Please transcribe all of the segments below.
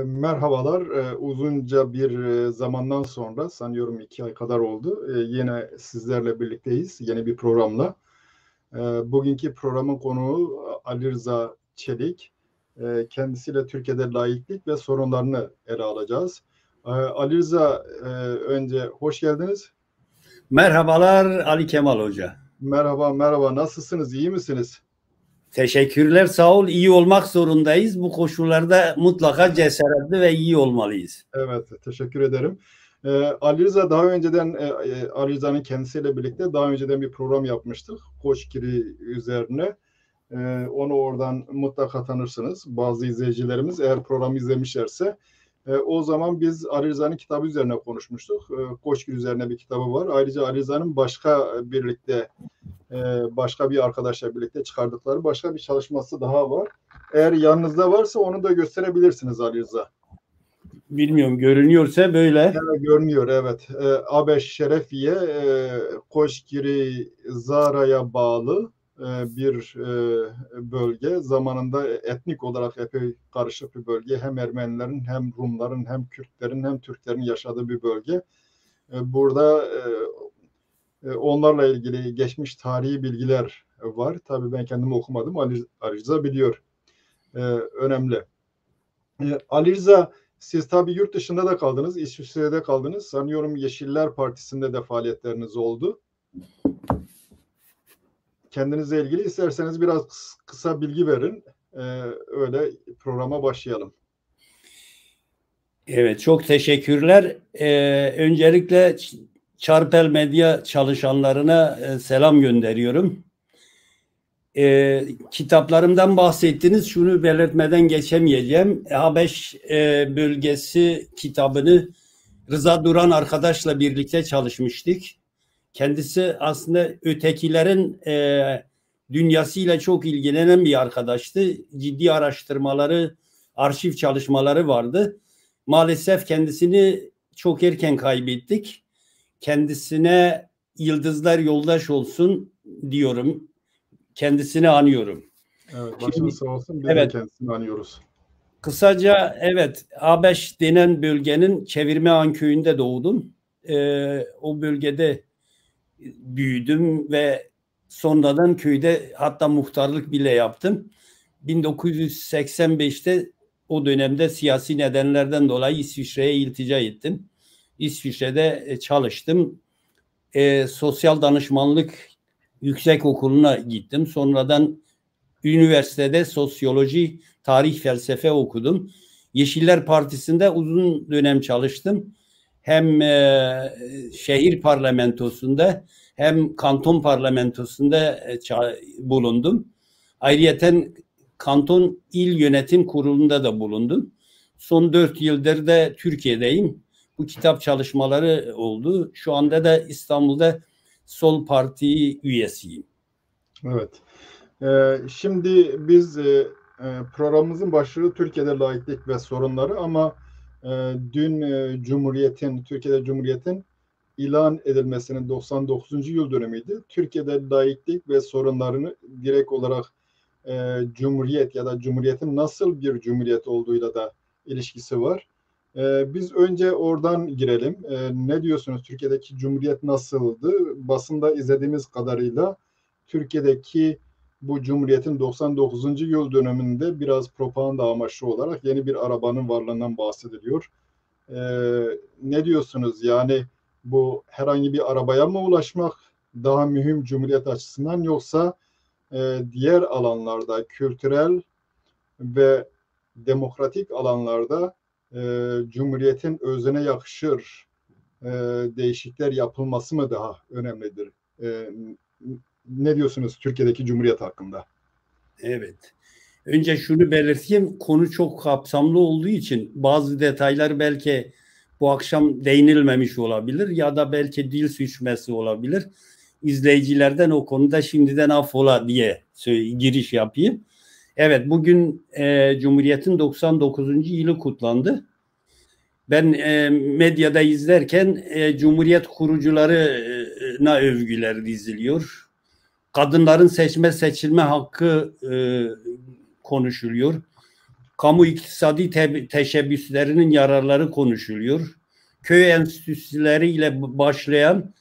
Merhabalar. Uzunca bir zamandan sonra, sanıyorum 2 ay kadar oldu. Yine sizlerle birlikteyiz, yeni bir programla. Bugünkü programın konuğu Ali Rıza Çelik. Kendisiyle Türkiye'de laiklik ve sorunlarını ele alacağız. Ali Rıza, önce hoş geldiniz. Merhabalar Ali Kemal Hoca. Merhaba, merhaba. Nasılsınız, iyi misiniz? Teşekkürler, sağ ol. İyi olmak zorundayız. Bu koşullarda mutlaka cesaretli ve iyi olmalıyız. Evet, teşekkür ederim. Ali Rıza daha önceden, Ali Rıza'nın kendisiyle birlikte daha önceden bir program yapmıştık. Koçgiri üzerine. Onu oradan mutlaka tanırsınız. Bazı izleyicilerimiz eğer programı izlemişlerse. O zaman biz Ali Rıza'nın kitabı üzerine konuşmuştuk. Koçgiri üzerine bir kitabı var. Ayrıca Ali Rıza'nın başka bir arkadaşla birlikte çıkardıkları başka bir çalışması daha var. Eğer yanınızda varsa onu da gösterebilirsiniz Ali Rıza. Bilmiyorum, görünüyorsa böyle. Evet, görünüyor, evet. Abeş Şerefiye, Koçgiri Zara'ya bağlı bir bölge. Zamanında etnik olarak epey karışık bir bölge. Hem Ermenilerin, hem Rumların, hem Kürtlerin, hem Türklerin yaşadığı bir bölge. Burada onlarla ilgili geçmiş tarihi bilgiler var. Tabii ben kendim okumadım. Ali Rıza biliyor. Önemli. Ali Rıza, siz tabii yurt dışında da kaldınız, İsviçre'de kaldınız. Sanıyorum Yeşiller Partisi'nde de faaliyetleriniz oldu. Kendinizle ilgili isterseniz biraz kısa bilgi verin. Öyle programa başlayalım. Evet, çok teşekkürler. Öncelikle Çarpel Medya çalışanlarına selam gönderiyorum. Kitaplarımdan bahsettiniz. Şunu belirtmeden geçemeyeceğim. Habeş bölgesi kitabını Rıza Duran arkadaşla birlikte çalışmıştık. Kendisi aslında ötekilerin dünyasıyla çok ilgilenen bir arkadaştı. Ciddi araştırmaları, arşiv çalışmaları vardı. Maalesef kendisini çok erken kaybettik. Kendisine yıldızlar yoldaş olsun diyorum. Kendisini anıyorum. Evet, başınız sağ olsun. Biz de kendisini anıyoruz. Kısaca evet, Habeş denen bölgenin Çevirmehan köyünde doğdum. O bölgede büyüdüm ve sonradan köyde hatta muhtarlık bile yaptım. 1985'te o dönemde siyasi nedenlerden dolayı İsviçre'ye iltica ettim. İsviçre'de çalıştım. Sosyal danışmanlık yüksekokuluna gittim. Sonradan üniversitede sosyoloji, tarih, felsefe okudum. Yeşiller Partisi'nde uzun dönem çalıştım. Hem şehir parlamentosunda hem kanton parlamentosunda bulundum. Ayrıyeten kanton il yönetim kurulunda da bulundum. Son 4 yıldır da Türkiye'deyim. Bu kitap çalışmaları oldu. Şu anda da İstanbul'da Sol Parti üyesiyim. Evet. Şimdi biz programımızın başlığı Türkiye'de laiklik ve sorunları ama dün Türkiye'de Cumhuriyet'in ilan edilmesinin 99. yıl dönümüydü. Türkiye'de laiklik ve sorunlarını direkt olarak Cumhuriyet ya da Cumhuriyet'in nasıl bir cumhuriyet olduğuyla da ilişkisi var. Biz önce oradan girelim. Ne diyorsunuz? Türkiye'deki Cumhuriyet nasıldı? Basında izlediğimiz kadarıyla Türkiye'deki bu Cumhuriyet'in 99. yıl döneminde biraz propaganda amaçlı olarak yeni bir arabanın varlığından bahsediliyor. Ne diyorsunuz? Yani bu herhangi bir arabaya mı ulaşmak daha mühim Cumhuriyet açısından, yoksa diğer alanlarda, kültürel ve demokratik alanlarda Cumhuriyet'in özüne yakışır değişiklikler yapılması mı daha önemlidir? Ne diyorsunuz Türkiye'deki Cumhuriyet hakkında? Evet. Önce şunu belirteyim. Konu çok kapsamlı olduğu için bazı detaylar belki bu akşam değinilmemiş olabilir ya da belki dil sürçmesi olabilir. İzleyicilerden o konuda şimdiden affola diye giriş yapayım. Evet, bugün Cumhuriyet'in 99. yılı kutlandı. Ben medyada izlerken Cumhuriyet kurucularına övgüler diziliyor. Kadınların seçme seçilme hakkı konuşuluyor. kamu iktisadi teşebbüslerinin yararları konuşuluyor. Köy enstitüleriyle başlayan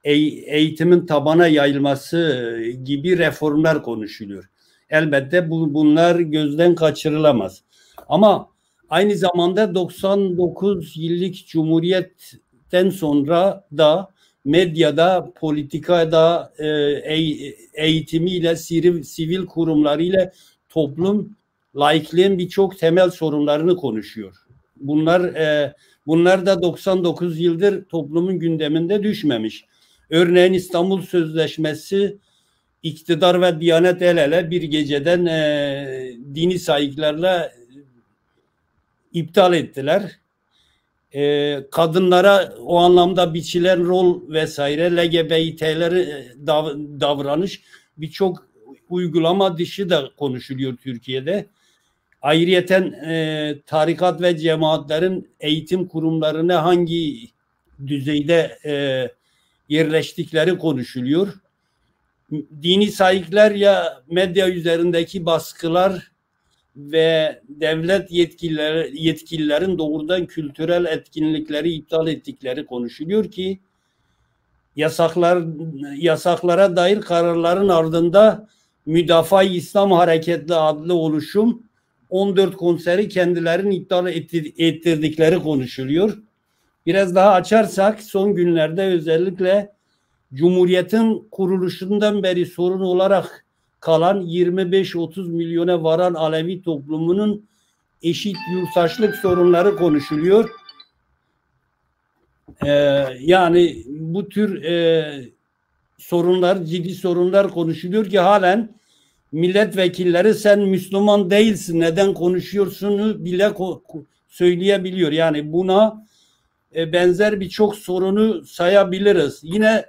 eğitimin tabana yayılması gibi reformlar konuşuluyor. Elbette bunlar gözden kaçırılamaz. Ama aynı zamanda 99 yıllık Cumhuriyet'ten sonra da medyada, politikada, eğitimiyle, sivil kurumlarıyla toplum laikliğin birçok temel sorunlarını konuşuyor. Bunlar da 99 yıldır toplumun gündeminde düşmemiş. Örneğin İstanbul Sözleşmesi iktidar ve Diyanet el ele bir geceden dini saygılarla iptal ettiler. Kadınlara o anlamda biçilen rol vesaire, LGBT'leri davranış birçok uygulama dışı da konuşuluyor Türkiye'de. Ayrıyeten tarikat ve cemaatlerin eğitim kurumlarına hangi düzeyde yerleştikleri konuşuluyor. Dini saygılar ya medya üzerindeki baskılar ve devlet yetkililerin doğrudan kültürel etkinlikleri iptal ettikleri konuşuluyor ki yasaklara dair kararların ardında Müdafaa-i İslam Hareketli adlı oluşum 14 konseri kendilerinin iptal ettirdikleri konuşuluyor. Biraz daha açarsak son günlerde özellikle Cumhuriyet'in kuruluşundan beri sorun olarak kalan 25-30 milyona varan Alevi toplumunun eşit yurttaşlık sorunları konuşuluyor. Yani bu tür sorunlar, ciddi sorunlar konuşuluyor ki halen milletvekilleri sen Müslüman değilsin, neden konuşuyorsun bile söyleyebiliyor. Yani buna benzer birçok sorunu sayabiliriz. Yine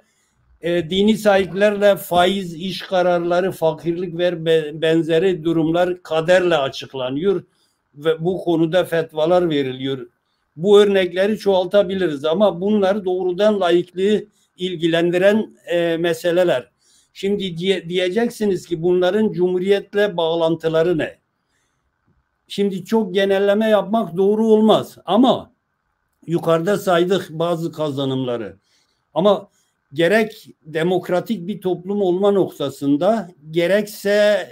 dini sahiplerle faiz, iş kararları, fakirlik ve benzeri durumlar kaderle açıklanıyor ve bu konuda fetvalar veriliyor. Bu örnekleri çoğaltabiliriz ama bunlar doğrudan laikliği ilgilendiren meseleler. Şimdi diyeceksiniz ki bunların Cumhuriyet'le bağlantıları ne? Şimdi çok genelleme yapmak doğru olmaz ama yukarıda saydık bazı kazanımları. Ama gerek demokratik bir toplum olma noktasında gerekse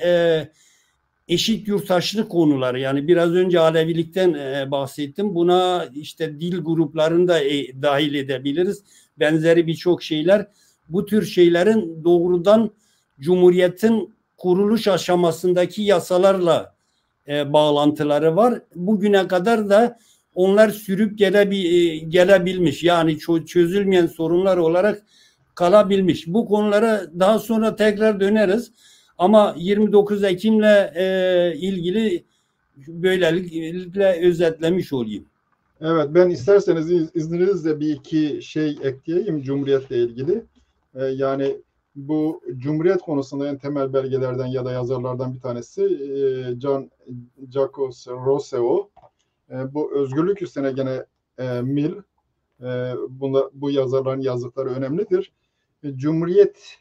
eşit yurttaşlık konuları, yani biraz önce Alevilikten bahsettim. Buna işte dil gruplarını da dahil edebiliriz. Benzeri birçok şeyler. Bu tür şeylerin doğrudan Cumhuriyet'in kuruluş aşamasındaki yasalarla bağlantıları var. Bugüne kadar da onlar sürüp gelebilmiş. Yani çözülmeyen sorunlar olarak kalabilmiş. Bu konulara daha sonra tekrar döneriz. Ama 29 Ekim'le ilgili böylelikle özetlemiş olayım. Evet, ben isterseniz izninizle bir iki şey ekleyeyim Cumhuriyet'le ilgili. Yani bu Cumhuriyet konusunda en temel belgelerden ya da yazarlardan bir tanesi Jean-Jacques Rousseau. Bu özgürlük üstüne gene Mill, bu yazarların yazdıkları önemlidir. Cumhuriyet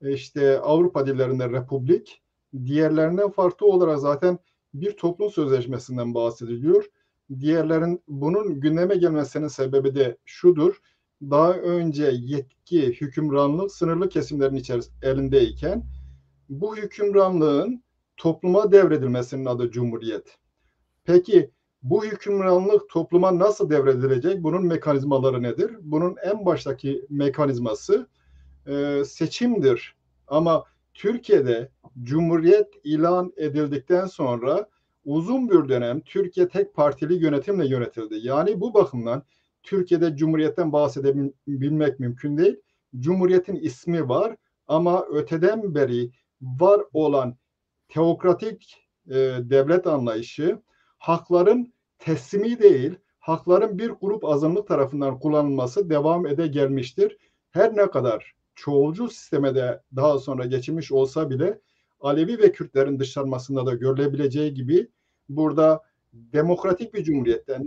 işte Avrupa dillerinde republik, diğerlerinden farklı olarak zaten bir toplum sözleşmesinden bahsediliyor. Diğerlerin bunun gündeme gelmesinin sebebi de şudur: daha önce yetki, hükümranlık sınırlı kesimlerin elindeyken bu hükümranlığın topluma devredilmesinin adı Cumhuriyet. Peki bu hükümranlık topluma nasıl devredilecek? Bunun mekanizmaları nedir? Bunun en baştaki mekanizması seçimdir. Ama Türkiye'de Cumhuriyet ilan edildikten sonra uzun bir dönem Türkiye tek partili yönetimle yönetildi. Yani bu bakımdan Türkiye'de Cumhuriyet'ten bahsedebilmek mümkün değil. Cumhuriyet'in ismi var ama öteden beri var olan teokratik devlet anlayışı hakların teslimi değil, hakların bir grup azınlık tarafından kullanılması devam ede gelmiştir. Her ne kadar çoğulcu sisteme de daha sonra geçilmiş olsa bile Alevi ve Kürtlerin dışlanmasında da görülebileceği gibi burada demokratik bir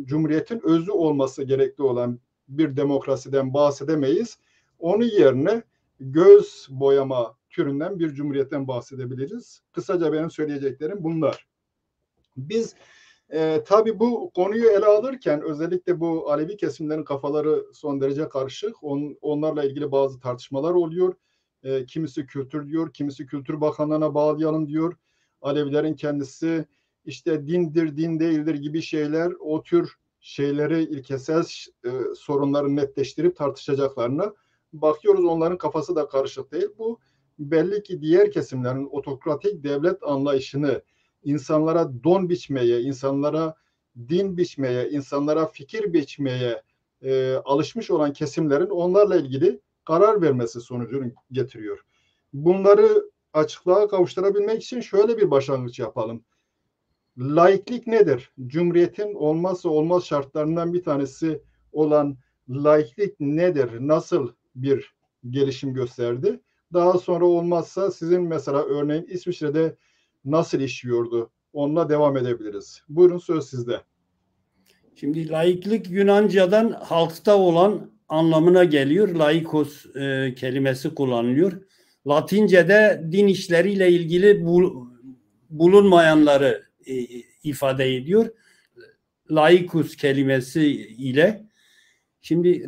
cumhuriyetin özü olması gerekli olan bir demokrasiden bahsedemeyiz. Onun yerine göz boyama türünden bir cumhuriyetten bahsedebiliriz. Kısaca benim söyleyeceklerim bunlar. Biz tabii bu konuyu ele alırken özellikle bu Alevi kesimlerin kafaları son derece karışık. Onlarla ilgili bazı tartışmalar oluyor. Kimisi kültür diyor, kimisi Kültür Bakanlığı'na bağlayalım diyor. Alevilerin kendisi işte dindir, din değildir gibi şeyler, o tür şeyleri, ilkesel sorunları netleştirip tartışacaklarına bakıyoruz. Onların kafası da karışık değil. Bu belli ki diğer kesimlerin otokratik devlet anlayışını insanlara don biçmeye, insanlara din biçmeye, insanlara fikir biçmeye alışmış olan kesimlerin onlarla ilgili karar vermesi sonucunu getiriyor. Bunları açıklığa kavuşturabilmek için şöyle bir başlangıç yapalım. Laiklik nedir? Cumhuriyetin olmazsa olmaz şartlarından bir tanesi olan laiklik nedir? Nasıl bir gelişim gösterdi? Daha sonra olmazsa sizin mesela örneğin İsviçre'de nasıl işliyordu? Onunla devam edebiliriz. Buyurun, söz sizde. Şimdi laiklik Yunanca'dan halkta olan anlamına geliyor. Laikos kelimesi kullanılıyor. Latince'de din işleriyle ilgili bulunmayanları ifade ediyor. Laikus kelimesi ile. Şimdi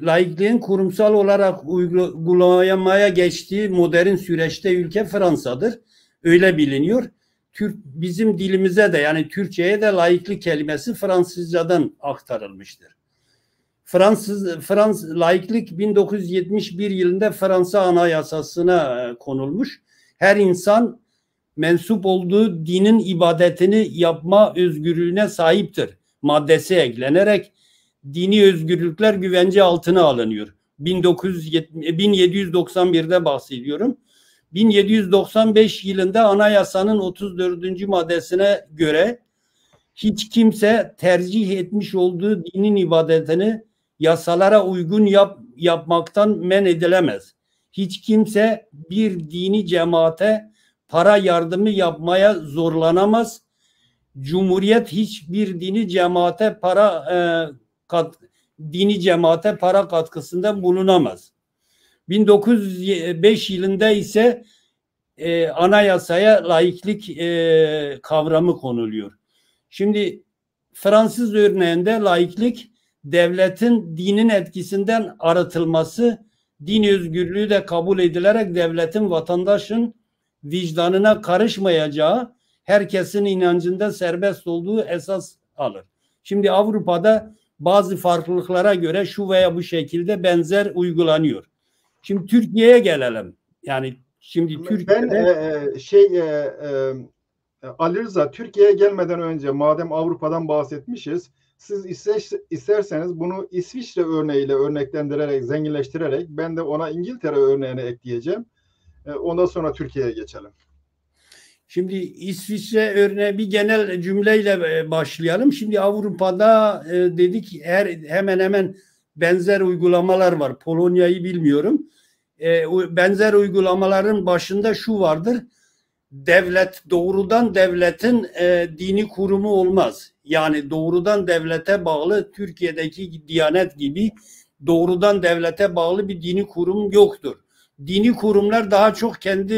laikliğin kurumsal olarak uygulamaya geçtiği modern süreçte ülke Fransa'dır. Öyle biliniyor. Bizim dilimize de yani Türkçe'ye de laiklik kelimesi Fransızcadan aktarılmıştır. Laiklik 1971 yılında Fransa Anayasası'na konulmuş. Her insan mensup olduğu dinin ibadetini yapma özgürlüğüne sahiptir maddesi eklenerek dini özgürlükler güvence altına alınıyor. 1791'de bahsediyorum. 1795 yılında anayasanın 34. maddesine göre hiç kimse tercih etmiş olduğu dinin ibadetini yasalara uygun yapmaktan men edilemez. Hiç kimse bir dini cemaate para yardımı yapmaya zorlanamaz. Cumhuriyet hiçbir dini cemaate para katkısında bulunamaz. 1905 yılında ise anayasaya laiklik kavramı konuluyor. Şimdi Fransız örneğinde laiklik devletin dinin etkisinden arıtılması, din özgürlüğü de kabul edilerek devletin vatandaşın vicdanına karışmayacağı, herkesin inancında serbest olduğu esas alır. Şimdi Avrupa'da bazı farklılıklara göre şu veya bu şekilde benzer uygulanıyor. Şimdi Türkiye'ye gelelim. Yani şimdi Türkiye'de Ali Rıza, Türkiye'ye gelmeden önce madem Avrupa'dan bahsetmişiz, siz isterseniz bunu İsviçre örneğiyle örneklendirerek, zenginleştirerek ben de ona İngiltere örneğini ekleyeceğim. Ondan sonra Türkiye'ye geçelim. Şimdi İsviçre örneği bir genel cümleyle başlayalım. Şimdi Avrupa'da dedik hemen hemen benzer uygulamalar var. Polonya'yı bilmiyorum. Benzer uygulamaların başında şu vardır. Doğrudan devletin dini kurumu olmaz. Yani doğrudan devlete bağlı Türkiye'deki Diyanet gibi doğrudan devlete bağlı bir dini kurum yoktur. Dini kurumlar daha çok kendi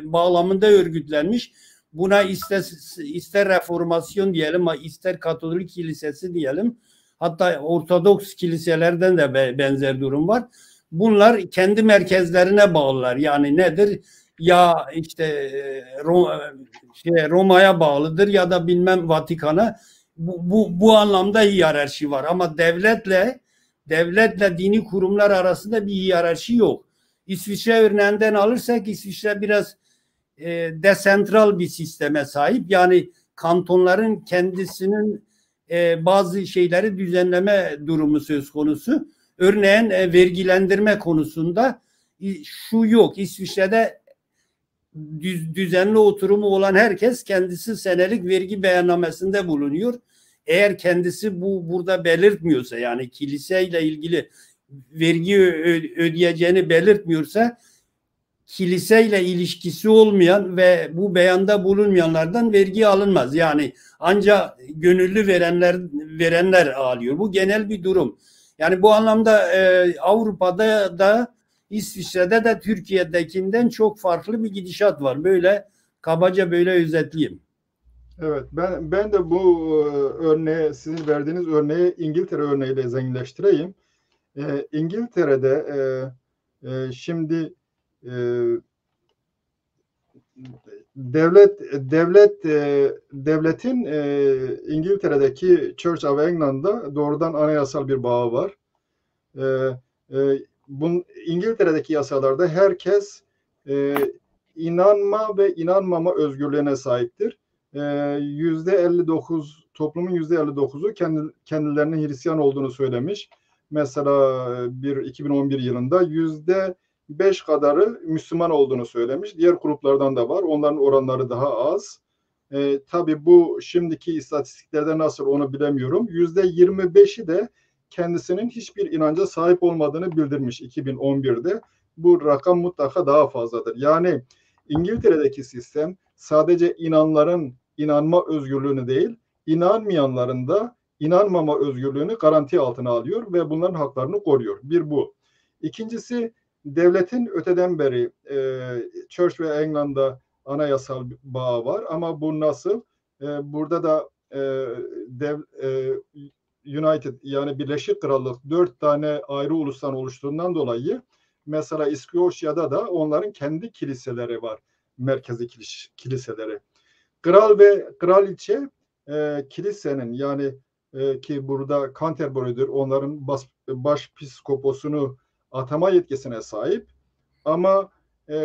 bağlamında örgütlenmiş. Buna ister reformasyon diyelim, ister Katolik kilisesi diyelim. Hatta Ortodoks kiliselerden de benzer durum var. Bunlar kendi merkezlerine bağlılar. Yani nedir? Ya işte Roma'ya bağlıdır ya da bilmem Vatikan'a. Bu anlamda hiyerarşi var. Ama devletle dini kurumlar arasında bir hiyerarşi yok. İsviçre örneğinden alırsak İsviçre biraz desentral bir sisteme sahip. Yani kantonların kendisinin bazı şeyleri düzenleme durumu söz konusu. Örneğin vergilendirme konusunda şu yok. İsviçre'de düzenli oturumu olan herkes kendisi senelik vergi beyannamesinde bulunuyor. Eğer kendisi burada belirtmiyorsa, yani kiliseyle ilgili vergi ödeyeceğini belirtmiyorsa, kiliseyle ilişkisi olmayan ve bu beyanda bulunmayanlardan vergi alınmaz. Yani ancak gönüllü verenler alıyor. Bu genel bir durum. Yani bu anlamda Avrupa'da da İsviçre'de de Türkiye'dekinden çok farklı bir gidişat var. Böyle kabaca böyle özetleyeyim. Evet, ben de bu örneği, sizin verdiğiniz örneği İngiltere örneğiyle zenginleştireyim. İngiltere'de şimdi e, devletin İngiltere'deki Church of England'da doğrudan anayasal bir bağı var. E, İngiltere'deki yasalarda herkes e, inanma ve inanmama özgürlüğüne sahiptir. %59 toplumun %59'u kendilerinin Hristiyan olduğunu söylemiş. Mesela 2011 yılında %5 kadarı Müslüman olduğunu söylemiş. Diğer gruplardan da var. Onların oranları daha az. Tabii bu şimdiki istatistiklerde nasıl onu bilemiyorum. %25'i de kendisinin hiçbir inanca sahip olmadığını bildirmiş 2011'de. Bu rakam mutlaka daha fazladır. Yani İngiltere'deki sistem sadece inanların inanma özgürlüğünü değil, inanmayanların da inanmama özgürlüğünü garanti altına alıyor ve bunların haklarını koruyor. Bir bu. İkincisi, devletin öteden beri Church ve England'da anayasal bağı var ama bu nasıl? Burada da United yani Birleşik Krallık 4 tane ayrı ulustan oluştuğundan dolayı mesela İskoçya'da da onların kendi kiliseleri var. Merkezi kiliseleri. Kral ve kraliçe kilisenin yani ki burada Canterbury'dir onların başpiskoposunu atama yetkisine sahip ama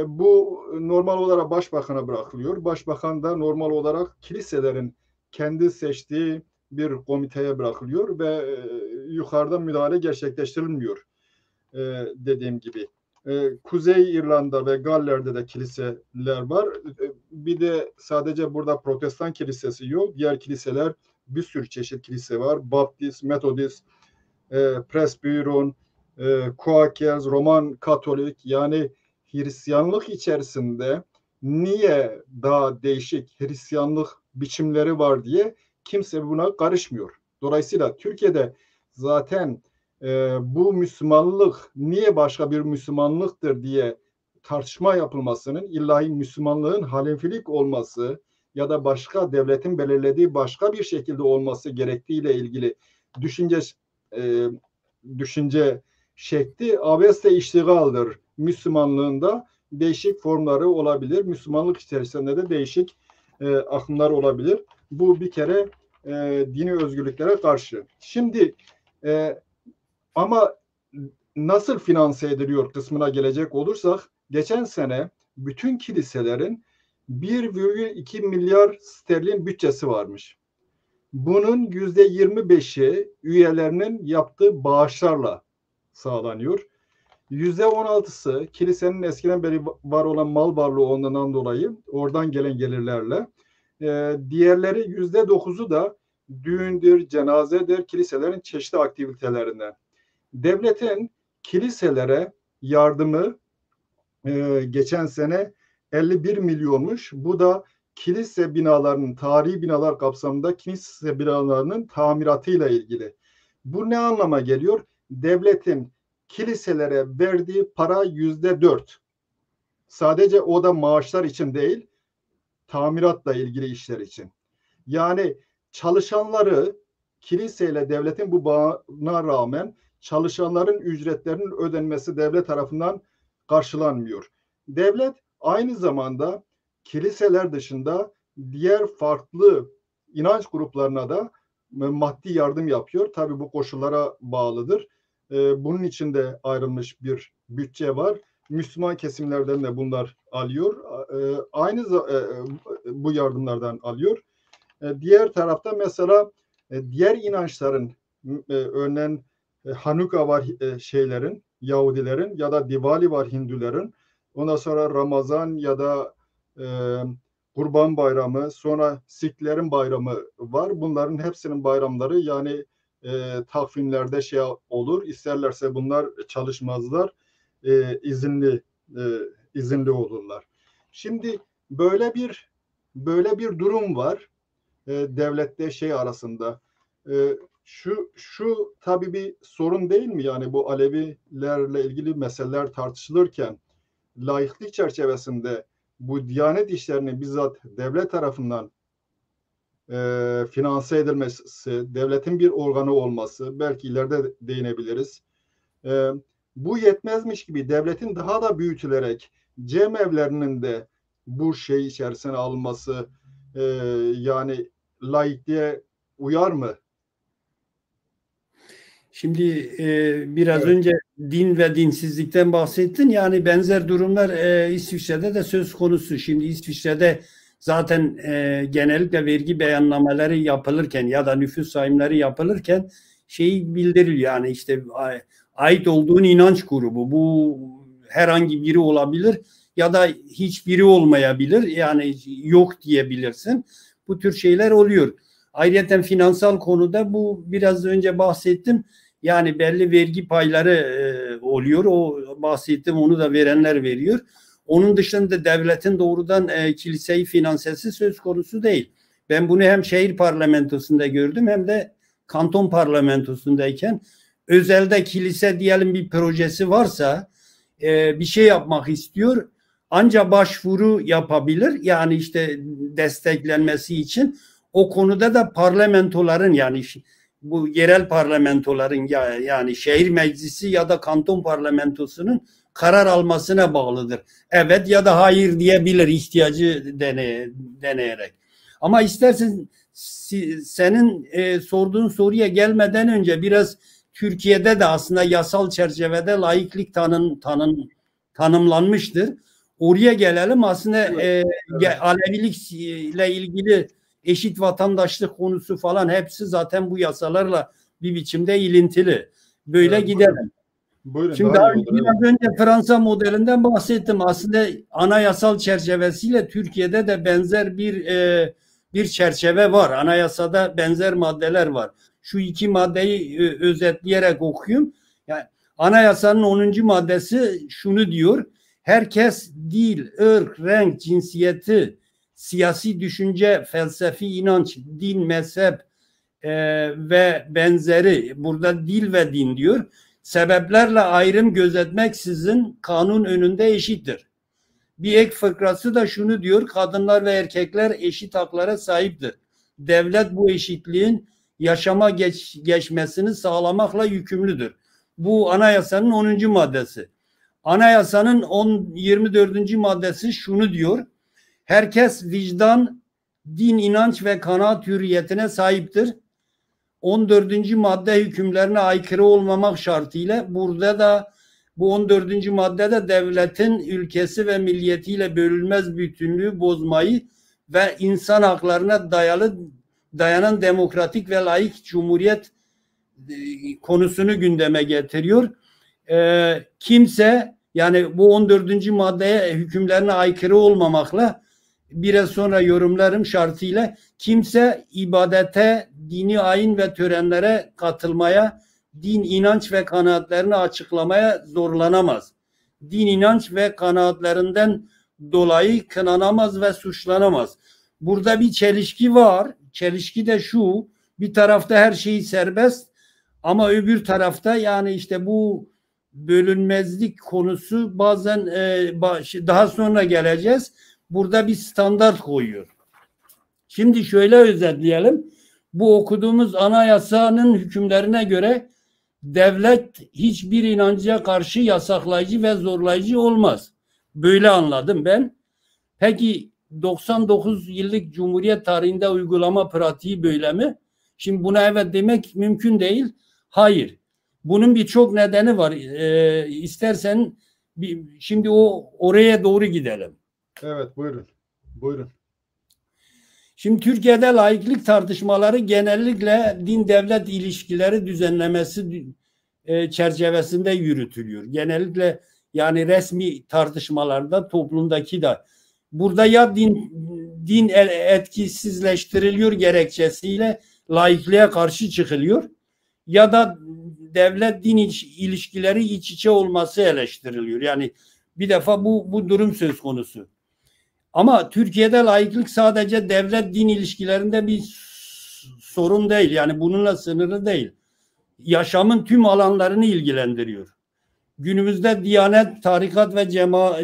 bu normal olarak başbakana bırakılıyor. Başbakan da normal olarak kiliselerin kendi seçtiği bir komiteye bırakılıyor ve yukarıdan müdahale gerçekleştirilmiyor dediğim gibi. Kuzey İrlanda ve Galler'de de kiliseler var. Bir de sadece burada Protestan kilisesi yok. Diğer kiliseler bir sürü çeşit kilise var. Baptist, Metodist, Presbyterian, Quakers, Roman Katolik yani Hristiyanlık içerisinde niye daha değişik Hristiyanlık biçimleri var diye kimse buna karışmıyor. Dolayısıyla Türkiye'de zaten bu Müslümanlık niye başka bir Müslümanlıktır diye tartışma yapılmasının ilahi Müslümanlığın halefilik olması ya da başka devletin belirlediği başka bir şekilde olması gerektiğiyle ilgili düşünce şekli abesle iştigaldir. Müslümanlığında değişik formları olabilir. Müslümanlık içerisinde de değişik akımlar olabilir. Bu bir kere dini özgürlüklere karşı. Şimdi ama nasıl finanse ediliyor kısmına gelecek olursak geçen sene bütün kiliselerin 1,2 milyar sterlin bütçesi varmış. Bunun %25'i üyelerinin yaptığı bağışlarla sağlanıyor. %16'sı kilisenin eskiden beri var olan mal varlığı olduğundan dolayı oradan gelen gelirlerle. Diğerleri %9'u da düğündür, cenazedir, kiliselerin çeşitli aktivitelerinden. Devletin kiliselere yardımı geçen sene 51 milyonmuş. Bu da kilise binalarının, tarihi binalar kapsamında kilise binalarının tamiratıyla ilgili. Bu ne anlama geliyor? Devletin kiliselere verdiği para %4. Sadece o da maaşlar için değil, tamiratla ilgili işler için. Yani çalışanları kiliseyle devletin bu bağına rağmen çalışanların ücretlerinin ödenmesi devlet tarafından karşılanmıyor. Devlet aynı zamanda kiliseler dışında diğer farklı inanç gruplarına da maddi yardım yapıyor. Tabii bu koşullara bağlıdır. Bunun için de ayrılmış bir bütçe var. Müslüman kesimlerden de bunlar alıyor. Aynı bu yardımlardan alıyor. Diğer tarafta mesela diğer inançların örneğin Hanuka var şeylerin, Yahudilerin ya da Diwali var Hinduların. Ondan sonra Ramazan ya da Kurban Bayramı, sonra Siklerin bayramı var. Bunların hepsinin bayramları yani takvimlerde şey olur. İsterlerse bunlar çalışmazlar. İzinli olurlar. Şimdi böyle bir durum var devlette şey arasında. Şu tabii bir sorun değil mi? Yani bu Alevilerle ilgili meseleler tartışılırken laiklik çerçevesinde bu Diyanet işlerini bizzat devlet tarafından finanse edilmesi, devletin bir organı olması, belki ileride değinebiliriz. Bu yetmezmiş gibi devletin daha da büyütülerek cemevlerinin de bu şey içerisine alınması, yani laikliğe uyar mı? Şimdi biraz Evet. önce din ve dinsizlikten bahsettin. Yani benzer durumlar İsviçre'de de söz konusu. Şimdi İsviçre'de zaten genellikle vergi beyannameleri yapılırken ya da nüfus sayımları yapılırken şeyi bildiriliyor. Yani işte ait olduğun inanç grubu. Bu herhangi biri olabilir ya da hiçbiri olmayabilir. Yani yok diyebilirsin. Bu tür şeyler oluyor. Ayrıca finansal konuda bu biraz önce bahsettim. Yani belli vergi payları oluyor. O bahsettim, onu da verenler veriyor. Onun dışında devletin doğrudan kiliseyi finansesi söz konusu değil. Ben bunu hem şehir parlamentosunda gördüm hem de kanton parlamentosundayken özelde kilise diyelim bir projesi varsa bir şey yapmak istiyor. Ancak başvuru yapabilir. Yani işte desteklenmesi için o konuda da parlamentoların yani bu yerel parlamentoların yani şehir meclisi ya da kanton parlamentosunun karar almasına bağlıdır. Evet ya da hayır diyebilir ihtiyacı deneyerek. Ama istersen senin sorduğun soruya gelmeden önce biraz Türkiye'de de aslında yasal çerçevede laiklik tanımlanmıştır. Oraya gelelim. Aslında Evet. Alevilikle ilgili eşit vatandaşlık konusu falan hepsi zaten bu yasalarla bir biçimde ilintili. Böyle Evet, gidelim. buyurun Şimdi daha daha iyi olur. Evet. biraz önce Fransa modelinden bahsettim. Aslında anayasal çerçevesiyle Türkiye'de de benzer bir çerçeve var. Anayasada benzer maddeler var. Şu iki maddeyi özetleyerek okuyayım. Yani anayasanın 10. maddesi şunu diyor. Herkes dil, ırk, renk, cinsiyeti, siyasi düşünce, felsefi inanç, din, mezhep ve benzeri, burada dil ve din diyor, sebeplerle ayrım gözetmeksizin kanun önünde eşittir. Bir ek fıkrası da şunu diyor: kadınlar ve erkekler eşit haklara sahiptir. Devlet bu eşitliğin yaşama geçmesini sağlamakla yükümlüdür. Bu anayasanın 10. maddesi. Anayasanın 24. maddesi şunu diyor: herkes vicdan, din, inanç ve kanaat hürriyetine sahiptir. 14. madde hükümlerine aykırı olmamak şartıyla burada da bu 14. maddede devletin ülkesi ve milliyetiyle bölünmez bütünlüğü bozmayı ve insan haklarına dayanan demokratik ve laik cumhuriyet konusunu gündeme getiriyor. Kimse yani bu 14. maddeye hükümlerine aykırı olmamakla biraz sonra yorumlarım şartıyla kimse ibadete, dini ayin ve törenlere katılmaya, din, inanç ve kanaatlerini açıklamaya zorlanamaz. Din, inanç ve kanaatlerinden dolayı kınanamaz ve suçlanamaz. Burada bir çelişki var. Çelişki de şu: bir tarafta her şey serbest ama öbür tarafta yani işte bu bölünmezlik konusu bazen daha sonra geleceğiz. Burada bir standart koyuyor. Şimdi şöyle özetleyelim. Bu okuduğumuz anayasanın hükümlerine göre devlet hiçbir inanca karşı yasaklayıcı ve zorlayıcı olmaz. Böyle anladım ben. Peki 99 yıllık Cumhuriyet tarihinde uygulama pratiği böyle mi? Şimdi buna evet demek mümkün değil. Hayır. Bunun birçok nedeni var. İstersen şimdi oraya doğru gidelim. Evet, buyurun. Buyurun. Şimdi Türkiye'de laiklik tartışmaları genellikle din-devlet ilişkileri düzenlemesi çerçevesinde yürütülüyor. Genellikle yani resmi tartışmalarda toplumdaki de burada ya din etkisizleştiriliyor gerekçesiyle laikliğe karşı çıkılıyor ya da devlet din ilişkileri iç içe olması eleştiriliyor. Yani bir defa bu durum söz konusu. Ama Türkiye'de laiklik sadece devlet-din ilişkilerinde bir sorun değil. Yani bununla sınırlı değil. Yaşamın tüm alanlarını ilgilendiriyor. Günümüzde Diyanet, tarikat ve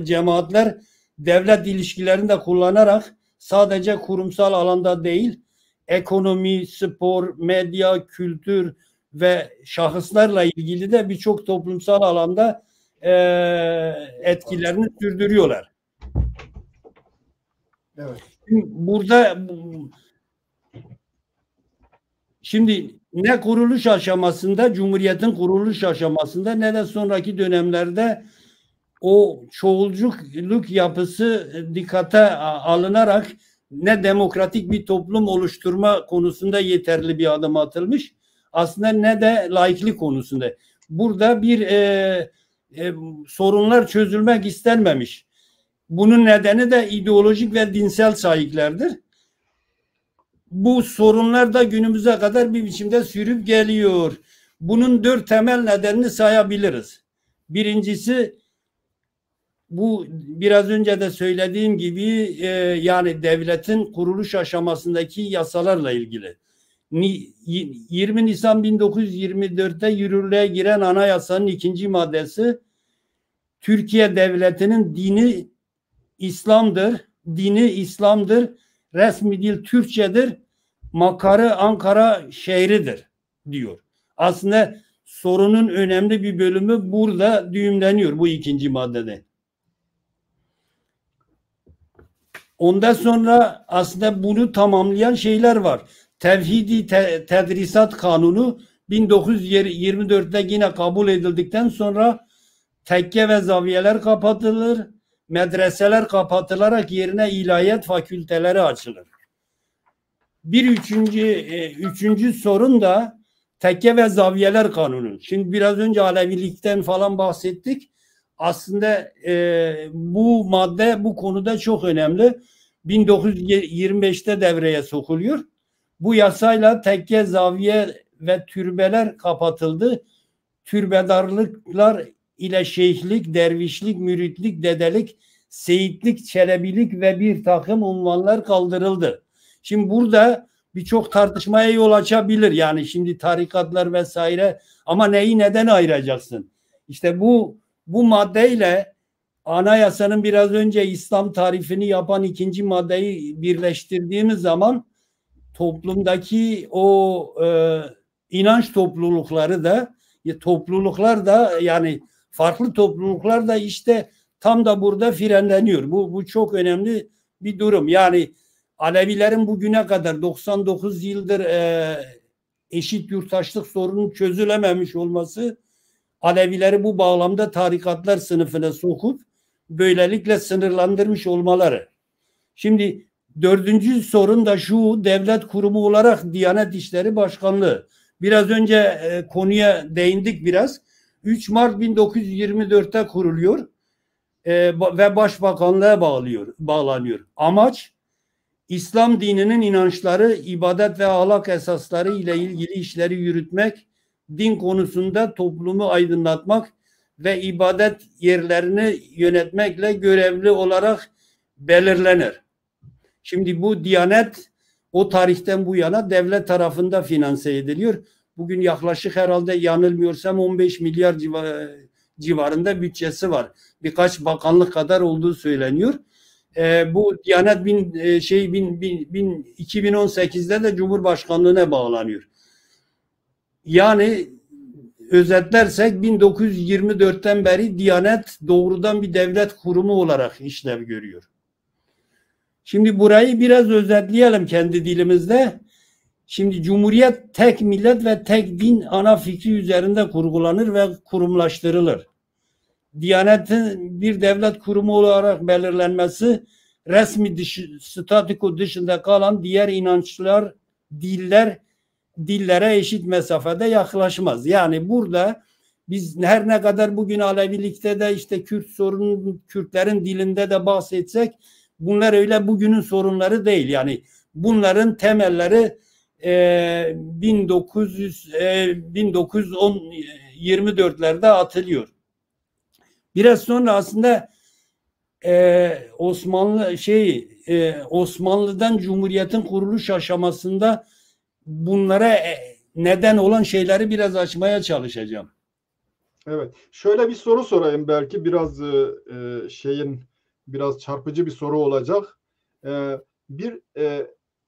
cemaatler devlet ilişkilerini de kullanarak sadece kurumsal alanda değil, ekonomi, spor, medya, kültür ve şahıslarla ilgili de birçok toplumsal alanda etkilerini sürdürüyorlar. Evet. Şimdi ne kuruluş aşamasında, Cumhuriyet'in kuruluş aşamasında ne de sonraki dönemlerde o çoğulculuk yapısı dikkate alınarak ne demokratik bir toplum oluşturma konusunda yeterli bir adım atılmış, aslında ne de laiklik konusunda. Burada bir sorunlar çözülmek istenmemiş. Bunun nedeni de ideolojik ve dinsel sahiplerdir. Bu sorunlar da günümüze kadar bir biçimde sürüp geliyor. Bunun 4 temel nedenini sayabiliriz. Birincisi, bu biraz önce de söylediğim gibi yani devletin kuruluş aşamasındaki yasalarla ilgili. 20 Nisan 1924'te yürürlüğe giren anayasanın 2. maddesi, Türkiye devletinin dini İslam'dır, resmi dil Türkçedir, makarı Ankara şehridir diyor. Aslında sorunun önemli bir bölümü burada düğümleniyor bu 2. maddede. Ondan sonra aslında bunu tamamlayan şeyler var. Tevhidi Tedrisat Kanunu 1924'te yine kabul edildikten sonra tekke ve zaviyeler kapatılır, medreseler kapatılarak yerine ilahiyat fakülteleri açılır. Üçüncü sorun da tekke ve zaviyeler kanunu. Şimdi biraz önce Alevilikten falan bahsettik. Aslında bu madde bu konuda çok önemli. 1925'te devreye sokuluyor. Bu yasayla tekke, zaviye ve türbeler kapatıldı. Türbedarlıklar ile şeyhlik, dervişlik, müritlik, dedelik, seyitlik, çelebilik ve bir takım unvanlar kaldırıldı. Şimdi burada birçok tartışmaya yol açabilir. Yani şimdi tarikatlar vesaire, ama neyi neden ayıracaksın? İşte bu maddeyle anayasanın biraz önce İslam tarifini yapan 2. maddeyi birleştirdiğimiz zaman toplumdaki o inanç topluluklar da yani farklı topluluklar da işte tam da burada frenleniyor. Bu çok önemli bir durum. Yani Alevilerin bugüne kadar 99 yıldır eşit yurttaşlık sorunun çözülememiş olması, Alevileri bu bağlamda tarikatlar sınıfına sokup böylelikle sınırlandırmış olmaları. Şimdi 4. sorun da şu: devlet kurumu olarak Diyanet İşleri Başkanlığı. Biraz önce konuya değindik biraz. 3 Mart 1924'te kuruluyor ve Başbakanlığa bağlanıyor. Amaç, İslam dininin inançları, ibadet ve ahlak esasları ile ilgili işleri yürütmek, din konusunda toplumu aydınlatmak ve ibadet yerlerini yönetmekle görevli olarak belirlenir. Şimdi bu Diyanet o tarihten bu yana devlet tarafında finanse ediliyor. Bugün yaklaşık, herhalde yanılmıyorsam, 15 milyar civarında bütçesi var. Birkaç bakanlık kadar olduğu söyleniyor. Bu Diyanet 2018'de de Cumhurbaşkanlığına bağlanıyor. Yani özetlersek 1924'ten beri Diyanet doğrudan bir devlet kurumu olarak işlev görüyor. Şimdi burayı biraz özetleyelim kendi dilimizde. Şimdi Cumhuriyet tek millet ve tek din ana fikri üzerinde kurgulanır ve kurumlaştırılır. Diyanet'in bir devlet kurumu olarak belirlenmesi, resmi statüko dışında kalan diğer inançlar, dillere eşit mesafede yaklaşmaz. Yani burada biz her ne kadar bugün Alevilikte de işte Kürt sorunun, Kürtlerin dilinde de bahsetsek, bunlar öyle bugünün sorunları değil. Yani bunların temelleri 1924'lerde atılıyor. Biraz sonra aslında Osmanlı'dan Cumhuriyet'in kuruluş aşamasında bunlara neden olan şeyleri biraz açmaya çalışacağım. Evet. Şöyle bir soru sorayım, belki biraz biraz çarpıcı bir soru olacak.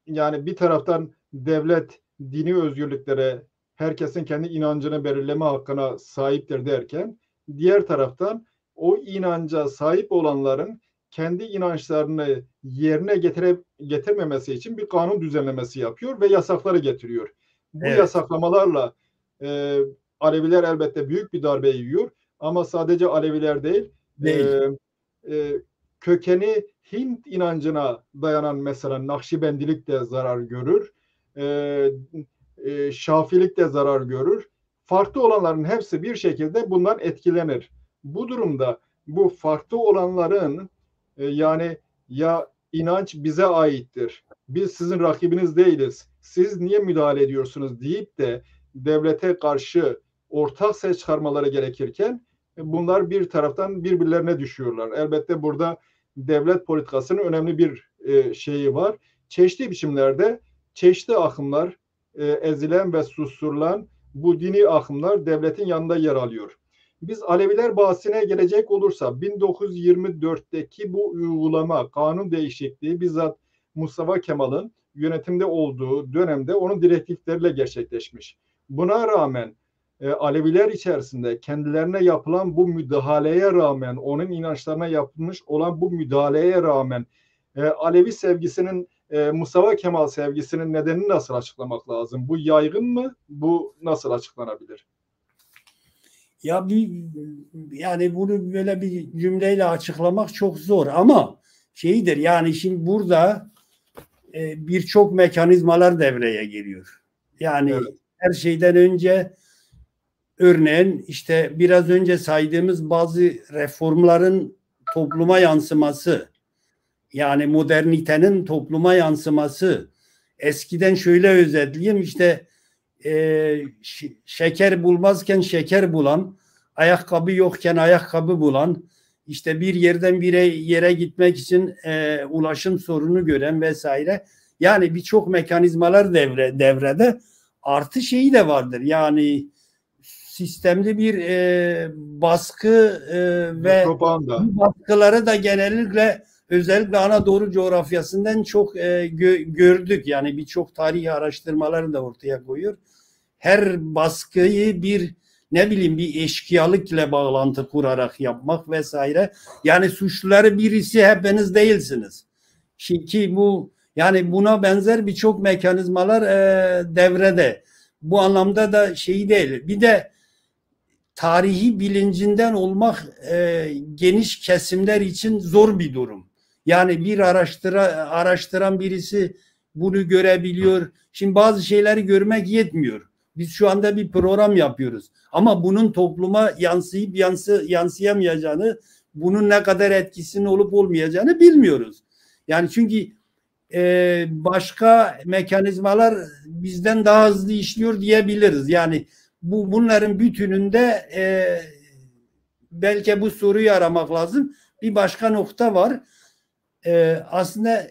Yani bir taraftan devlet dini özgürlüklere, herkesin kendi inancını belirleme hakkına sahiptir derken, diğer taraftan o inanca sahip olanların kendi inançlarını yerine getirmemesi için bir kanun düzenlemesi yapıyor ve yasakları getiriyor. Bu Evet. yasaklamalarla Aleviler elbette büyük bir darbe yiyor ama sadece Aleviler değil. Kökeni Hint inancına dayanan mesela Nakşibendilik de zarar görür. Şafilik de zarar görür. Farklı olanların hepsi bir şekilde bundan etkilenir. Bu durumda bu farklı olanların yani ya inanç bize aittir, biz sizin rakibiniz değiliz, siz niye müdahale ediyorsunuz deyip de devlete karşı ortak ses çıkarmaları gerekirken bunlar bir taraftan birbirlerine düşüyorlar. Elbette burada devlet politikasının önemli bir şeyi var. Çeşitli biçimlerde çeşitli akımlar, ezilen ve susturulan bu dini akımlar devletin yanında yer alıyor. Biz Aleviler bahsine gelecek olursa 1924'teki bu uygulama, kanun değişikliği bizzat Mustafa Kemal'ın yönetimde olduğu dönemde onun direktifleriyle gerçekleşmiş. Buna rağmen Aleviler içerisinde kendilerine yapılan bu müdahaleye rağmen, onun inançlarına yapılmış olan bu müdahaleye rağmen Alevi sevgisinin, Mustafa Kemal sevgisinin nedenini nasıl açıklamak lazım? Bu yaygın mı? Bu nasıl açıklanabilir? Ya yani bunu böyle bir cümleyle açıklamak çok zor ama şeydir yani şimdi burada birçok mekanizmalar devreye giriyor. Yani evet, her şeyden önce örneğin işte biraz önce saydığımız bazı reformların topluma yansıması, yani modernitenin topluma yansıması. Eskiden şöyle özetleyeyim, işte şeker bulmazken şeker bulan, ayakkabı yokken ayakkabı bulan, işte bir yerden bir yere gitmek için ulaşım sorunu gören vesaire. Yani birçok mekanizmalar devrede. Artı şeyi de vardır. Yani sistemli bir baskı ve bu baskıları da genellikle özellikle Anadolu coğrafyasından çok gördük. Yani birçok tarihi araştırmaları da ortaya koyuyor. Her baskıyı bir bir eşkıyalıkla bağlantı kurarak yapmak vesaire. Yani suçluları birisi hepiniz değilsiniz. Çünkü bu yani buna benzer birçok mekanizmalar devrede. Bu anlamda da şey değil. Bir de tarihi bilincinden olmak geniş kesimler için zor bir durum. Yani bir araştıran birisi bunu görebiliyor. Şimdi bazı şeyleri görmek yetmiyor. Biz şu anda bir program yapıyoruz. Ama bunun topluma yansıyıp yansıyamayacağını, bunun ne kadar etkisinin olup olmayacağını bilmiyoruz. Yani çünkü başka mekanizmalar bizden daha hızlı işliyor diyebiliriz. Yani bunların bütününde belki bu soruyu aramak lazım. Bir başka nokta var. Aslında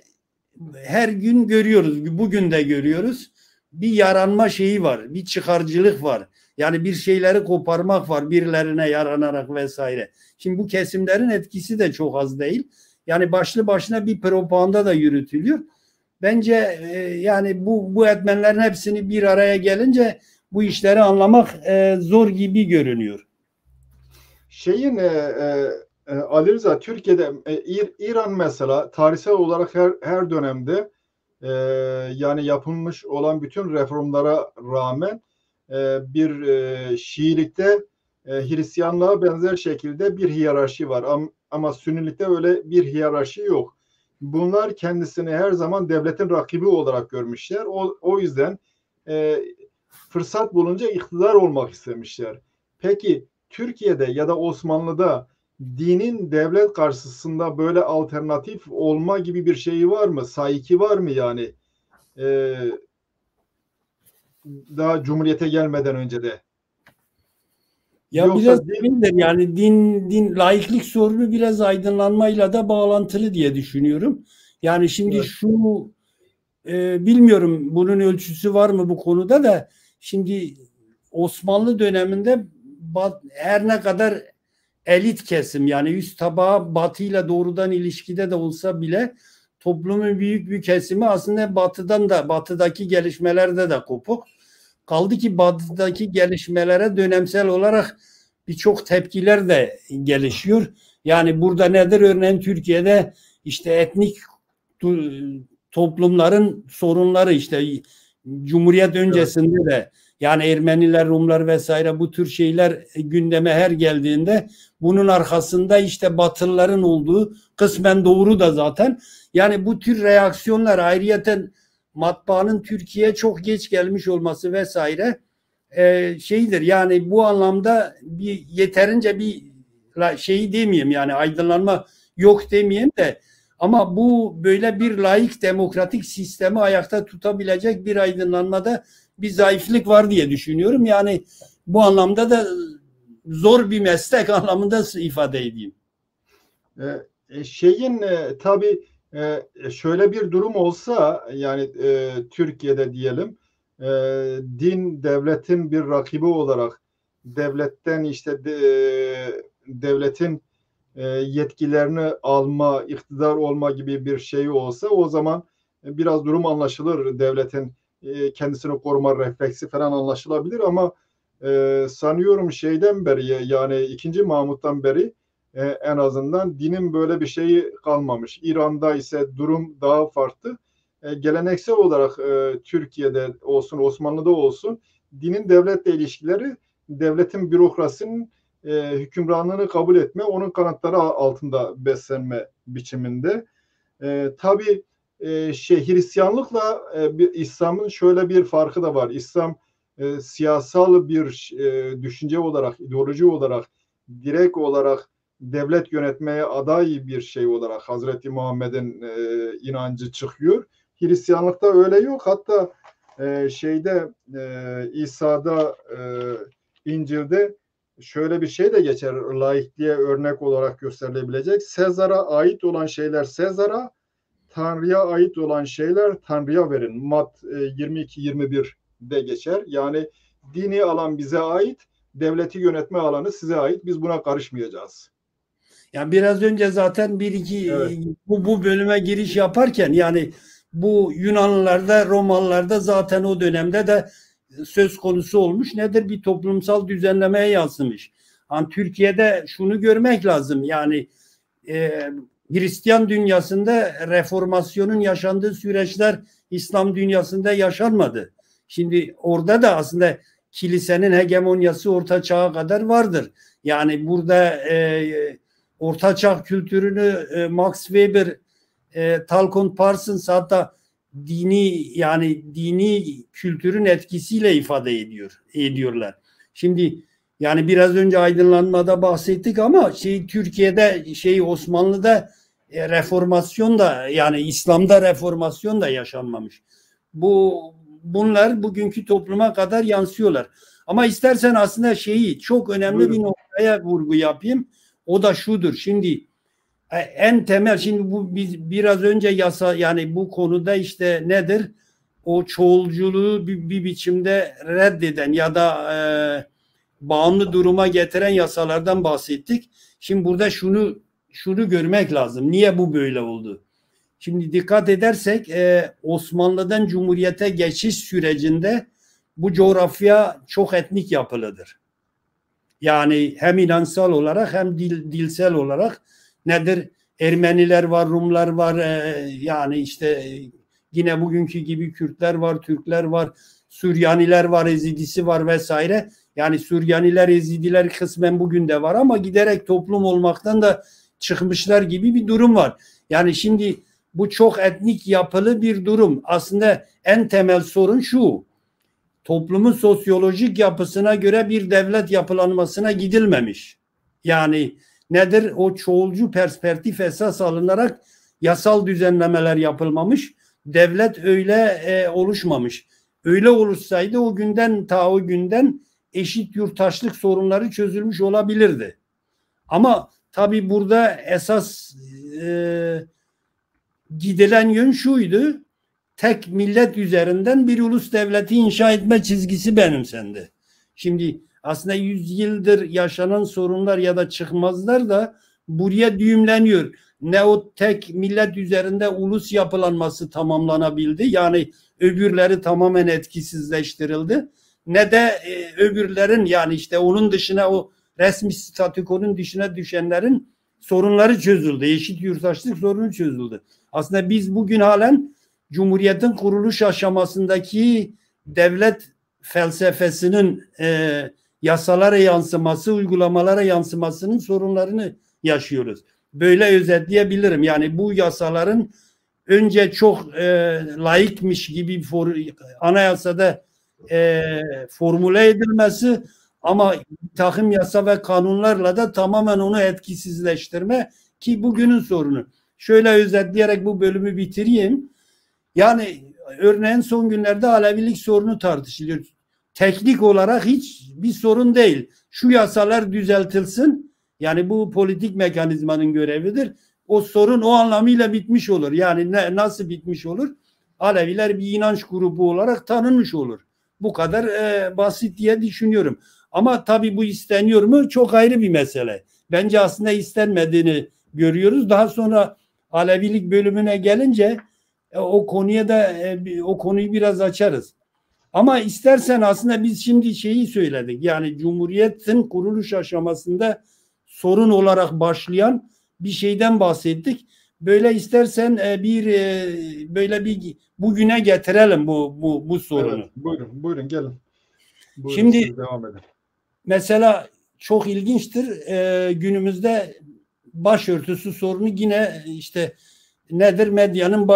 her gün görüyoruz, bugün de görüyoruz. Bir yaranma şeyi var, bir çıkarcılık var. Yani bir şeyleri koparmak var, birilerine yaranarak vesaire. Şimdi bu kesimlerin etkisi de çok az değil. Yani başlı başına bir propaganda da yürütülüyor. Bence yani bu etmenlerin hepsini bir araya gelince bu işleri anlamak zor gibi görünüyor. Ali Rıza, Türkiye'de İran mesela tarihsel olarak her dönemde yani yapılmış olan bütün reformlara rağmen bir Şiilikte Hristiyanlığa benzer şekilde bir hiyerarşi var. Ama Sünnilikte öyle bir hiyerarşi yok. Bunlar kendisini her zaman devletin rakibi olarak görmüşler. O yüzden fırsat bulunca iktidar olmak istemişler. Peki Türkiye'de ya da Osmanlı'da dinin devlet karşısında böyle alternatif olma gibi bir şeyi var mı? Saiki var mı yani? Daha Cumhuriyete gelmeden önce de. Ya yoksa biraz emindir yani din laiklik sorunu biraz aydınlanmayla da bağlantılı diye düşünüyorum. Yani şimdi evet, şu bilmiyorum bunun ölçüsü var mı bu konuda da, şimdi Osmanlı döneminde her ne kadar elit kesim yani üst tabağa Batı ile doğrudan ilişkide de olsa bile toplumun büyük bir kesimi aslında batıdaki gelişmelerde de kopuk. Kaldı ki batıdaki gelişmelere dönemsel olarak birçok tepkiler de gelişiyor. Yani burada nedir? Örneğin Türkiye'de işte etnik toplumların sorunları, işte Cumhuriyet öncesinde de yani Ermeniler, Rumlar vesaire bu tür şeyler gündeme her geldiğinde bunun arkasında işte Batılıların olduğu kısmen doğru da zaten. Yani bu tür reaksiyonlar, ayrıyeten matbaanın Türkiye'ye çok geç gelmiş olması vesaire şeydir. Yani bu anlamda bir yeterince bir şeyi demeyeyim, yani aydınlanma yok demeyeyim de, ama bu böyle bir laik demokratik sistemi ayakta tutabilecek bir aydınlanmada bir zayıflık var diye düşünüyorum. Yani bu anlamda da zor bir meslek anlamında ifade edeyim. Tabii şöyle bir durum olsa, yani Türkiye'de diyelim, din devletin bir rakibi olarak devletten işte devletin yetkilerini alma, iktidar olma gibi bir şey olsa, o zaman biraz durum anlaşılır. Devletin kendisini koruma refleksi falan anlaşılabilir, ama sanıyorum şeyden beri, yani 2. Mahmut'tan beri en azından dinin böyle bir şeyi kalmamış. İran'da ise durum daha farklı. Geleneksel olarak Türkiye'de olsun, Osmanlı'da olsun, dinin devletle ilişkileri, devletin, bürokrasinin hükümranlığını kabul etme, onun kanatları altında beslenme biçiminde. Tabii Hristiyanlıkla İslam'ın şöyle bir farkı da var. İslam siyasal bir düşünce olarak, ideoloji olarak, direkt olarak devlet yönetmeye aday bir şey olarak Hazreti Muhammed'in inancı çıkıyor. Hristiyanlıkta öyle yok. Hatta İsa'da, İncil'de şöyle bir şey de geçer, laikliğe örnek olarak gösterilebilecek. Sezar'a ait olan şeyler Sezar'a, Tanrı'ya ait olan şeyler Tanrı'ya verin. Mat 22-21'de geçer. Yani dini alan bize ait, devleti yönetme alanı size ait. Biz buna karışmayacağız. Yani biraz önce zaten Evet. bu bölüme giriş yaparken, yani bu Yunanlılarda, Romalılarda zaten o dönemde de söz konusu olmuş. Nedir? Bir toplumsal düzenlemeye yansımış. Yani Türkiye'de şunu görmek lazım. Yani Hristiyan dünyasında reformasyonun yaşandığı süreçler İslam dünyasında yaşanmadı. Şimdi orada da aslında kilisenin hegemonyası Orta Çağ'a kadar vardır. Yani burada Orta Çağ kültürünü Max Weber, Talcott Parsons hatta dini kültürün etkisiyle ifade ediyorlar. Şimdi yani biraz önce aydınlanmada bahsettik, ama Türkiye'de Osmanlı'da reformasyon da, yani İslam'da reformasyon da yaşanmamış. Bunlar bugünkü topluma kadar yansıyorlar. Ama istersen aslında çok önemli Buyurun. bir noktaya vurgu yapayım. O da şudur. Şimdi en temel, biz biraz önce yani bu konuda işte nedir? O çoğulculuğu bir biçimde reddeden ya da bağımlı duruma getiren yasalardan bahsettik. Şimdi burada şunu görmek lazım. Niye bu böyle oldu? Şimdi dikkat edersek Osmanlı'dan Cumhuriyet'e geçiş sürecinde bu coğrafya çok etnik yapılıdır. Yani hem inansal olarak hem dilsel olarak nedir? Ermeniler var, Rumlar var, yani işte yine bugünkü gibi Kürtler var, Türkler var, Süryaniler var, Ezidisi var vesaire. Yani Süryaniler, Ezidiler kısmen bugün de var, ama giderek toplum olmaktan da çıkmışlar gibi bir durum var. Yani şimdi bu çok etnik yapılı bir durum. Aslında en temel sorun şu: toplumun sosyolojik yapısına göre bir devlet yapılanmasına gidilmemiş. Yani nedir? O çoğulcu perspektif esas alınarak yasal düzenlemeler yapılmamış. Devlet öyle oluşmamış. Öyle oluşsaydı o günden eşit yurttaşlık sorunları çözülmüş olabilirdi. Ama tabii burada esas gidilen yön şuydu: tek millet üzerinden bir ulus devleti inşa etme çizgisi benimsendi. Şimdi aslında 100 yıldır yaşanan sorunlar ya da çıkmazlar da buraya düğümleniyor. ne o tek millet üzerinde ulus yapılanması tamamlanabildi. Yani öbürleri tamamen etkisizleştirildi. Ne de öbürlerin, yani işte onun dışına, o resmi statükonun dışına düşenlerin sorunları çözüldü. Eşit yurttaşlık sorunu çözüldü. Aslında biz bugün halen Cumhuriyet'in kuruluş aşamasındaki devlet felsefesinin yasalara yansıması, uygulamalara yansımasının sorunlarını yaşıyoruz. Böyle özetleyebilirim. Yani bu yasaların önce çok laikmiş gibi anayasada formüle edilmesi, ama takım yasa ve kanunlarla da tamamen onu etkisizleştirme, ki bugünün sorunu. Şöyle özetleyerek bu bölümü bitireyim. Yani örneğin son günlerde Alevilik sorunu tartışılıyor. Teknik olarak hiç bir sorun değil. Şu yasalar düzeltilsin. Yani bu politik mekanizmanın görevidir. O sorun o anlamıyla bitmiş olur. Yani nasıl bitmiş olur? Aleviler bir inanç grubu olarak tanınmış olur. Bu kadar basit diye düşünüyorum. Ama tabii bu isteniyor mu? Çok ayrı bir mesele. Bence aslında istenmediğini görüyoruz. Daha sonra Alevilik bölümüne gelince o konuya da o konuyu biraz açarız. Ama istersen aslında biz şimdi şeyi söyledik. Yani Cumhuriyet'in kuruluş aşamasında sorun olarak başlayan bir şeyden bahsettik. Böyle istersen böyle bir bugüne getirelim bu sorunu. Evet, buyurun gelin. Buyurun, şimdi devam edin. Mesela çok ilginçtir. Günümüzde başörtüsü sorunu yine işte nedir, medyanın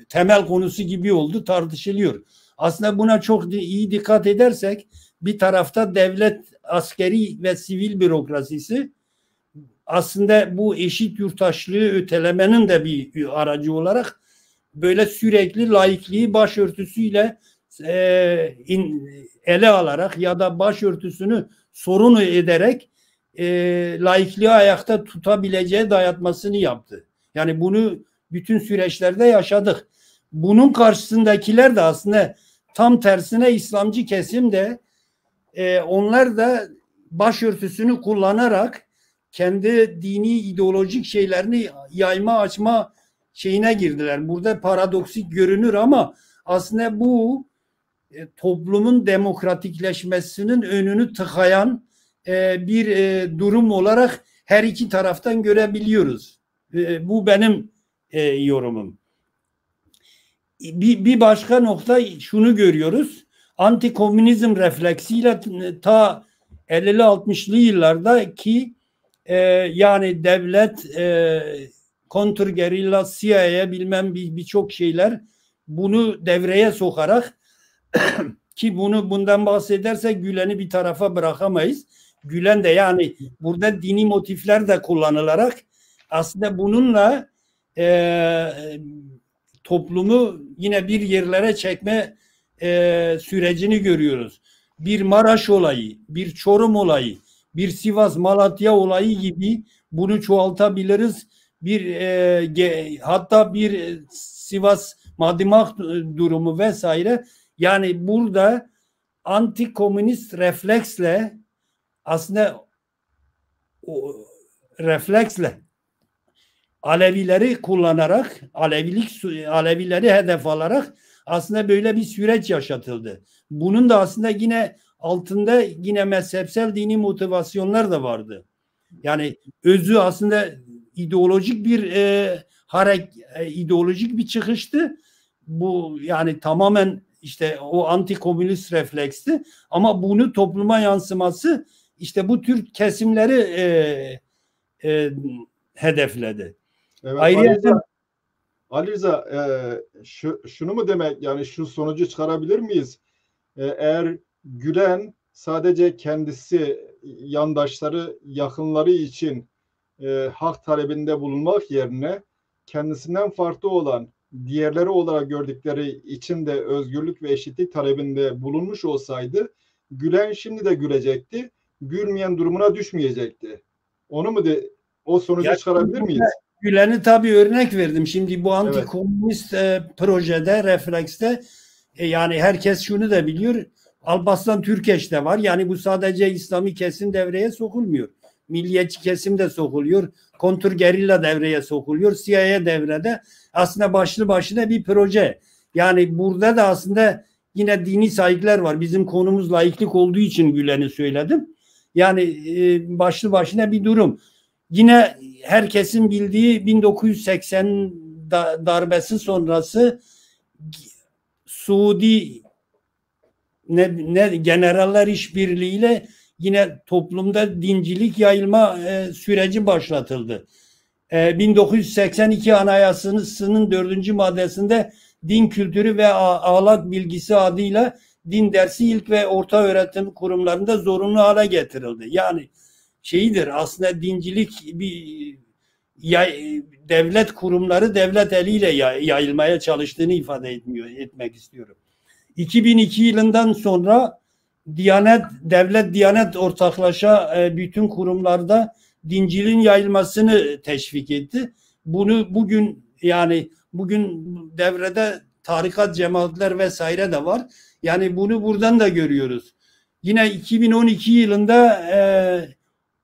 temel konusu gibi oldu, tartışılıyor. Aslında buna çok iyi dikkat edersek, bir tarafta devlet, askeri ve sivil bürokrasisi aslında bu eşit yurttaşlığı ötelemenin de bir aracı olarak böyle sürekli laikliği başörtüsüyle ele alarak ya da başörtüsünü sorun ederek laikliği ayakta tutabileceği dayatmasını yaptı. Yani bunu bütün süreçlerde yaşadık. Bunun karşısındakiler de aslında tam tersine İslamcı kesim de onlar da başörtüsünü kullanarak kendi dini ideolojik şeylerini yayma açma şeyine girdiler. Burada paradoksik görünür ama aslında bu toplumun demokratikleşmesinin önünü tıkayan bir durum olarak her iki taraftan görebiliyoruz. Bu benim yorumum. Bir başka nokta şunu görüyoruz. Antikomünizm refleksiyle ta 50'li 60'lı yıllardaki yani devlet, kontrgerilla, CIA'ya bilmem birçok şeyler bunu devreye sokarak ki bundan bahsedersek Gülen'i bir tarafa bırakamayız. Gülen de yani burada dini motifler de kullanılarak aslında bununla toplumu yine bir yerlere çekme sürecini görüyoruz. Bir Maraş olayı, bir Çorum olayı, bir Sivas Malatya olayı gibi bunu çoğaltabiliriz. Hatta bir Sivas Madımak durumu vesaire. Yani burada antikomünist refleksle aslında Alevileri kullanarak, Alevileri hedef alarak aslında böyle bir süreç yaşatıldı. Bunun da aslında yine altında yine mezhepsel dini motivasyonlar da vardı. Yani özü aslında ideolojik bir ideolojik bir çıkıştı. Bu yani tamamen işte o antikomünist refleksti. Ama bunu topluma yansıması işte bu tür kesimleri hedefledi. Evet, Ayrıca Ali Rıza, şunu mu demek, yani şu sonucu çıkarabilir miyiz? Eğer Gülen sadece kendisi, yandaşları, yakınları için hak talebinde bulunmak yerine kendisinden farklı olan, diğerleri olarak gördükleri için de özgürlük ve eşitlik talebinde bulunmuş olsaydı Gülen şimdi de gülecekti. Gülmeyen durumuna düşmeyecekti. Onu mu o sonucu çıkarabilir miyiz? Gülen'i tabii örnek verdim. Şimdi bu antikomünist projede, reflekste yani herkes şunu da biliyor. Alparslan Türkeş de var. Yani bu sadece İslami kesim devreye sokulmuyor. milliyetçi kesim de sokuluyor. Kontrgerilla devreye sokuluyor. CIA devrede. Aslında başlı başına bir proje. Yani burada da aslında yine dini saygılar var. Bizim konumuz laiklik olduğu için Gülen'i söyledim. Yani başlı başına bir durum. Yine herkesin bildiği 1980 darbesi sonrası Suudi generaller işbirliğiyle yine toplumda dincilik yayılma süreci başlatıldı. 1982 Anayasası'nın 4. maddesinde din kültürü ve ahlak bilgisi adıyla din dersi ilk ve orta öğretim kurumlarında zorunlu hale getirildi. Yani şeyidir aslında dincilik bir devlet kurumları devlet eliyle yayılmaya çalıştığını ifade etmek istiyorum. 2002 yılından sonra devlet Diyanet ortaklaşa bütün kurumlarda dinciliğin yayılmasını teşvik etti. Bunu bugün devrede tarikat cemaatler vesaire de var. Yani bunu buradan da görüyoruz. Yine 2012 yılında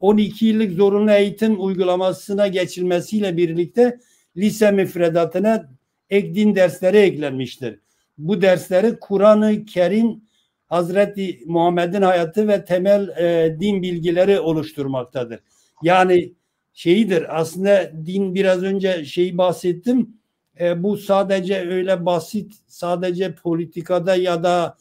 12 yıllık zorunlu eğitim uygulamasına geçilmesiyle birlikte lise müfredatına ek din dersleri eklenmiştir. Bu dersleri Kur'an-ı Kerim, Hazreti Muhammed'in hayatı ve temel din bilgileri oluşturmaktadır. Yani şeyidir aslında din biraz önce bahsettim. Bu sadece öyle basit sadece politikada ya da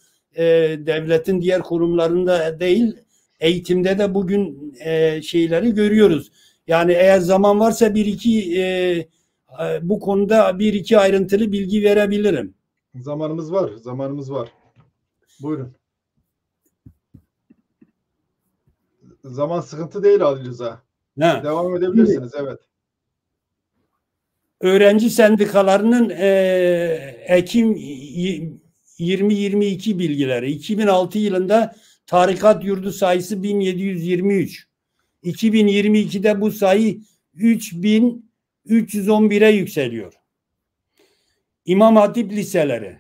devletin diğer kurumlarında değil eğitimde de bugün şeyleri görüyoruz. Yani eğer zaman varsa bu konuda bir iki ayrıntılı bilgi verebilirim. Zamanımız var. Buyurun. Zaman sıkıntı değil Ali Rıza. Devam edebilirsiniz, evet. Öğrenci sendikalarının Ekim 2022 bilgileri. 2006 yılında tarikat yurdu sayısı 1723. 2022'de bu sayı 3311'e yükseliyor. İmam Hatip liseleri.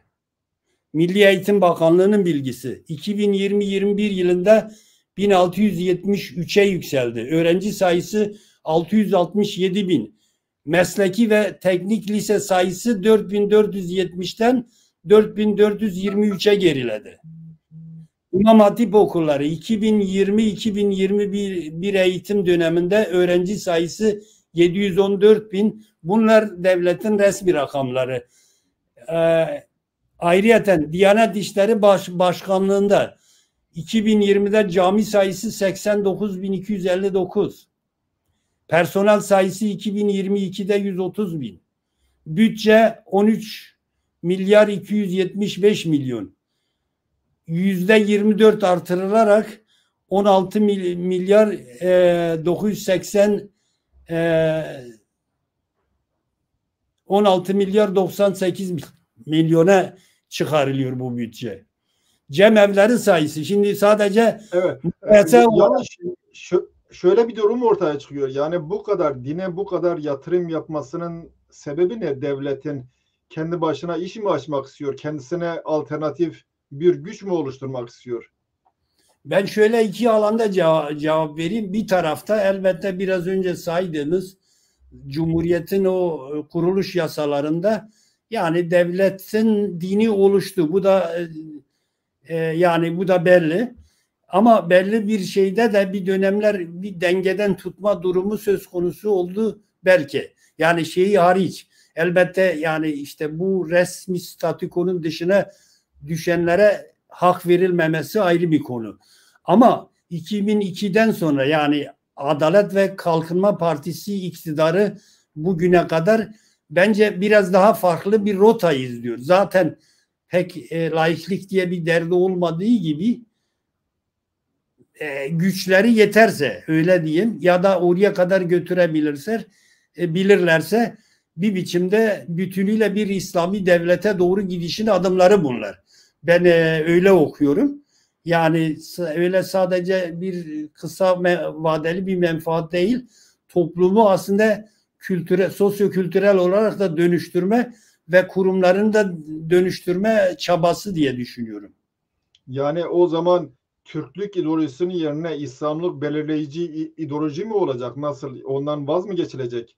Milli Eğitim Bakanlığı'nın bilgisi. 2020-21 yılında 1673'e yükseldi. Öğrenci sayısı 667 bin. Mesleki ve teknik lise sayısı 4470'ten 4423'e geriledi. İmam Hatip okulları 2020-2021 eğitim döneminde öğrenci sayısı 714 bin. Bunlar devletin resmi rakamları. Ayrıyeten Diyanet İşleri Başkanlığı'nda 2020'de cami sayısı 89.259. Personel sayısı 2022'de 130 bin. Bütçe 13 milyar 275 milyon. %24 artırılarak 16 milyar 980 16 milyar 98 milyona çıkarılıyor bu bütçe. Cemevleri sayısı şimdi sadece yanlış şöyle bir durum ortaya çıkıyor. Yani bu kadar dine bu kadar yatırım yapmasının sebebi ne? Devletin kendi başına iş mi açmak istiyor? Kendisine alternatif bir güç mü oluşturmak istiyor? Ben şöyle iki alanda cevap vereyim. Bir tarafta elbette biraz önce saydığımız Cumhuriyet'in o kuruluş yasalarında yani devletin dini oluştu. Bu da yani bu da belli. Ama belli bir şeyde de bir dönemler bir dengeden tutma durumu söz konusu oldu belki. Yani şeyi hariç. Elbette yani işte bu resmi statükonun dışına düşenlere hak verilmemesi ayrı bir konu. Ama 2002'den sonra yani Adalet ve Kalkınma Partisi iktidarı bugüne kadar bence biraz daha farklı bir rota izliyor. Zaten pek laiklik diye bir derdi olmadığı gibi güçleri yeterse öyle diyeyim ya da oraya kadar bilirlerse bir biçimde bütünüyle bir İslami devlete doğru gidişin adımları bunlar. Ben öyle okuyorum. Yani öyle sadece bir kısa vadeli bir menfaat değil, toplumu aslında sosyo-kültürel olarak da dönüştürme ve kurumlarını da dönüştürme çabası diye düşünüyorum. Yani o zaman Türklük ideolojisinin yerine İslamlık belirleyici ideoloji mi olacak? Nasıl? Ondan vaz mı geçilecek?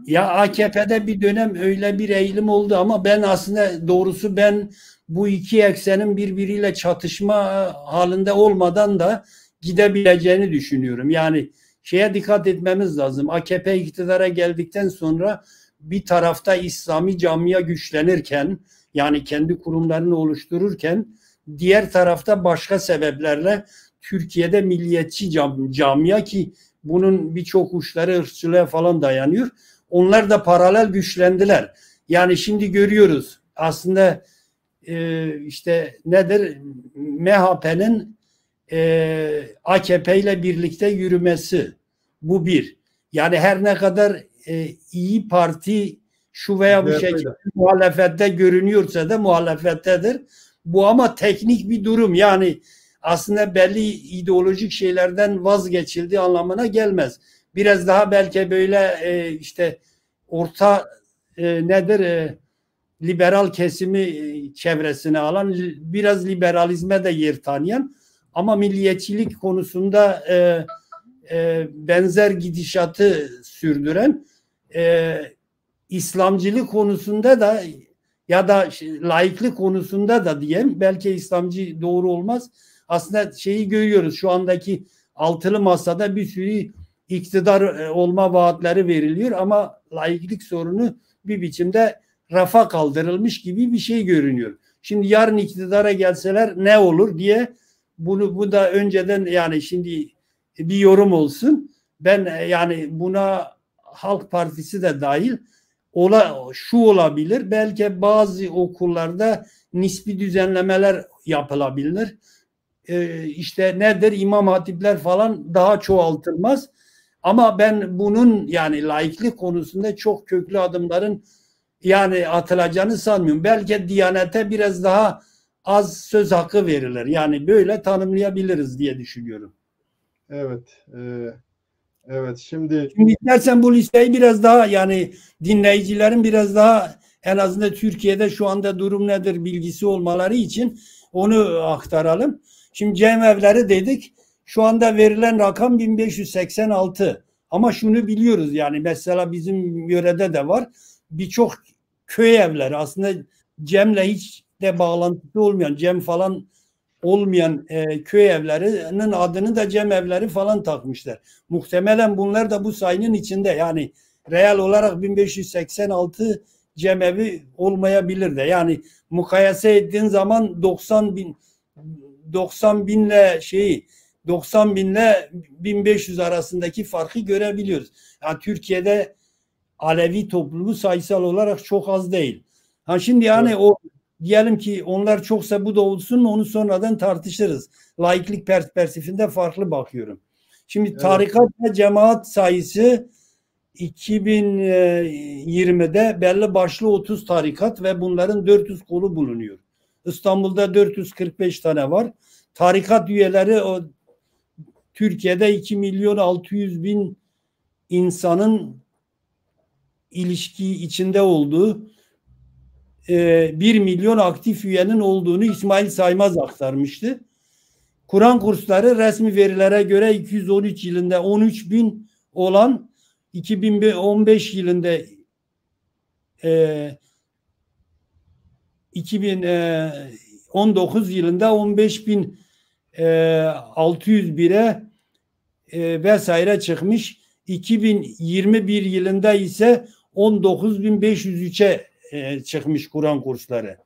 Ya AKP'de bir dönem öyle bir eğilim oldu ama ben aslında doğrusu ben bu iki eksenin birbiriyle çatışma halinde olmadan da gidebileceğini düşünüyorum. Yani şeye dikkat etmemiz lazım. AKP iktidara geldikten sonra bir tarafta İslami camia güçlenirken, yani kendi kurumlarını oluştururken, diğer tarafta başka sebeplerle Türkiye'de milliyetçi camia, ki bunun birçok uçları ırkçılığa falan dayanıyor. Onlar da paralel güçlendiler. Yani şimdi görüyoruz aslında işte nedir, MHP'nin AKP ile birlikte yürümesi, bu bir. Yani her ne kadar İyi Parti şu veya bu şekilde muhalefette görünüyorsa da muhalefettedir. Bu ama teknik bir durum. Yani aslında belli ideolojik şeylerden vazgeçildiği anlamına gelmez. Biraz daha belki böyle işte orta nedir, liberal kesimi çevresine alan, biraz liberalizme de yer tanıyan ama milliyetçilik konusunda benzer gidişatı sürdüren, İslamcılık konusunda da ya da laiklik konusunda da diyeyim, belki İslamcı doğru olmaz. Aslında şeyi görüyoruz, şu andaki altılı masada bir sürü iktidar olma vaatleri veriliyor ama laiklik sorunu bir biçimde rafa kaldırılmış gibi bir şey görünüyor. Şimdi yarın iktidara gelseler ne olur diye, bu da önceden, yani şimdi bir yorum olsun. Ben yani buna Halk Partisi de dahil şu olabilir. Belki bazı okullarda nispi düzenlemeler yapılabilir. İşte nedir, imam hatipler falan daha çoğaltılmaz. Ama ben bunun yani laiklik konusunda çok köklü adımların yani atılacağını sanmıyorum. Belki Diyanete biraz daha az söz hakkı verilir. Yani böyle tanımlayabiliriz diye düşünüyorum. Evet. Evet. Şimdi istersen bu listeyi biraz daha, yani dinleyicilerin biraz daha en azından Türkiye'de şu anda durum nedir bilgisi olmaları için onu aktaralım. Şimdi cemevleri dedik. Şu anda verilen rakam 1586. Ama şunu biliyoruz, yani mesela bizim yörede de var. Birçok köy evleri aslında Cem'le hiç de bağlantısı olmayan, Cem falan olmayan köy evlerinin adını da Cem evleri falan takmışlar. Muhtemelen bunlar da bu sayının içinde. Yani real olarak 1586 Cem evi olmayabilir de. Yani mukayese ettiğin zaman 90 binle 90 binle 1500 arasındaki farkı görebiliyoruz. Yani Türkiye'de Alevi toplumu sayısal olarak çok az değil. Ha şimdi yani o diyelim ki onlar çoksa bu da olsun, onu sonradan tartışırız. Laiklik perspektifinde farklı bakıyorum. Şimdi tarikat ve cemaat sayısı 2020'de belli başlı 30 tarikat ve bunların 400 kolu bulunuyor. İstanbul'da 445 tane var. Tarikat üyeleri Türkiye'de 2 milyon 600 bin insanın ilişki içinde olduğu, 1 milyon aktif üyenin olduğunu İsmail Saymaz aktarmıştı. Kur'an kursları resmi verilere göre 213 yılında 13 bin olan, 2015 yılında 2019 yılında 15.601'e vesaire çıkmış. 2021 yılında ise 19.503'e çıkmış Kur'an kursları.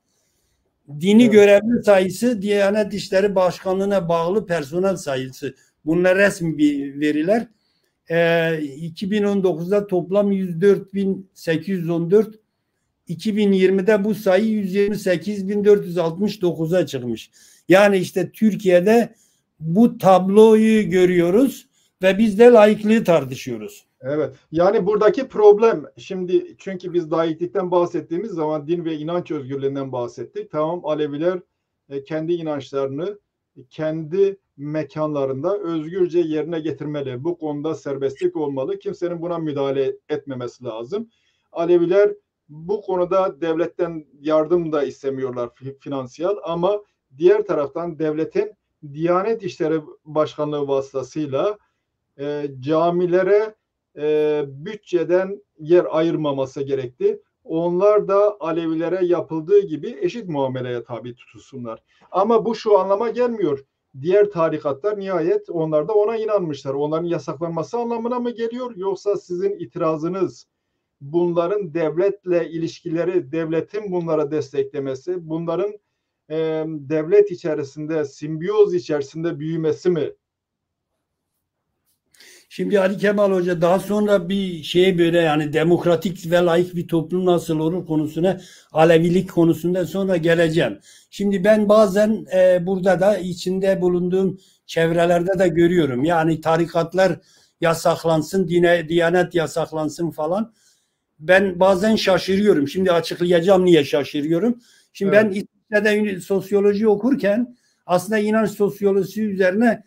Dini görevli sayısı, Diyanet İşleri Başkanlığı'na bağlı personel sayısı. Bunlar resmi bir veriler. 2019'da toplam 104.814. 2020'de bu sayı 128.469'a çıkmış. Yani işte Türkiye'de bu tabloyu görüyoruz ve biz de laikliği tartışıyoruz. Evet. Yani buradaki problem şimdi, çünkü biz laiklikten bahsettiğimiz zaman din ve inanç özgürlüğünden bahsettik. Tamam, Aleviler kendi inançlarını kendi mekanlarında özgürce yerine getirmeli. Bu konuda serbestlik olmalı. Kimsenin buna müdahale etmemesi lazım. Aleviler bu konuda devletten yardım da istemiyorlar finansiyel, ama diğer taraftan devletin Diyanet İşleri Başkanlığı vasıtasıyla camilere bütçeden yer ayırmaması gerekti. Onlar da Alevilere yapıldığı gibi eşit muameleye tabi tutulsunlar. Ama bu şu anlama gelmiyor. Diğer tarikatlar nihayet onlar da ona inanmışlar. Onların yasaklanması anlamına mı geliyor? Yoksa sizin itirazınız bunların devletle ilişkileri, devletin bunlara desteklemesi, bunların devlet içerisinde, simbiyoz içerisinde büyümesi mi? Şimdi Ali Kemal Hoca daha sonra bir şeye böyle yani demokratik ve laik bir toplum nasıl olur konusuna, Alevilik konusunda sonra geleceğim. Şimdi ben bazen burada da içinde bulunduğum çevrelerde de görüyorum. Yani tarikatlar yasaklansın, Diyanet yasaklansın falan. Ben bazen şaşırıyorum. Şimdi açıklayacağım niye şaşırıyorum. Şimdi evet. Ben İsviçre'de sosyoloji okurken aslında inanç sosyolojisi üzerine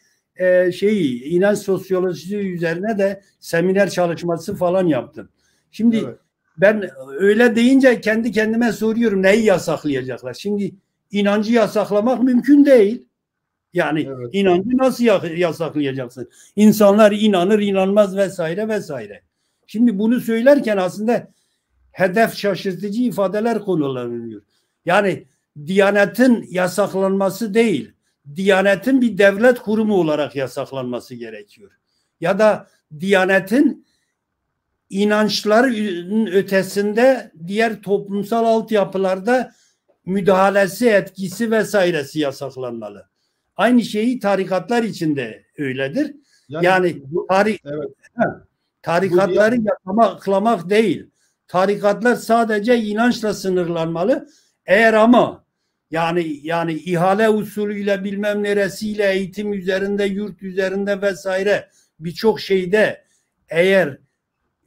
inanç sosyolojisi üzerine de seminer çalışması falan yaptım. Şimdi evet. Ben öyle deyince kendi kendime soruyorum neyi yasaklayacaklar? Şimdi inancı yasaklamak mümkün değil. Yani evet. İnancı nasıl yasaklayacaksın? İnsanlar inanır, inanmaz vesaire vesaire. Şimdi bunu söylerken aslında hedef şaşırtıcı ifadeler kullanılıyor. Yani Diyanet'in yasaklanması değil, Diyanet'in bir devlet kurumu olarak yasaklanması gerekiyor. Ya da Diyanet'in inançların ötesinde diğer toplumsal altyapılarda müdahalesi, etkisi vesairesi yasaklanmalı. Aynı şeyi tarikatlar için de öyledir. Yani evet. Tarikatları yasaklamak değil. Tarikatlar sadece inançla sınırlanmalı. Eğer ama yani ihale usulüyle bilmem neresiyle eğitim üzerinde, yurt üzerinde vesaire birçok şeyde eğer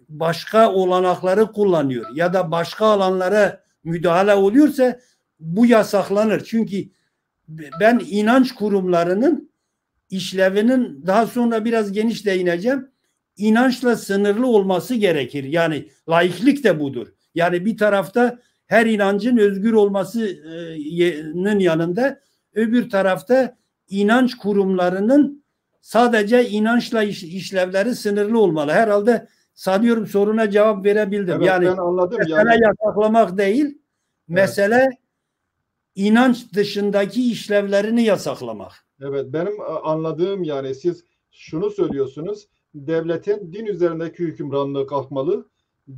başka olanakları kullanıyor ya da başka alanlara müdahale oluyorsa bu yasaklanır. Çünkü ben inanç kurumlarının işlevinin daha sonra biraz geniş değineceğim. İnançla sınırlı olması gerekir. Yani laiklik de budur. Yani bir tarafta her inancın özgür olmasının yanında öbür tarafta inanç kurumlarının sadece inançla işlevleri sınırlı olmalı. Herhalde sanıyorum soruna cevap verebildim. Evet, yani ben anladım. Mesele yasaklamak değil, evet. Mesele inanç dışındaki işlevlerini yasaklamak. Evet, benim anladığım yani siz şunu söylüyorsunuz. Devletin din üzerindeki hükümranlığı kalkmalı.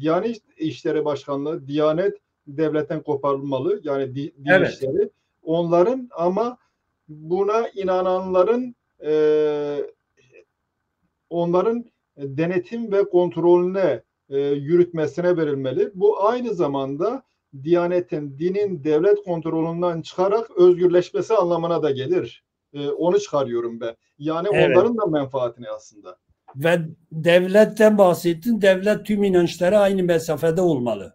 Diyanet İşleri Başkanlığı, Diyanet devletten koparılmalı. Yani din evet. işleri. Onların ama buna inananların onların denetim ve kontrolüne yürütmesine verilmeli. Bu aynı zamanda Diyanet'in, dinin devlet kontrolünden çıkarak özgürleşmesi anlamına da gelir. Onu çıkarıyorum ben. Yani evet. Onların da menfaatini aslında. Ve devletten bahsettin. Devlet tüm inançlara aynı mesafede olmalı.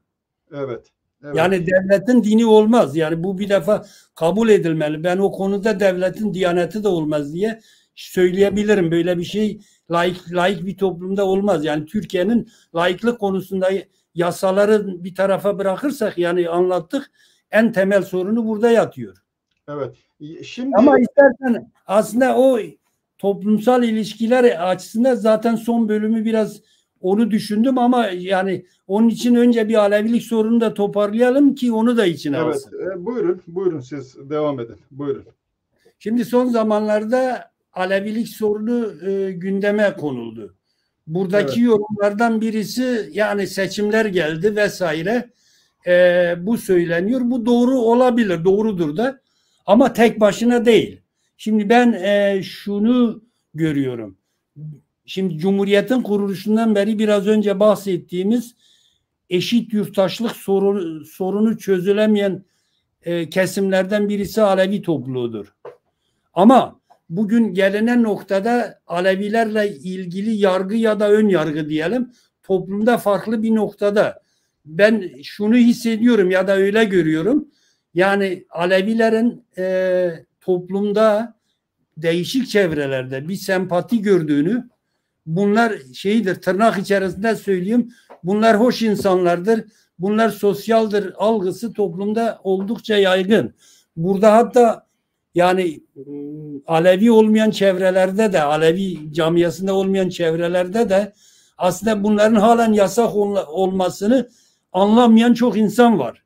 Evet. Evet. Yani devletin dini olmaz. Yani bu bir defa kabul edilmeli. Ben o konuda devletin diyaneti de olmaz diye söyleyebilirim. Böyle bir şey laik bir toplumda olmaz. Yani Türkiye'nin laiklik konusunda yasaları bir tarafa bırakırsak yani anlattık. En temel sorunu burada yatıyor. Evet. Şimdi ama istersen aslında o toplumsal ilişkiler açısından zaten son bölümü biraz onu düşündüm ama yani onun için önce bir Alevilik sorunu da toparlayalım ki onu da içine alsın. Evet. Buyurun siz devam edin. Buyurun. Şimdi son zamanlarda Alevilik sorunu gündeme konuldu. Buradaki evet. Yorumlardan birisi yani seçimler geldi vesaire bu söyleniyor. Bu doğru olabilir, doğrudur da ama tek başına değil. Şimdi ben şunu görüyorum. Şimdi Cumhuriyet'in kuruluşundan beri biraz önce bahsettiğimiz eşit yurttaşlık sorunu çözülemeyen kesimlerden birisi Alevi topluluğudur. Ama bugün gelinen noktada Alevilerle ilgili yargı ya da ön yargı diyelim toplumda farklı bir noktada. Ben şunu hissediyorum ya da öyle görüyorum. Yani Alevilerin toplumda değişik çevrelerde bir sempati gördüğünü, bunlar tırnak içerisinde söyleyeyim, bunlar hoş insanlardır, bunlar sosyaldir algısı toplumda oldukça yaygın. Burada hatta Yani Alevi olmayan çevrelerde de, Alevi camiasında olmayan çevrelerde de aslında bunların halen yasak olmasını anlamayan çok insan var.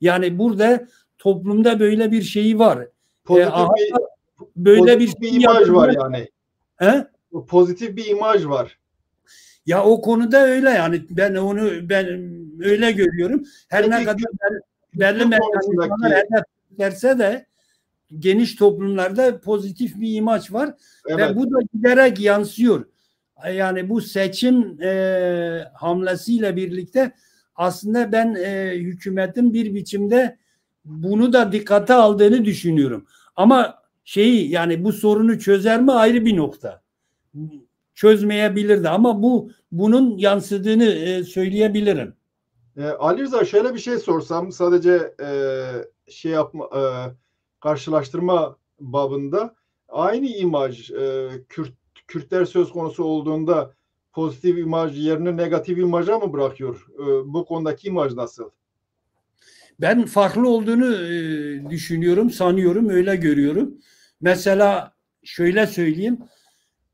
Yani burada toplumda böyle bir şey var. Pozitif bir imaj var yani. He? Pozitif bir imaj var. Ya o konuda öyle yani ben öyle görüyorum. Her ne kadar belli mekanizmalar hedef derse de geniş toplumlarda pozitif bir imaj var. Evet. Ve bu da giderek yansıyor. Yani bu seçim hamlesiyle birlikte aslında ben hükümetin bir biçimde bunu da dikkate aldığını düşünüyorum. Ama yani bu sorunu çözer mi ayrı bir nokta. Çözmeyebilirdi ama bunun yansıdığını söyleyebilirim. Ali Rıza şöyle bir şey sorsam sadece karşılaştırma babında aynı imaj Kürtler söz konusu olduğunda pozitif imaj yerine negatif imaja mı bırakıyor? Bu konudaki imaj nasıl? Ben farklı olduğunu düşünüyorum, sanıyorum, öyle görüyorum. Mesela şöyle söyleyeyim,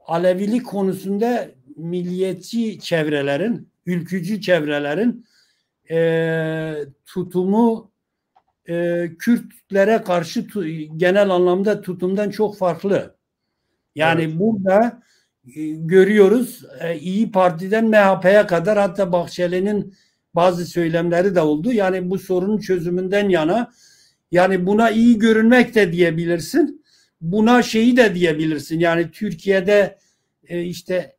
Alevilik konusunda milliyetçi çevrelerin, ülkücü çevrelerin tutumu Kürtlere karşı genel anlamda tutumdan çok farklı. Yani evet. Burada görüyoruz İyi Parti'den MHP'ye kadar hatta Bahçeli'nin bazı söylemleri de oldu. Yani bu sorunun çözümünden yana yani buna iyi görünmek de diyebilirsin. Buna de diyebilirsin. Yani Türkiye'de işte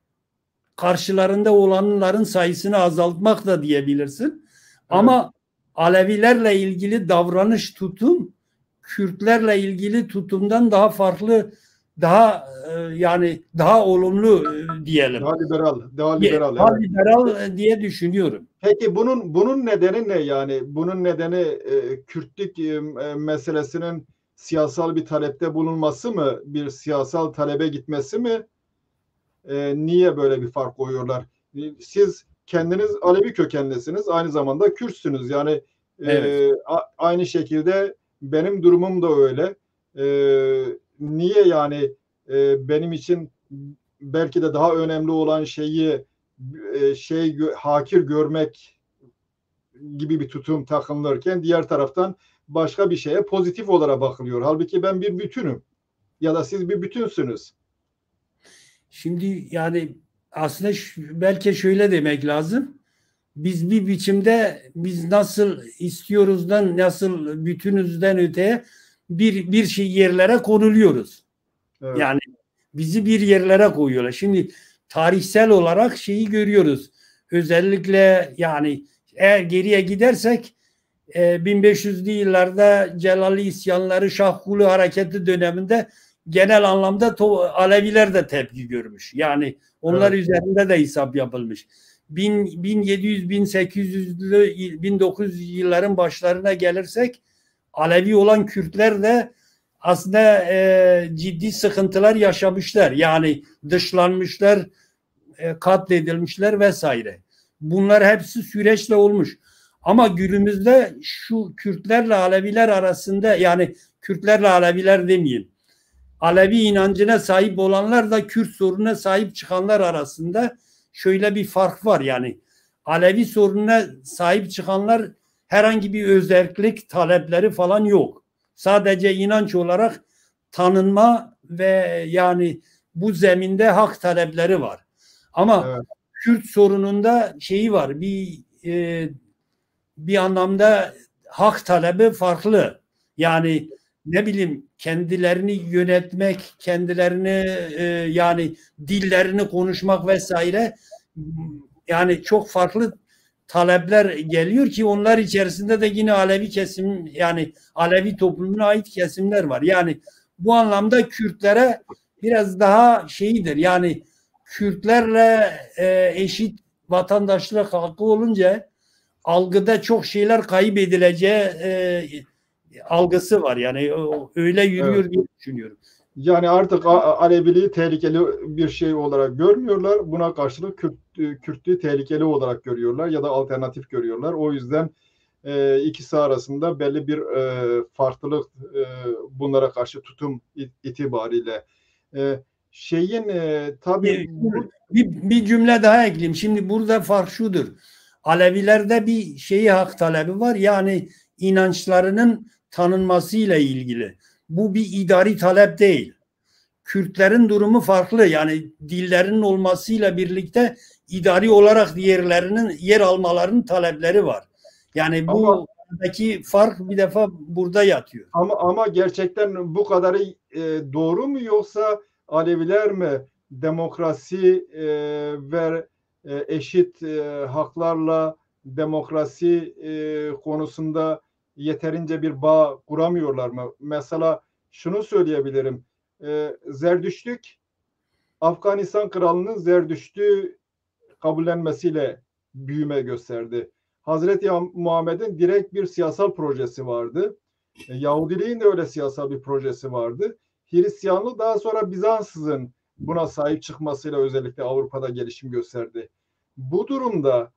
karşılarında olanların sayısını azaltmak da diyebilirsin. Evet. Ama Alevilerle ilgili davranış tutum Kürtlerle ilgili tutumdan daha farklı, daha olumlu diyelim. Daha liberal diye düşünüyorum. Peki bunun nedeni ne yani? Bunun nedeni Kürtlük meselesinin siyasal bir talepte bulunması mı? Bir siyasal talebe gitmesi mi? Niye böyle bir fark koyuyorlar? Siz kendiniz Alevi kökenlisiniz, aynı zamanda Kürtsünüz. Yani evet. Aynı şekilde benim durumum da öyle. Niye yani benim için belki de daha önemli olan şeyi hakir görmek gibi bir tutum takınılırken diğer taraftan başka bir şeye pozitif olarak bakılıyor. Halbuki ben bir bütünüm ya da siz bir bütünsünüz. Şimdi yani aslında belki şöyle demek lazım. Biz bir biçimde biz nasıl istiyoruzdan, nasıl bütünüzden öteye bir şey yerlere konuluyoruz. Evet. Yani bizi bir yerlere koyuyorlar. Şimdi tarihsel olarak görüyoruz. Özellikle yani eğer geriye gidersek 1500'lü yıllarda Celali isyanları, Şahkulu hareketi döneminde genel anlamda Aleviler de tepki görmüş. Yani onlar evet. Üzerinde de hesap yapılmış. 1700, 1800'lü, 1900 yılların başlarına gelirsek Alevi olan Kürtler de aslında ciddi sıkıntılar yaşamışlar. Yani dışlanmışlar, katledilmişler vesaire. Bunlar hepsi süreçle olmuş. Ama günümüzde şu Kürtlerle Aleviler arasında yani Kürtlerle Aleviler demeyeyim. Alevi inancına sahip olanlar da Kürt sorununa sahip çıkanlar arasında şöyle bir fark var yani. Alevi sorununa sahip çıkanlar herhangi bir özellik talepleri falan yok. Sadece inanç olarak tanınma ve yani bu zeminde hak talepleri var. Ama evet. Kürt sorununda var. Bir anlamda hak talebi farklı. Yani ne bileyim kendilerini yönetmek, kendilerini yani dillerini konuşmak vesaire yani çok farklı talepler geliyor ki onlar içerisinde de yine Alevi kesim yani Alevi toplumuna ait kesimler var. Yani bu anlamda Kürtlere biraz daha yani Kürtlerle eşit vatandaşlık hakkı olunca algıda çok şeyler kaybedileceği algısı var. Yani öyle yürüyor evet. diye düşünüyorum. Yani artık Aleviliği tehlikeli bir şey olarak görmüyorlar. Buna karşılık Kürtlüğü tehlikeli olarak görüyorlar ya da alternatif görüyorlar. O yüzden ikisi arasında belli bir farklılık bunlara karşı tutum itibariyle. Tabii bir cümle daha ekleyeyim. Şimdi burada fark şudur. Alevilerde bir hak talebi var. Yani inançlarının tanınmasıyla ilgili. Bu bir idari talep değil. Kürtlerin durumu farklı. Yani dillerinin olmasıyla birlikte idari olarak yer almalarının talepleri var. Yani buradaki fark bir defa burada yatıyor. Ama gerçekten bu kadarı doğru mu, yoksa Aleviler mi demokrasi ve eşit haklarla demokrasi konusunda yeterince bir bağ kuramıyorlar mı? Mesela şunu söyleyebilirim. Zerdüştlük, Afganistan kralının Zerdüştlüğü kabullenmesiyle büyüme gösterdi. Hazreti Muhammed'in direkt bir siyasal projesi vardı. Yahudiliğin de öyle siyasal bir projesi vardı. Hristiyanlık daha sonra Bizans'ın buna sahip çıkmasıyla özellikle Avrupa'da gelişim gösterdi. Bu durumda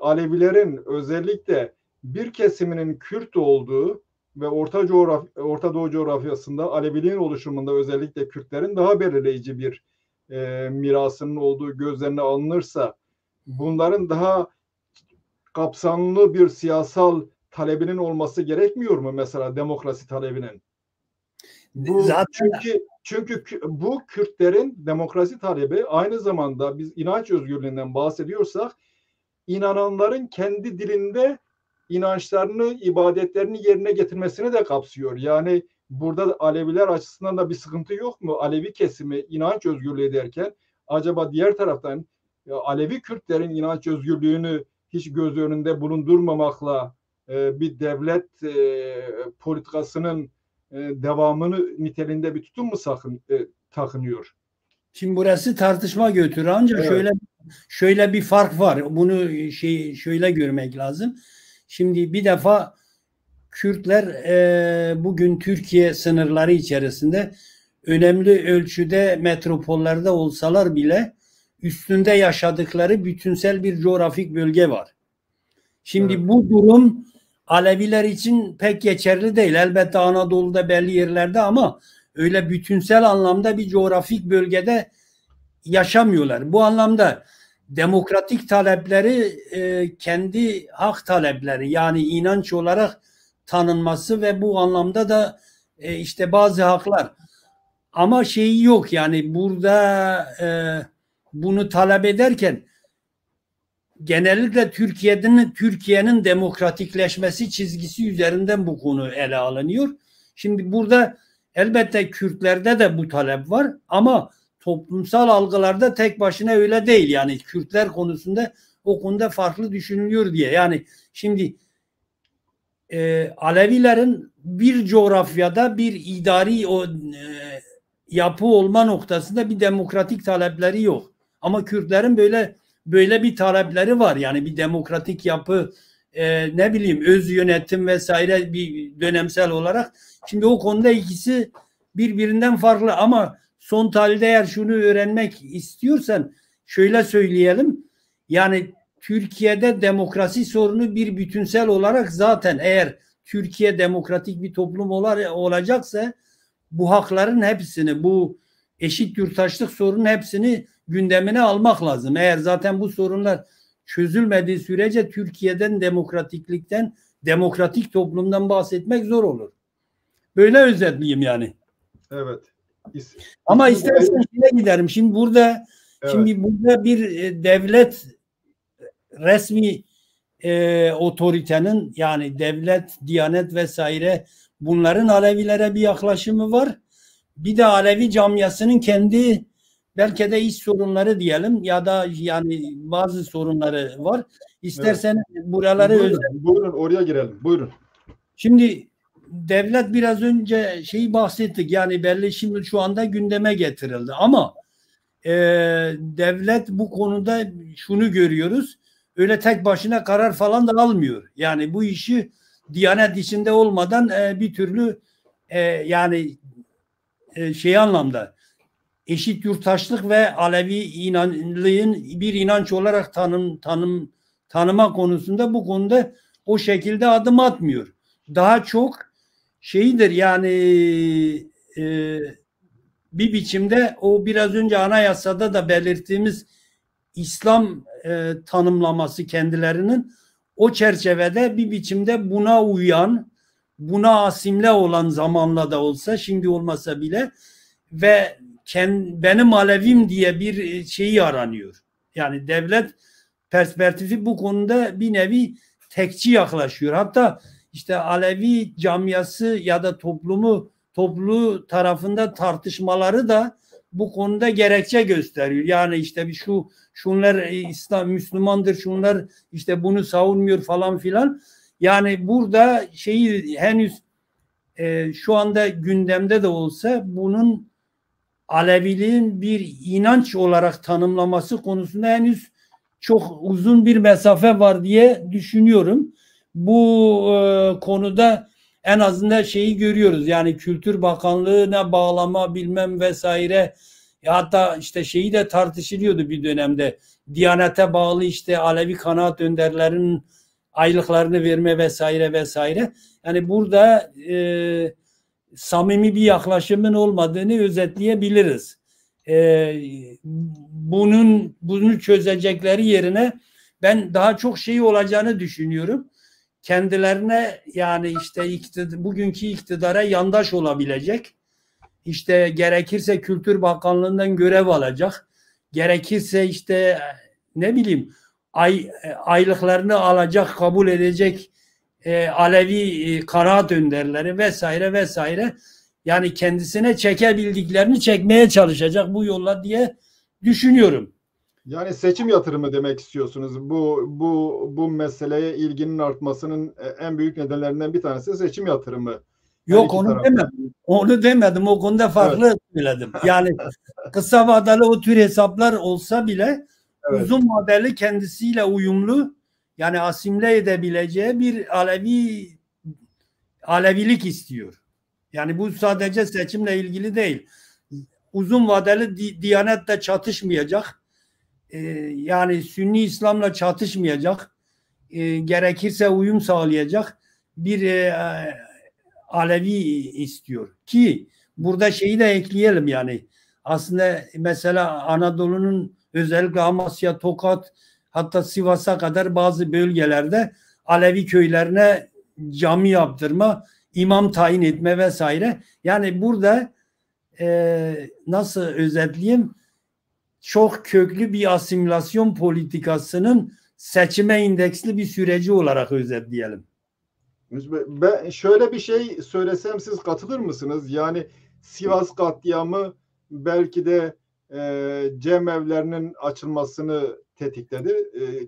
Alevilerin özellikle bir kesiminin Kürt olduğu ve Orta Doğu coğrafyasında Aleviliğin oluşumunda özellikle Kürtlerin daha belirleyici bir mirasının olduğu gözlerine alınırsa, bunların daha kapsamlı bir siyasal talebinin olması gerekmiyor mu, mesela demokrasi talebinin? Çünkü bu Kürtlerin demokrasi talebi aynı zamanda, biz inanç özgürlüğünden bahsediyorsak, inananların kendi dilinde inançlarını, ibadetlerini yerine getirmesini de kapsıyor. Yani burada Aleviler açısından da bir sıkıntı yok mu? Alevi kesimi inanç özgürlüğü derken, acaba diğer taraftan Alevi Kürtlerin inanç özgürlüğünü hiç göz önünde bulundurmamakla bir devlet politikasının devamını niteliğinde bir tutum mu takınıyor? Şimdi burası tartışma götürür, ancak evet, şöyle bir fark var. Bunu şöyle görmek lazım. Şimdi bir defa Kürtler bugün Türkiye sınırları içerisinde önemli ölçüde metropollerde olsalar bile üstünde yaşadıkları bütünsel bir coğrafik bölge var. Şimdi evet, bu durum Aleviler için pek geçerli değil. Elbette Anadolu'da belli yerlerde, ama öyle bütünsel anlamda bir coğrafik bölgede yaşamıyorlar. Bu anlamda demokratik talepleri kendi hak talepleri, yani inanç olarak tanınması ve bu anlamda da işte bazı haklar. Ama yok, yani burada bunu talep ederken genellikle Türkiye'nin demokratikleşmesi çizgisi üzerinden bu konu ele alınıyor. Şimdi burada elbette Kürtlerde de bu talep var, ama toplumsal algılarda tek başına öyle değil. Yani Kürtler konusunda o konuda farklı düşünülüyor diye. Yani şimdi Alevilerin bir coğrafyada bir idari yapı olma noktasında bir demokratik talepleri yok. Ama Kürtlerin böyle bir talepleri var. Yani bir demokratik yapı, öz yönetim vesaire, bir dönemsel olarak. Şimdi o konuda ikisi birbirinden farklı, ama son tahlilde eğer şunu öğrenmek istiyorsan şöyle söyleyelim. Yani Türkiye'de demokrasi sorunu bir bütünsel olarak, zaten eğer Türkiye demokratik bir toplum olacaksa bu hakların hepsini, bu eşit yurttaşlık sorunun hepsini gündemine almak lazım. Eğer zaten bu sorunlar çözülmediği sürece Türkiye'den, demokratiklikten, demokratik toplumdan bahsetmek zor olur. Böyle özetleyeyim yani. Evet. Ama istersen giderim. Şimdi burada bir devlet, resmi otoritenin, yani devlet, Diyanet vesaire, bunların Alevilere bir yaklaşımı var. Bir de Alevi camiasının kendi belki de iç sorunları diyelim, ya da yani bazı sorunları var. İstersen buraları buyurun oraya girelim. Buyurun. Şimdi devlet, biraz önce bahsettik. Yani belli, şimdi şu anda gündeme getirildi. Ama devlet bu konuda şunu görüyoruz. Öyle tek başına karar falan da almıyor. Yani bu işi Diyanet içinde olmadan bir türlü yani anlamda eşit yurttaşlık ve Alevi inanlığın bir inanç olarak tanıma konusunda bu konuda o şekilde adım atmıyor. Daha çok şeyidir yani bir biçimde o biraz önce anayasada da belirttiğimiz İslam tanımlaması kendilerinin o çerçevede bir biçimde buna uyan, buna asimle olan zamanla da olsa, şimdi olmasa bile ve benim Alevim diye bir şeyi aranıyor. Yani devlet perspektifi bu konuda bir nevi tekçi yaklaşıyor. Hatta işte Alevi camiası ya da topluluğu tarafında tartışmaları da bu konuda gerekçe gösteriyor. Yani işte şunlar İslam Müslümandır, şunlar işte bunu savunmuyor falan filan. Yani burada şeyi henüz şu anda gündemde de olsa bunun Aleviliğin bir inanç olarak tanımlaması konusunda henüz çok uzun bir mesafe var diye düşünüyorum. Bu konuda en azından şeyi görüyoruz. Yani Kültür Bakanlığı'na bağlama bilmem vesaire. Hatta işte şeyi de tartışılıyordu bir dönemde. Diyanete bağlı işte Alevi kanaat önderlerinin aylıklarını verme vesaire vesaire. Yani burada samimi bir yaklaşımın olmadığını özetleyebiliriz. Bunu çözecekleri yerine ben daha çok şey olacağını düşünüyorum. Kendilerine yani işte bugünkü iktidara yandaş olabilecek, işte gerekirse Kültür Bakanlığı'ndan görev alacak, gerekirse işte ne bileyim aylıklarını alacak, kabul edecek Alevi kanaat önderleri vesaire vesaire, yani kendisine çekebildiklerini çekmeye çalışacak bu yolla diye düşünüyorum. Yani seçim yatırımı demek istiyorsunuz. Bu meseleye ilginin artmasının en büyük nedenlerinden bir tanesi seçim yatırımı. Yok onu demedim. Onu demedim. O konuda farklı söyledim. Yani kısa vadeli o tür hesaplar olsa bile uzun vadeli kendisiyle uyumlu, yani asimile edebileceği bir Alevilik istiyor. Yani bu sadece seçimle ilgili değil. Uzun vadeli Diyanetle çatışmayacak. Yani Sünni İslam'la çatışmayacak. Gerekirse uyum sağlayacak bir Alevi istiyor. Ki burada şeyi de ekleyelim yani. Aslında mesela Anadolu'nun özellikle Amasya, Tokat, hatta Sivas'a kadar bazı bölgelerde Alevi köylerine cami yaptırma, imam tayin etme vesaire. Yani burada nasıl özetleyeyim? Çok köklü bir asimilasyon politikasının seçime indeksli bir süreci olarak özetleyelim. Ben şöyle bir şey söylesem siz katılır mısınız? Yani Sivas katliamı belki de cemevlerinin açılmasını tetikledi.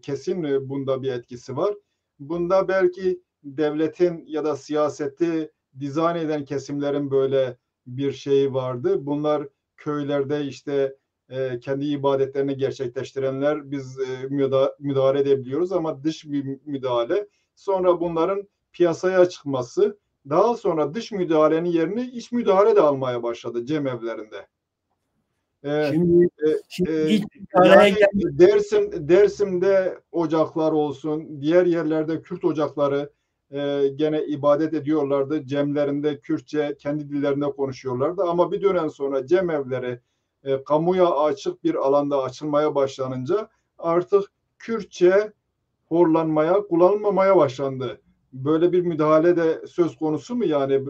Kesin bunda bir etkisi var. Bunda belki devletin ya da siyaseti dizayn eden kesimlerin böyle bir şeyi vardı. Bunlar köylerde işte kendi ibadetlerini gerçekleştirenler biz müdahale edebiliyoruz ama dış bir müdahale. Sonra bunların piyasaya çıkması, daha sonra dış müdahalenin yerini iç müdahale de almaya başladı cemevlerinde. Şimdi yani Dersim'de ocaklar olsun, diğer yerlerde Kürt ocakları gene ibadet ediyorlardı. Cemlerinde Kürtçe kendi dillerinde konuşuyorlardı ama bir dönem sonra cemevleri kamuya açık bir alanda açılmaya başlanınca artık Kürtçe horlanmaya, kullanılmamaya başlandı. Böyle bir müdahale de söz konusu mu yani?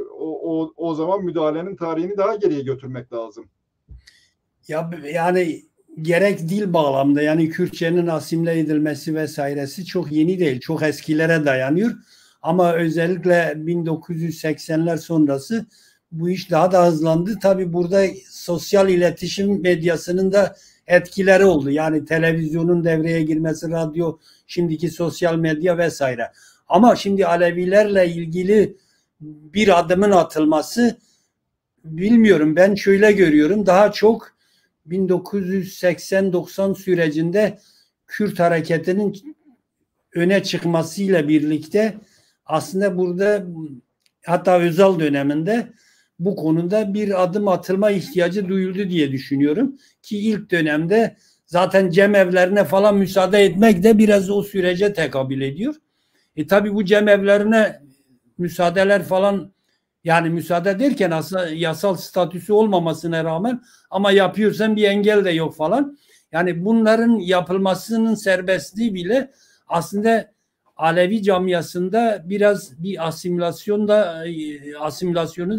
O zaman müdahalenin tarihini daha geriye götürmek lazım. Ya yani gerek dil bağlamda, yani Kürtçenin asimile edilmesi vesairesi çok yeni değil. Çok eskilere dayanıyor. Ama özellikle 1980'ler sonrası bu iş daha da hızlandı. Tabii burada sosyal iletişim medyasının da etkileri oldu. Yani televizyonun devreye girmesi, radyo, şimdiki sosyal medya vesaire. Ama şimdi Alevilerle ilgili bir adımın atılması, bilmiyorum, ben şöyle görüyorum. Daha çok 1980-90 sürecinde Kürt hareketinin öne çıkmasıyla birlikte aslında burada, hatta Özal döneminde bu konuda bir adım atılma ihtiyacı duyuldu diye düşünüyorum. Ki ilk dönemde zaten cemevlerine falan müsaade etmek de biraz o sürece tekabül ediyor. Tabii bu cemevlerine müsaadeler falan, yani müsaade derken aslında yasal statüsü olmamasına rağmen ama yapıyorsan bir engel de yok falan. Yani bunların yapılmasının serbestliği bile aslında Alevi camiasında biraz bir asimilasyonu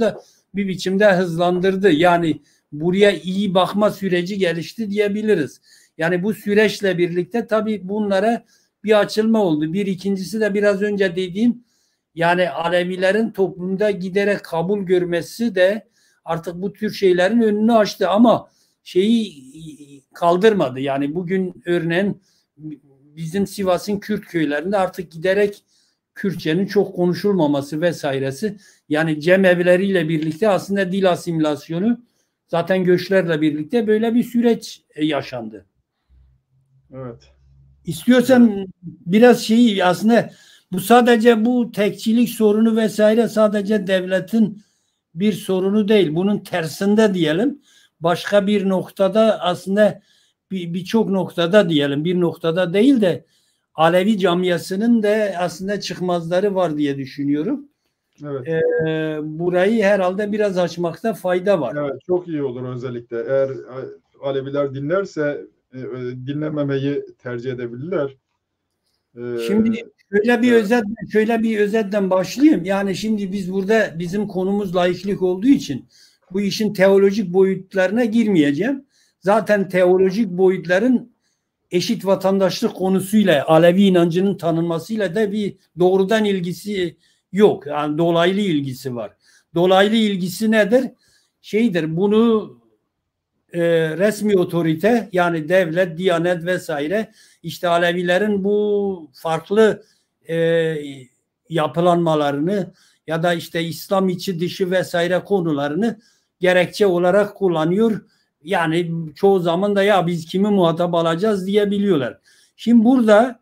da bir biçimde hızlandırdı. Yani buraya iyi bakma süreci gelişti diyebiliriz. Yani bu süreçle birlikte tabii bunlara bir açılma oldu. Bir ikincisi de biraz önce dediğim, yani Alevilerin toplumda giderek kabul görmesi de artık bu tür şeylerin önünü açtı ama şeyi kaldırmadı. Yani bugün örneğin bizim Sivas'ın Kürt köylerinde artık giderek Kürtçenin çok konuşulmaması vesairesi, yani cemevleriyle birlikte aslında dil asimilasyonu zaten göçlerle birlikte böyle bir süreç yaşandı. Evet. İstiyorsan biraz şeyi aslında bu sadece bu tekçilik sorunu vesaire sadece devletin bir sorunu değil. Bunun tersinde diyelim başka bir noktada aslında birçok noktada diyelim bir noktada değil de Alevi camiasının da aslında çıkmazları var diye düşünüyorum. Evet. Burayı herhalde biraz açmakta fayda var. Evet, çok iyi olur özellikle. Eğer Aleviler dinlerse dinlememeyi tercih edebilirler. Şimdi şöyle bir özetten başlayayım. Yani şimdi biz burada bizim konumuz laiklik olduğu için bu işin teolojik boyutlarına girmeyeceğim. Zaten teolojik boyutların eşit vatandaşlık konusuyla Alevi inancının tanınmasıyla da bir doğrudan ilgisi yok. Yani dolaylı ilgisi var. Dolaylı ilgisi nedir? Bunu resmi otorite yani devlet, diyanet vesaire işte Alevilerin bu farklı yapılanmalarını ya da işte İslam içi dışı vesaire konularını gerekçe olarak kullanıyor. Yani çoğu zaman da ya biz kimi muhatap alacağız diyebiliyorlar. Şimdi burada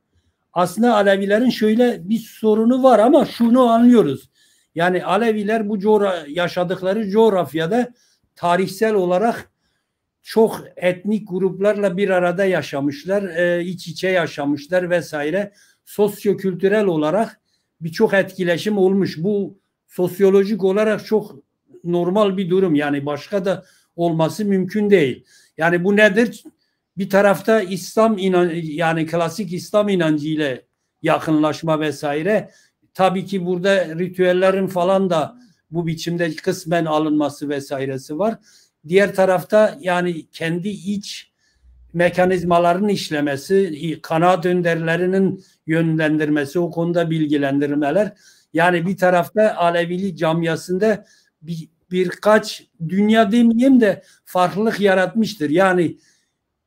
aslında Alevilerin şöyle bir sorunu var ama şunu anlıyoruz. Yani Aleviler bu yaşadıkları coğrafyada tarihsel olarak çok etnik gruplarla bir arada yaşamışlar, iç içe yaşamışlar vesaire. Sosyokültürel olarak birçok etkileşim olmuş. Bu sosyolojik olarak çok normal bir durum. Yani başka da olması mümkün değil. Yani bu nedir? Bir tarafta İslam yani klasik İslam inancı ile yakınlaşma vesaire. Tabii ki burada ritüellerin falan da bu biçimde kısmen alınması vesairesi var. Diğer tarafta yani kendi iç mekanizmaların işlemesi, kanaat önderlerinin yönlendirmesi, o konuda bilgilendirmeler. Yani bir tarafta Alevilik camiasında birkaç dünya demeyeyim de farklılık yaratmıştır. Yani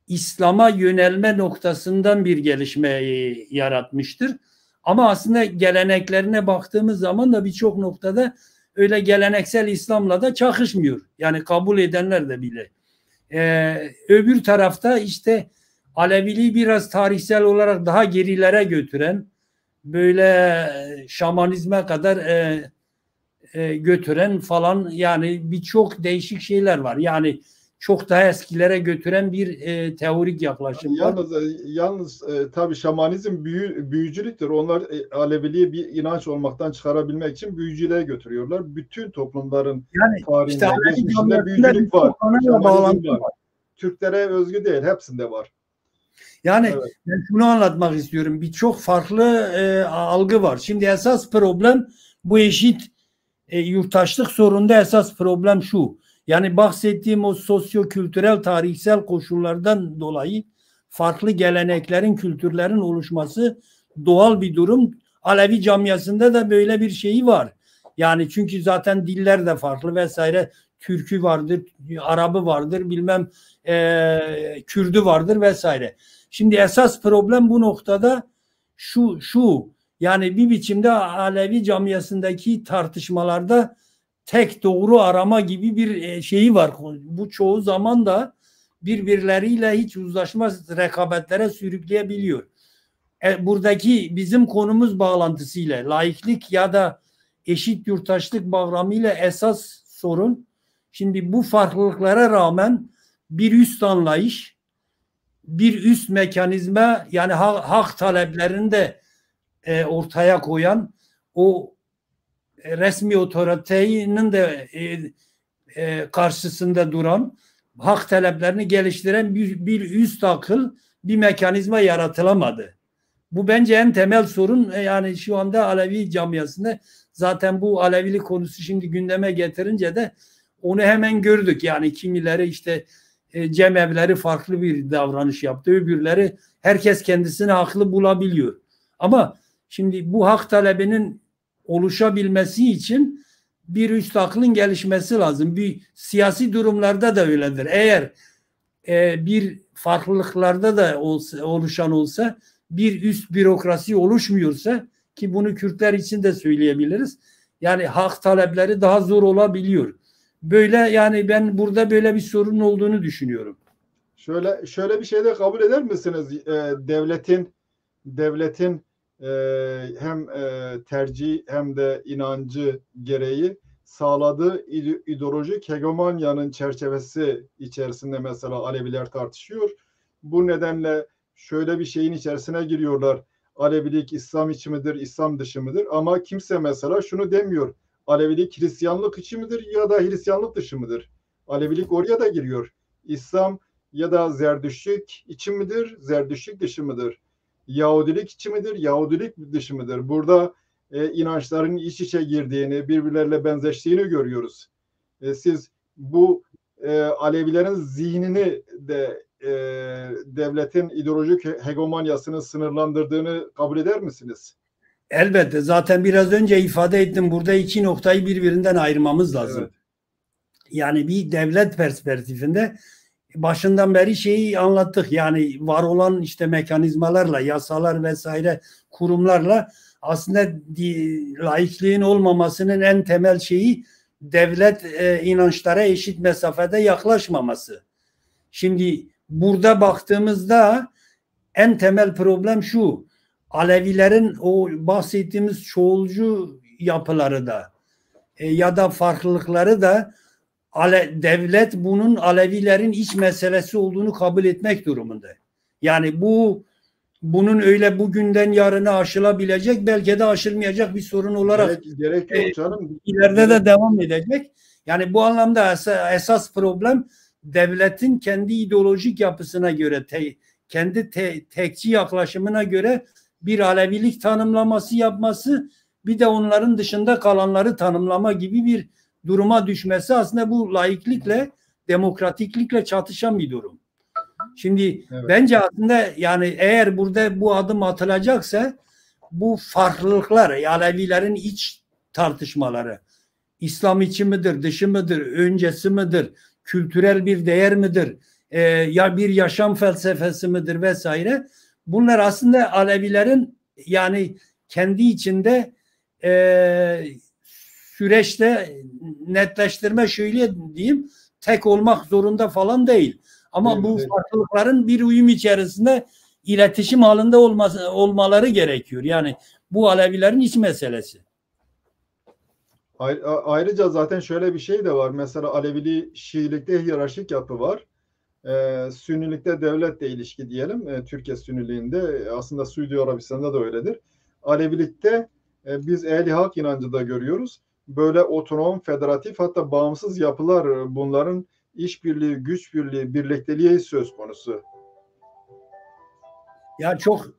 İslam'a yönelme noktasından bir gelişme yaratmıştır. Ama aslında geleneklerine baktığımız zaman da birçok noktada öyle geleneksel İslam'la da çakışmıyor. Yani kabul edenler de bile. Öbür tarafta işte Aleviliği biraz tarihsel olarak daha gerilere götüren, böyle şamanizme kadar götüren falan, yani birçok değişik şeyler var. Yani çok daha eskilere götüren bir teorik yaklaşım var. Yalnız tabii şamanizm büyücülüktür. Onlar Aleviliği bir inanç olmaktan çıkarabilmek için büyücülüğe götürüyorlar. Bütün toplumların Yani tarihinde, işte geçmişinde büyücülük var. Şamanizm var. var. Türklere özgü değil, hepsinde var. Yani evet. Ben şunu anlatmak istiyorum. Birçok farklı algı var. Şimdi esas problem bu eşit yurttaşlık sorununda esas problem şu. Yani bahsettiğim o sosyo-kültürel tarihsel koşullardan dolayı farklı geleneklerin, kültürlerin oluşması doğal bir durum. Alevi camiasında da böyle bir şeyi var. Yani çünkü zaten diller de farklı vesaire. Türkü vardır, Arabı vardır, bilmem Kürdü vardır vesaire. Şimdi esas problem bu noktada şu yani bir biçimde Alevi camiasındaki tartışmalarda tek doğru arama gibi bir şeyi var. Bu çoğu zaman da birbirleriyle hiç uzlaşmaz rekabetlere sürükleyebiliyor. Buradaki bizim konumuz bağlantısıyla laiklik ya da eşit yurttaşlık bağlamıyla esas sorun, şimdi bu farklılıklara rağmen bir üst anlayış, bir üst mekanizma, yani hak taleplerini de ortaya koyan, o resmi otoritenin de karşısında duran, hak taleplerini geliştiren bir üst akıl, bir mekanizma yaratılamadı. Bu bence en temel sorun. Yani şu anda Alevi camiasında zaten bu Alevilik konusu şimdi gündeme getirince de onu hemen gördük. Yani kimileri işte cemevleri farklı bir davranış yaptı. Öbürleri herkes kendisini haklı bulabiliyor. Ama şimdi bu hak talebinin oluşabilmesi için bir üst aklın gelişmesi lazım. Bir siyasi durumlarda da öyledir. Eğer bir farklılıklarda da oluşan olsa, bir üst bürokrasi oluşmuyorsa, ki bunu Kürtler için de söyleyebiliriz, yani hak talepleri daha zor olabiliyor. Böyle, yani ben burada böyle bir sorun olduğunu düşünüyorum. Şöyle bir şey de kabul eder misiniz? Devletin hem tercih hem de inancı gereği sağladığı ideolojik hegemonyanın çerçevesi içerisinde mesela Aleviler tartışıyor. Bu nedenle şöyle bir şeyin içerisine giriyorlar. Alevilik İslam içi midir, İslam dışı mıdır? Ama kimse mesela şunu demiyor. Alevilik Hristiyanlık içi midir ya da Hristiyanlık dışı mıdır? Alevilik oraya da giriyor. İslam ya da Zerdüştlük içi midir, Zerdüştlük dışı mıdır? Yahudilik içi midir, Yahudilik dışı mıdır? Burada inançların iç içe girdiğini, birbirleriyle benzeştiğini görüyoruz. Siz bu Alevilerin zihnini de devletin ideolojik hegemonyasını sınırlandırdığını kabul eder misiniz? Elbette, zaten biraz önce ifade ettim, burada iki noktayı birbirinden ayırmamız lazım. Evet. Yani bir devlet perspektifinde başından beri şeyi anlattık, yani var olan işte mekanizmalarla, yasalar vesaire, kurumlarla aslında laikliğin olmamasının en temel şeyi devlet inançlara eşit mesafede yaklaşmaması. Şimdi burada baktığımızda en temel problem şu: Alevilerin o bahsettiğimiz çoğulcu yapıları da ya da farklılıkları da devlet bunun Alevilerin iç meselesi olduğunu kabul etmek durumunda. Yani bunun öyle bugünden yarına aşılabilecek, belki de aşılmayacak bir sorun olarak gerek yok canım. İleride de devam edecek. Yani bu anlamda esas problem devletin kendi ideolojik yapısına göre, kendi tekçi yaklaşımına göre bir Alevilik tanımlaması yapması, bir de onların dışında kalanları tanımlama gibi bir duruma düşmesi, aslında bu laiklikle, demokratiklikle çatışan bir durum. Şimdi evet, bence aslında yani eğer burada bu adım atılacaksa, bu farklılıklar, Alevilerin iç tartışmaları, İslam içi midir, dışı mıdır, öncesi midir, kültürel bir değer midir, ya bir yaşam felsefesi midir vesaire, bunlar aslında Alevilerin yani kendi içinde süreçte netleştirme, şöyle diyeyim, tek olmak zorunda falan değil. Ama bu farklılıkların bir uyum içerisinde iletişim halinde olmaları gerekiyor. Yani bu Alevilerin iç meselesi. Ayrıca zaten şöyle bir şey de var. Mesela Alevili Şiilikte hiyerarşik yapı var. Sünnilikte devletle ilişki diyelim. Türkiye Sünniliğinde, aslında Suudi Arabistan'da da öyledir. Alevilikte biz ehli hak inancı da görüyoruz. Böyle otonom, federatif, hatta bağımsız yapılar, bunların işbirliği, güç birliği, birlikteliği söz konusu. Ya çok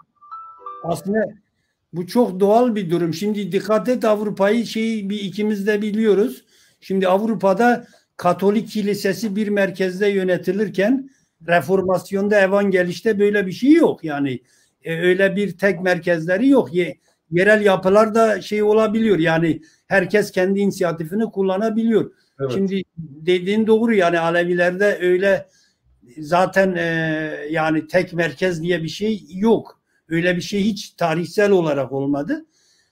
aslında bu çok doğal bir durum. Şimdi dikkat et, Avrupa'yı ikimiz de biliyoruz. Şimdi Avrupa'da Katolik kilisesi bir merkezde yönetilirken, Reformasyon'da, Evangeliş'te böyle bir şey yok. Yani öyle bir tek merkezleri yok. Yerel yapılar da olabiliyor. Yani herkes kendi inisiyatifini kullanabiliyor. Evet. Şimdi dediğin doğru, yani Alevilerde öyle zaten yani tek merkez diye bir şey yok. Öyle bir şey hiç tarihsel olarak olmadı.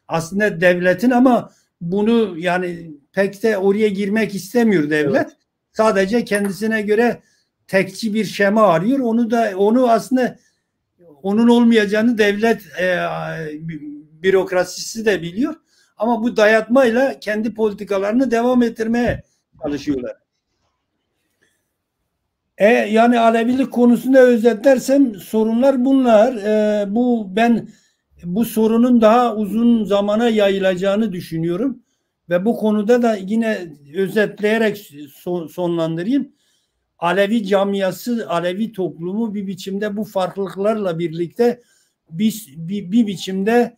Aslında devletin, ama bunu yani pek de oraya girmek istemiyor devlet. Evet. Sadece kendisine göre tekçi bir şema arıyor. Onu aslında onun olmayacağını devlet bürokrasisi de biliyor. Ama bu dayatmayla kendi politikalarını devam ettirmeye çalışıyorlar. Yani Alevilik konusunda özetlersem sorunlar bunlar. Ben bu sorunun daha uzun zamana yayılacağını düşünüyorum ve bu konuda da yine özetleyerek sonlandırayım. Alevi camiası, Alevi toplumu bir biçimde bu farklılıklarla birlikte bir biçimde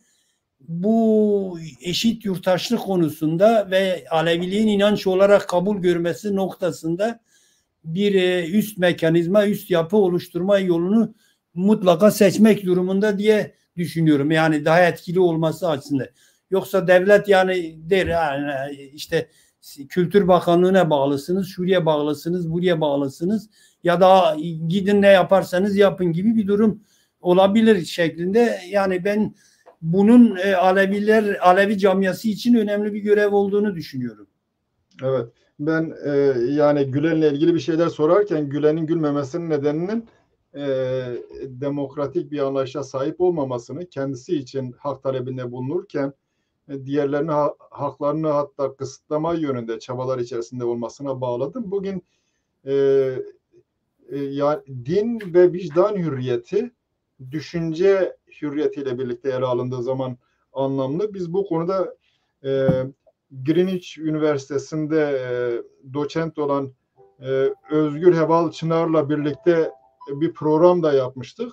bu eşit yurttaşlık konusunda ve Aleviliğin inanç olarak kabul görmesi noktasında bir üst mekanizma, üst yapı oluşturma yolunu mutlaka seçmek durumunda diye düşünüyorum. Yani daha etkili olması açısından. Yoksa devlet yani der yani işte Kültür Bakanlığı'na bağlısınız, şuraya bağlısınız, buraya bağlısınız ya da gidin ne yaparsanız yapın gibi bir durum olabilir şeklinde. Yani ben bunun Alevi camiası için önemli bir görev olduğunu düşünüyorum. Evet. Ben yani Gülen'le ilgili bir şeyler sorarken Gülen'in gülmemesinin nedeninin demokratik bir anlayışa sahip olmamasını, kendisi için hak talebinde bulunurken diğerlerinin haklarını hatta kısıtlama yönünde çabalar içerisinde olmasına bağladım. Bugün yani din ve vicdan hürriyeti düşünce hürriyetiyle birlikte ele alındığı zaman anlamlı. Biz bu konuda Greenwich Üniversitesi'nde doçent olan Özgür Heval Çınar'la birlikte bir program da yapmıştık.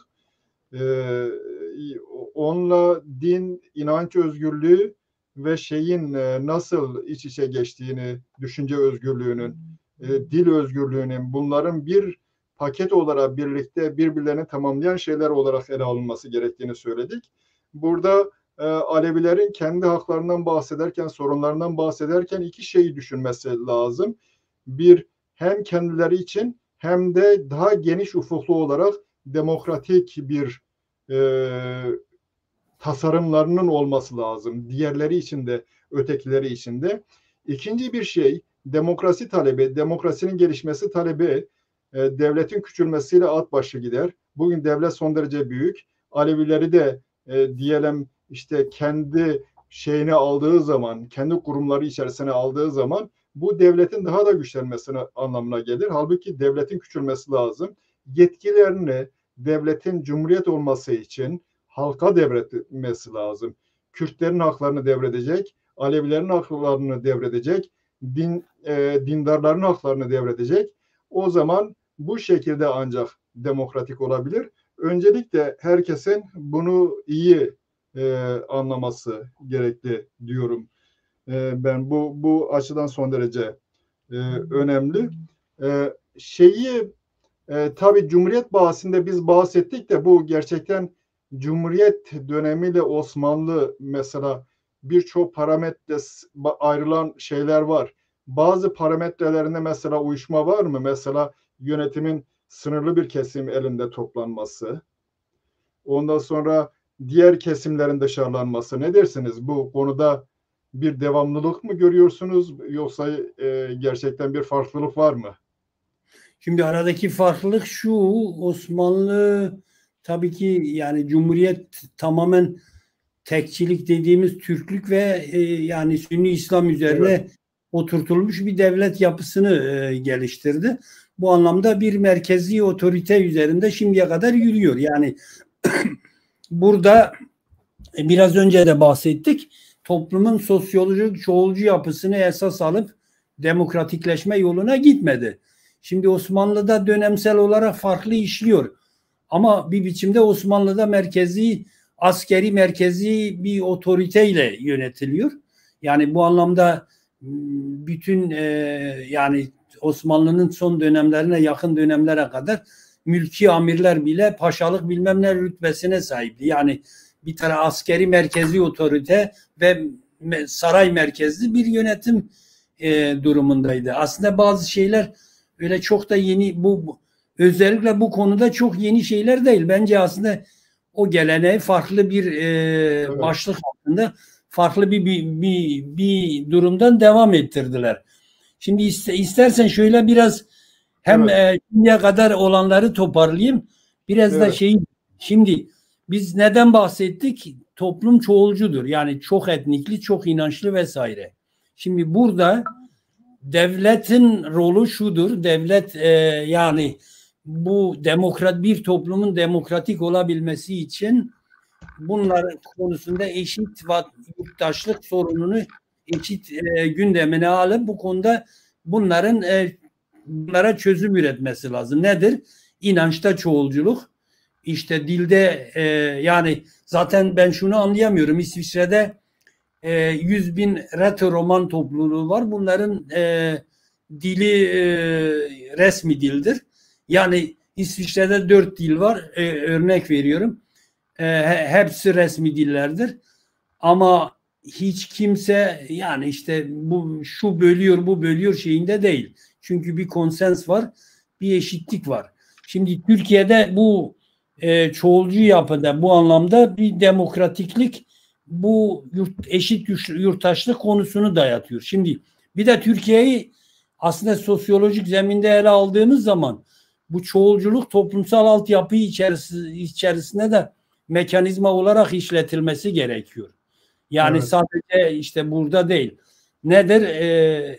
Onunla din, inanç özgürlüğü ve şeyin nasıl iç içe geçtiğini, düşünce özgürlüğünün, dil özgürlüğünün, bunların bir paket olarak birlikte birbirlerini tamamlayan şeyler olarak ele alınması gerektiğini söyledik. Burada Alevilerin kendi haklarından bahsederken, sorunlarından bahsederken iki şeyi düşünmesi lazım. Bir, hem kendileri için hem de daha geniş ufuklu olarak demokratik bir tasarımlarının olması lazım. Diğerleri için de, ötekileri için de. İkinci bir şey, demokrasi talebi, demokrasinin gelişmesi talebi devletin küçülmesiyle at başı gider. Bugün devlet son derece büyük. Alevileri de diyelim işte kendi şeyini aldığı zaman, kendi kurumları içerisine aldığı zaman bu devletin daha da güçlenmesine anlamına gelir. Halbuki devletin küçülmesi lazım. Yetkilerini devletin cumhuriyet olması için halka devretmesi lazım. Kürtlerin haklarını devredecek, Alevilerin haklarını devredecek, dindarların haklarını devredecek. O zaman bu şekilde ancak demokratik olabilir. Öncelikle herkesin bunu iyi anlaması gerekli diyorum. Ben bu açıdan son derece önemli. Tabii Cumhuriyet bahsinde biz bahsettik de bu gerçekten Cumhuriyet dönemiyle Osmanlı mesela birçok parametre ayrılan şeyler var. Bazı parametrelerinde mesela uyuşma var mı? Mesela yönetimin sınırlı bir kesim elinde toplanması. Ondan sonra diğer kesimlerin dışarılanması. Ne dersiniz? Bu konuda bir devamlılık mı görüyorsunuz? Yoksa gerçekten bir farklılık var mı? Şimdi aradaki farklılık şu: Osmanlı tabii ki yani Cumhuriyet tamamen tekçilik dediğimiz Türklük ve yani Sünni İslam üzerine oturtulmuş bir devlet yapısını geliştirdi. Bu anlamda bir merkezi otorite üzerinde şimdiye kadar yürüyor. Yani burada biraz önce de bahsettik. Toplumun sosyolojik çoğulcu yapısını esas alıp demokratikleşme yoluna gitmedi. Şimdi Osmanlı'da dönemsel olarak farklı işliyor. Ama bir biçimde Osmanlı'da askeri merkezi bir otoriteyle yönetiliyor. Yani bu anlamda bütün yani Osmanlı'nın son dönemlerine yakın dönemlere kadar mülki amirler bile paşalık bilmem ne rütbesine sahipti. Yani bir tane askeri merkezi otorite ve saray merkezli bir yönetim durumundaydı. Aslında bazı şeyler öyle çok da yeni, özellikle bu konuda çok yeni şeyler değil. Bence aslında o geleneği farklı bir başlık altında farklı bir durumdan devam ettirdiler. Şimdi istersen şöyle biraz hem şimdiye kadar olanları toparlayayım. Biraz da şimdi biz neden bahsettik? Toplum çoğulcudur. Yani çok etnikli, çok inançlı vesaire. Şimdi burada devletin rolü şudur. Devlet yani bu bir toplumun demokratik olabilmesi için bunların konusunda eşit yurttaşlık sorununu eşit gündemine alıp bu konuda bunlara çözüm üretmesi lazım. Nedir? İnançta çoğulculuk, işte dilde yani zaten ben şunu anlayamıyorum. İsviçre'de 100.000 Rätoroman topluluğu var. Bunların dili resmi dildir. Yani İsviçre'de 4 dil var. Örnek veriyorum. Hepsi resmi dillerdir. Ama hiç kimse yani işte şu bölüyor, bu bölüyor şeyinde değil. Çünkü bir konsens var, bir eşitlik var. Şimdi Türkiye'de bu çoğulcu yapıda bu anlamda bir demokratiklik, bu eşit yurttaşlık konusunu dayatıyor. Şimdi bir de Türkiye'yi aslında sosyolojik zeminde ele aldığımız zaman bu çoğulculuk toplumsal altyapı içerisinde de mekanizma olarak işletilmesi gerekiyor. Yani evet, sadece işte burada değil. Nedir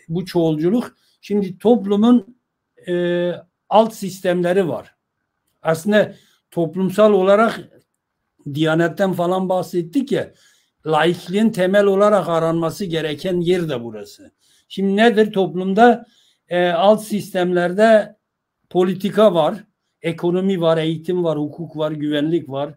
bu çoğulculuk? Şimdi toplumun alt sistemleri var. Aslında toplumsal olarak Diyanet'ten falan bahsettik ya, laikliğin temel olarak aranması gereken yer de burası. Şimdi nedir toplumda? Alt sistemlerde politika var, ekonomi var, eğitim var, hukuk var, güvenlik var,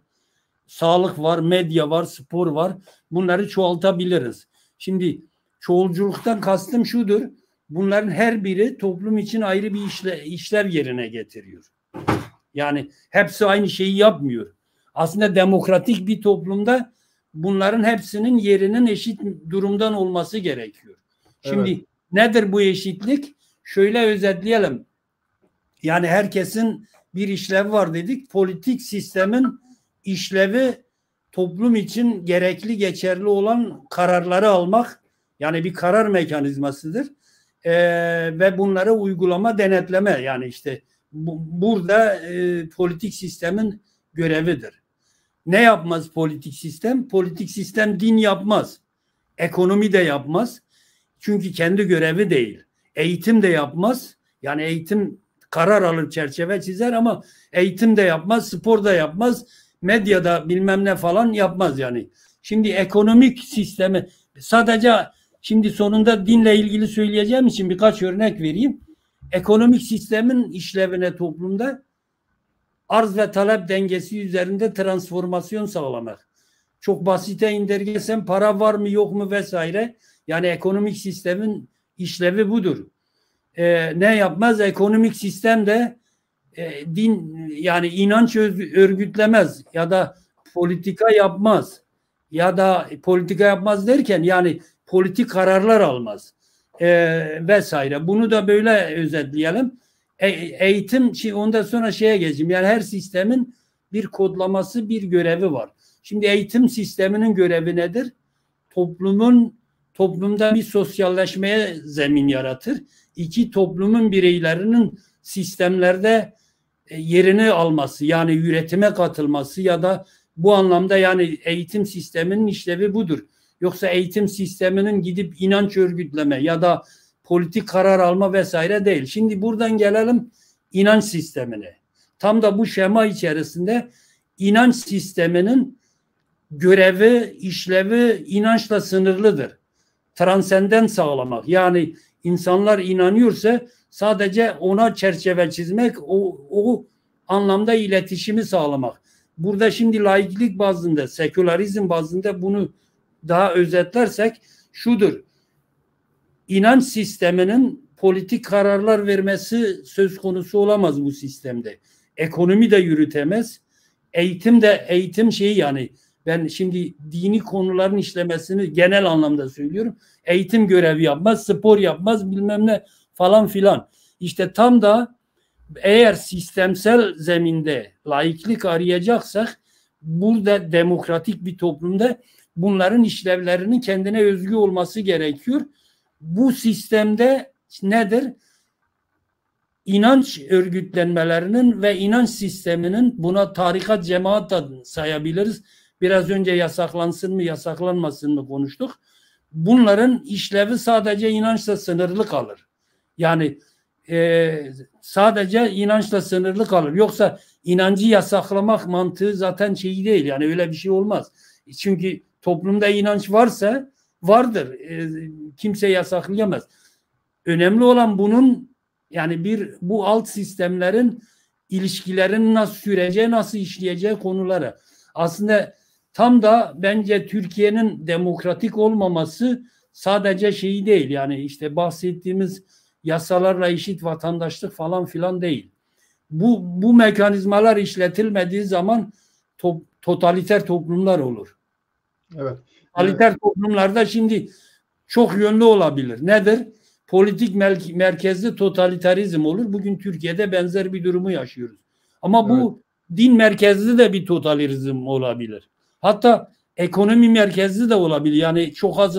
sağlık var, medya var, spor var. Bunları çoğaltabiliriz. Şimdi çoğulculuktan kastım şudur. Bunların her biri toplum için ayrı bir işlev yerine getiriyor. Yani hepsi aynı şeyi yapmıyor. Aslında demokratik bir toplumda bunların hepsinin yerinin eşit durumdan olması gerekiyor. Şimdi evet, nedir bu eşitlik? Şöyle özetleyelim. Yani herkesin bir işlevi var dedik. Politik sistemin işlevi toplum için gerekli, geçerli olan kararları almak. Yani bir karar mekanizmasıdır. Ve bunları uygulama, denetleme. Yani işte burada politik sistemin görevidir. Ne yapmaz politik sistem? Politik sistem din yapmaz. Ekonomi de yapmaz. Çünkü kendi görevi değil. Eğitim de yapmaz. Yani eğitim karar alır, çerçeve çizer ama eğitim de yapmaz, spor da yapmaz, medyada bilmem ne falan yapmaz yani. Şimdi ekonomik sistemi sadece şimdi sonunda dinle ilgili söyleyeceğim için birkaç örnek vereyim. Ekonomik sistemin işlevine toplumda arz ve talep dengesi üzerinde transformasyon sağlamak. Çok basite indirgesem para var mı yok mu vesaire. Yani ekonomik sistemin işlevi budur. Ne yapmaz? Ekonomik sistem de din yani inanç örgütlemez ya da politika yapmaz. Ya da politika yapmaz derken yani politik kararlar almaz. Vesaire. Bunu da böyle özetleyelim. Eğitim, ondan sonra şeye geçeyim. Yani her sistemin bir kodlaması, bir görevi var. Şimdi eğitim sisteminin görevi nedir? Toplumda bir sosyalleşmeye zemin yaratır. İki, toplumun bireylerinin sistemlerde yerini alması, yani üretime katılması ya da bu anlamda yani eğitim sisteminin işlevi budur. Yoksa eğitim sisteminin gidip inanç örgütleme ya da politik karar alma vesaire değil. Şimdi buradan gelelim inanç sistemine. Tam da bu şema içerisinde inanç sisteminin görevi, işlevi inançla sınırlıdır. Transenden sağlamak. Yani insanlar inanıyorsa sadece ona çerçeve çizmek, o anlamda iletişimi sağlamak. Burada şimdi laiklik bazında, sekülerizm bazında bunu daha özetlersek şudur. İnanç sisteminin politik kararlar vermesi söz konusu olamaz bu sistemde. Ekonomi de yürütemez. Eğitim şeyi yani ben şimdi dini konuların işlemesini genel anlamda söylüyorum. Eğitim görevi yapmaz, spor yapmaz, bilmem ne falan filan. İşte tam da eğer sistemsel zeminde laiklik arayacaksak burada demokratik bir toplumda bunların işlevlerinin kendine özgü olması gerekiyor. Bu sistemde nedir? İnanç örgütlenmelerinin ve inanç sisteminin, buna tarikat, cemaat da sayabiliriz. Biraz önce yasaklansın mı yasaklanmasın mı konuştuk. Bunların işlevi sadece inançla sınırlı kalır. Yani sadece inançla sınırlı kalır. Yoksa inancı yasaklamak mantığı zaten şey değil. Yani öyle bir şey olmaz. Çünkü toplumda inanç varsa vardır. Kimse yasaklayamaz. Önemli olan bunun yani bu alt sistemlerin ilişkilerin nasıl süreceği, nasıl işleyeceği konuları. Aslında tam da bence Türkiye'nin demokratik olmaması sadece şeyi değil. Yani işte bahsettiğimiz yasalarla eşit vatandaşlık falan filan değil. Bu mekanizmalar işletilmediği zaman totaliter toplumlar olur. Evet. Totaliter toplumlarda şimdi çok yönlü olabilir. Nedir? Politik merkezli totalitarizm olur. Bugün Türkiye'de benzer bir durumu yaşıyoruz. Ama bu din merkezli de bir totalitarizm olabilir. Hatta ekonomi merkezli de olabilir. Yani çok az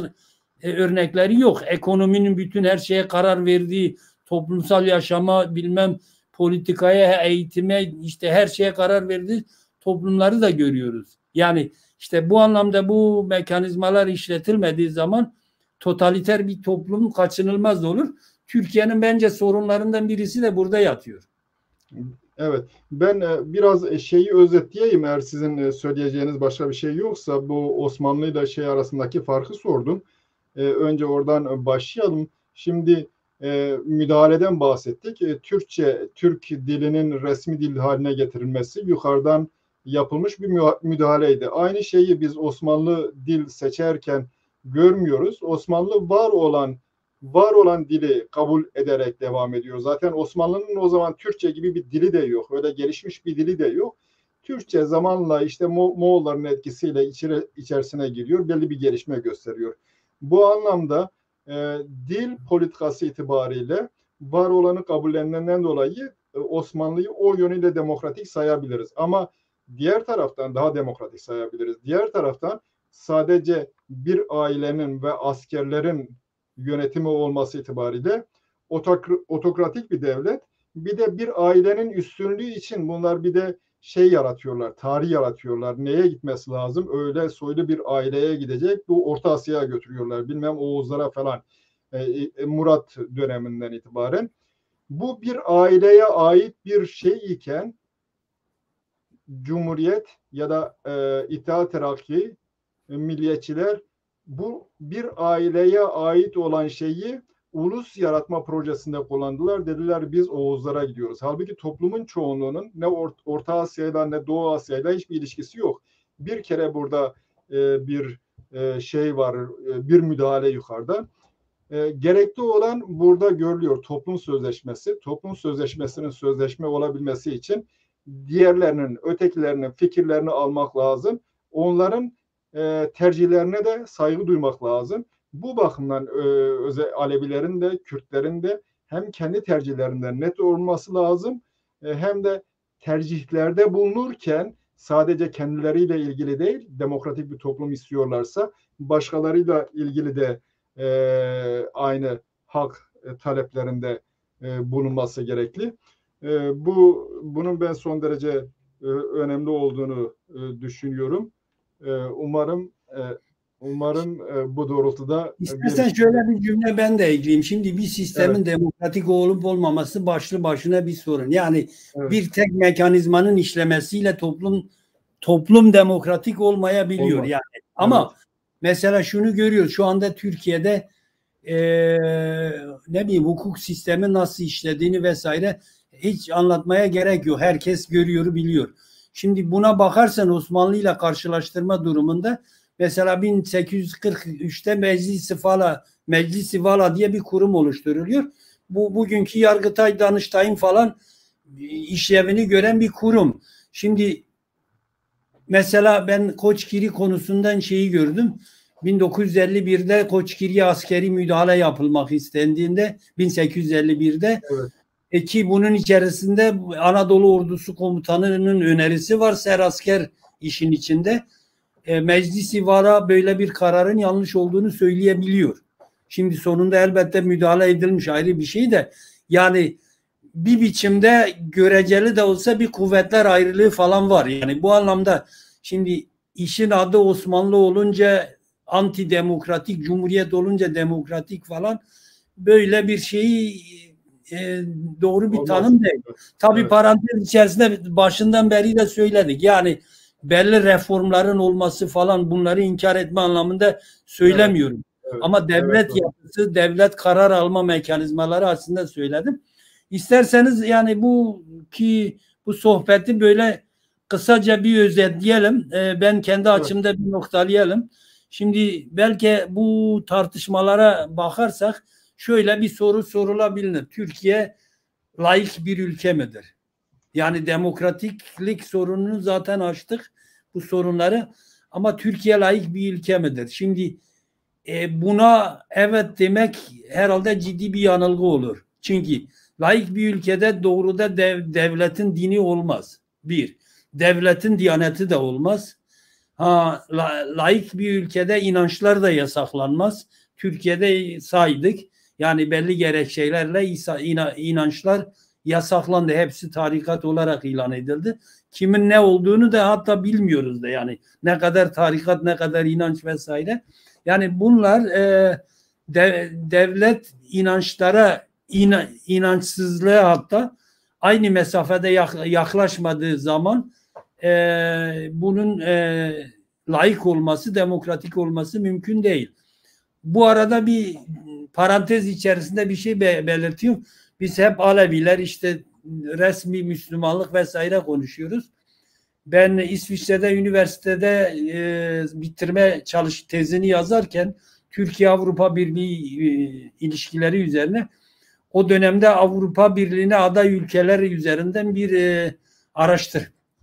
örnekleri yok. Ekonominin bütün her şeye karar verdiği, toplumsal yaşama, bilmem politikaya, eğitime, işte her şeye karar verdiği toplumları da görüyoruz. Yani işte bu anlamda bu mekanizmalar işletilmediği zaman totaliter bir toplum kaçınılmaz olur. Türkiye'nin bence sorunlarından birisi de burada yatıyor. Evet, ben biraz şeyi özetleyeyim, eğer sizin söyleyeceğiniz başka bir şey yoksa. Bu Osmanlı ile şey arasındaki farkı sordum. Önce oradan başlayalım. Şimdi müdahaleden bahsettik. Türk dilinin resmi dil haline getirilmesi yukarıdan yapılmış bir müdahaleydi. Aynı şeyi biz Osmanlı dil seçerken görmüyoruz. Osmanlı var olan dili kabul ederek devam ediyor. Zaten Osmanlı'nın o zaman Türkçe gibi bir dili de yok. Öyle gelişmiş bir dili de yok. Türkçe zamanla işte Moğolların etkisiyle içerisine giriyor. Belli bir gelişme gösteriyor. Bu anlamda dil politikası itibariyle var olanı kabullenenden dolayı Osmanlı'yı o yönüyle demokratik sayabiliriz. Ama diğer taraftan daha demokratik sayabiliriz. Diğer taraftan sadece bir ailenin ve askerlerin yönetimi olması itibariyle otokratik bir devlet. Bir de bir ailenin üstünlüğü için bunlar bir de şey yaratıyorlar, tarih yaratıyorlar. Neye gitmesi lazım? Öyle soylu bir aileye gidecek. Bu Orta Asya'ya götürüyorlar. Bilmem Oğuzlara falan. Murat döneminden itibaren. Bu bir aileye ait bir şey iken Cumhuriyet ya da İttihat Terakki, milliyetçiler bu bir aileye ait olan şeyi ulus yaratma projesinde kullandılar. Dediler biz Oğuzlara gidiyoruz. Halbuki toplumun çoğunluğunun ne Orta Asya'yla ne Doğu Asya'yla hiçbir ilişkisi yok. Bir kere burada bir şey var, bir müdahale yukarıda. Gerekli olan burada görülüyor toplum sözleşmesi. Toplum sözleşmesinin sözleşme olabilmesi için diğerlerinin, ötekilerinin fikirlerini almak lazım. Onların tercihlerine de saygı duymak lazım. Bu bakımdan Alevilerin de Kürtlerin de hem kendi tercihlerinden net olması lazım hem de tercihlerde bulunurken sadece kendileriyle ilgili değil, demokratik bir toplum istiyorlarsa başkalarıyla ilgili de aynı hak taleplerinde bulunması gerekli. Bunun ben son derece önemli olduğunu düşünüyorum. Umarım bu doğrultuda İstersen şöyle bir cümle ben de ekleyeyim. Şimdi bir sistemin demokratik olup olmaması başlı başına bir sorun. Yani bir tek mekanizmanın işlemesiyle toplum demokratik olmayabiliyor. Olmaz. Yani ama mesela şunu görüyoruz. Şu anda Türkiye'de ne bileyim hukuk sistemi nasıl işlediğini vesaire hiç anlatmaya gerek yok. Herkes görüyor, biliyor. Şimdi buna bakarsan Osmanlı ile karşılaştırma durumunda mesela 1843'te Meclis-i Vala diye bir kurum oluşturuluyor. Bu bugünkü Yargıtay, Danıştay'ın falan işlevini gören bir kurum. Şimdi mesela ben Koçgiri konusundan şeyi gördüm. 1951'de Koçgiri'ye askeri müdahale yapılmak istendiğinde 1851'de ki bunun içerisinde Anadolu Ordusu Komutanı'nın önerisi var. Serasker işin içinde. Meclis-i Vara böyle bir kararın yanlış olduğunu söyleyebiliyor. Şimdi sonunda elbette müdahale edilmiş, ayrı bir şey de yani bir biçimde göreceli de olsa bir kuvvetler ayrılığı falan var. Yani bu anlamda şimdi işin adı Osmanlı olunca antidemokratik, Cumhuriyet olunca demokratik falan böyle bir şeyi doğru bir Olmaz. tanım değil. Tabii Evet. parantez içerisinde başından beri de söyledik. Yani belli reformların olması falan bunları inkar etme anlamında söylemiyorum. Evet. Ama devlet Evet. yapısı, devlet karar alma mekanizmaları açısından söyledim. İsterseniz yani bu sohbeti böyle kısaca bir özetleyelim. Ben kendi Evet. açımda bir noktalayalım. Şimdi belki bu tartışmalara bakarsak şöyle bir soru sorulabilir. Türkiye laik bir ülke midir? Yani demokratiklik sorununu zaten açtık bu sorunları. Ama Türkiye laik bir ülke midir? Şimdi buna evet demek herhalde ciddi bir yanılgı olur. Çünkü laik bir ülkede doğruda devletin dini olmaz. Bir, devletin diyaneti de olmaz. Laik bir ülkede inançlar da yasaklanmaz. Türkiye'de saydık. Yani belli gerekçelerle inançlar yasaklandı. Hepsi tarikat olarak ilan edildi. Kimin ne olduğunu da hatta bilmiyoruz da yani. Ne kadar tarikat, ne kadar inanç vesaire. Yani bunlar devlet inançlara, inançsızlığa hatta aynı mesafede yaklaşmadığı zaman bunun layık olması, demokratik olması mümkün değil. Bu arada bir parantez içerisinde bir şey belirtiyorum. Biz hep Aleviler işte resmi Müslümanlık vesaire konuşuyoruz. Ben İsviçre'de üniversitede bitirme tezini yazarken Türkiye-Avrupa Birliği ilişkileri üzerine o dönemde Avrupa Birliği'ne aday ülkeler üzerinden bir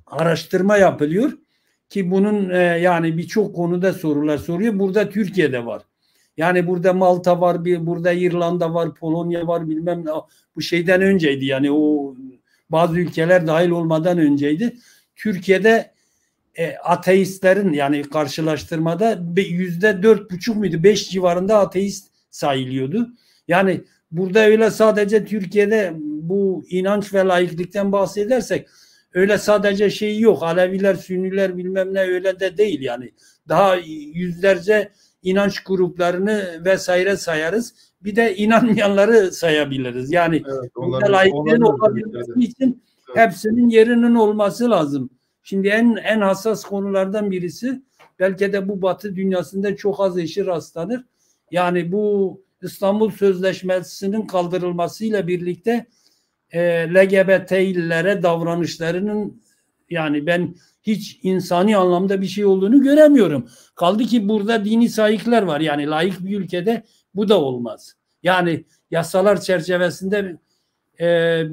araştırma yapılıyor ki bunun yani birçok konuda sorular soruyor. Burada Türkiye'de var. Yani burada Malta var, burada İrlanda var, Polonya var bilmem ne. Bu şeyden önceydi yani o bazı ülkeler dahil olmadan önceydi. Türkiye'de ateistlerin yani karşılaştırmada %4,5 muydu 5 civarında ateist sayılıyordu. Yani burada öyle sadece Türkiye'de bu inanç ve laiklikten bahsedersek öyle sadece şey yok. Aleviler, Sünniler bilmem ne öyle de değil yani. Daha yüzlerce inanç gruplarını vesaire sayarız. Bir de inanmayanları sayabiliriz. Yani Evet, burada laikliğin olabilmesi özellikleri. için Evet. hepsinin yerinin olması lazım. Şimdi en hassas konulardan birisi belki de bu Batı dünyasında çok az eşi rastlanır. Yani bu İstanbul Sözleşmesi'nin kaldırılmasıyla birlikte LGBT'lilere davranışlarının yani ben hiç insani anlamda bir şey olduğunu göremiyorum. Kaldı ki burada dini saygılar var. Yani laik bir ülkede bu da olmaz. Yani yasalar çerçevesinde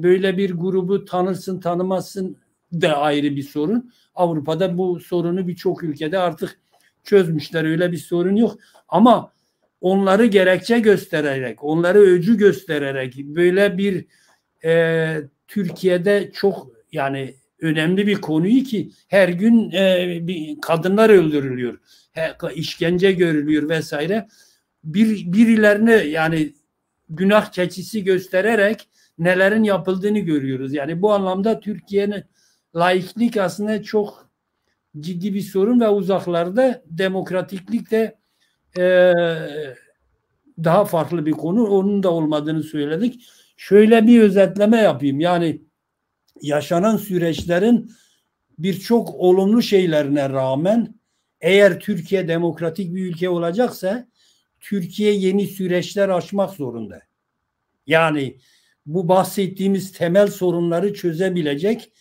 böyle bir grubu tanırsın tanımazsın da ayrı bir sorun. Avrupa'da bu sorunu birçok ülkede artık çözmüşler. Öyle bir sorun yok. Ama onları gerekçe göstererek, onları öcü göstererek böyle bir Türkiye'de çok yani önemli bir konuyu ki her gün kadınlar öldürülüyor, işkence görülüyor vesaire. Birilerini yani günah keçisi göstererek nelerin yapıldığını görüyoruz. Yani bu anlamda Türkiye'nin laiklik aslında çok ciddi bir sorun ve uzaklarda demokratiklik de daha farklı bir konu. Onun da olmadığını söyledik. Şöyle bir özetleme yapayım. Yani yaşanan süreçlerin birçok olumlu şeylerine rağmen eğer Türkiye demokratik bir ülke olacaksa Türkiye yeni süreçler açmak zorunda. Yani bu bahsettiğimiz temel sorunları çözebilecek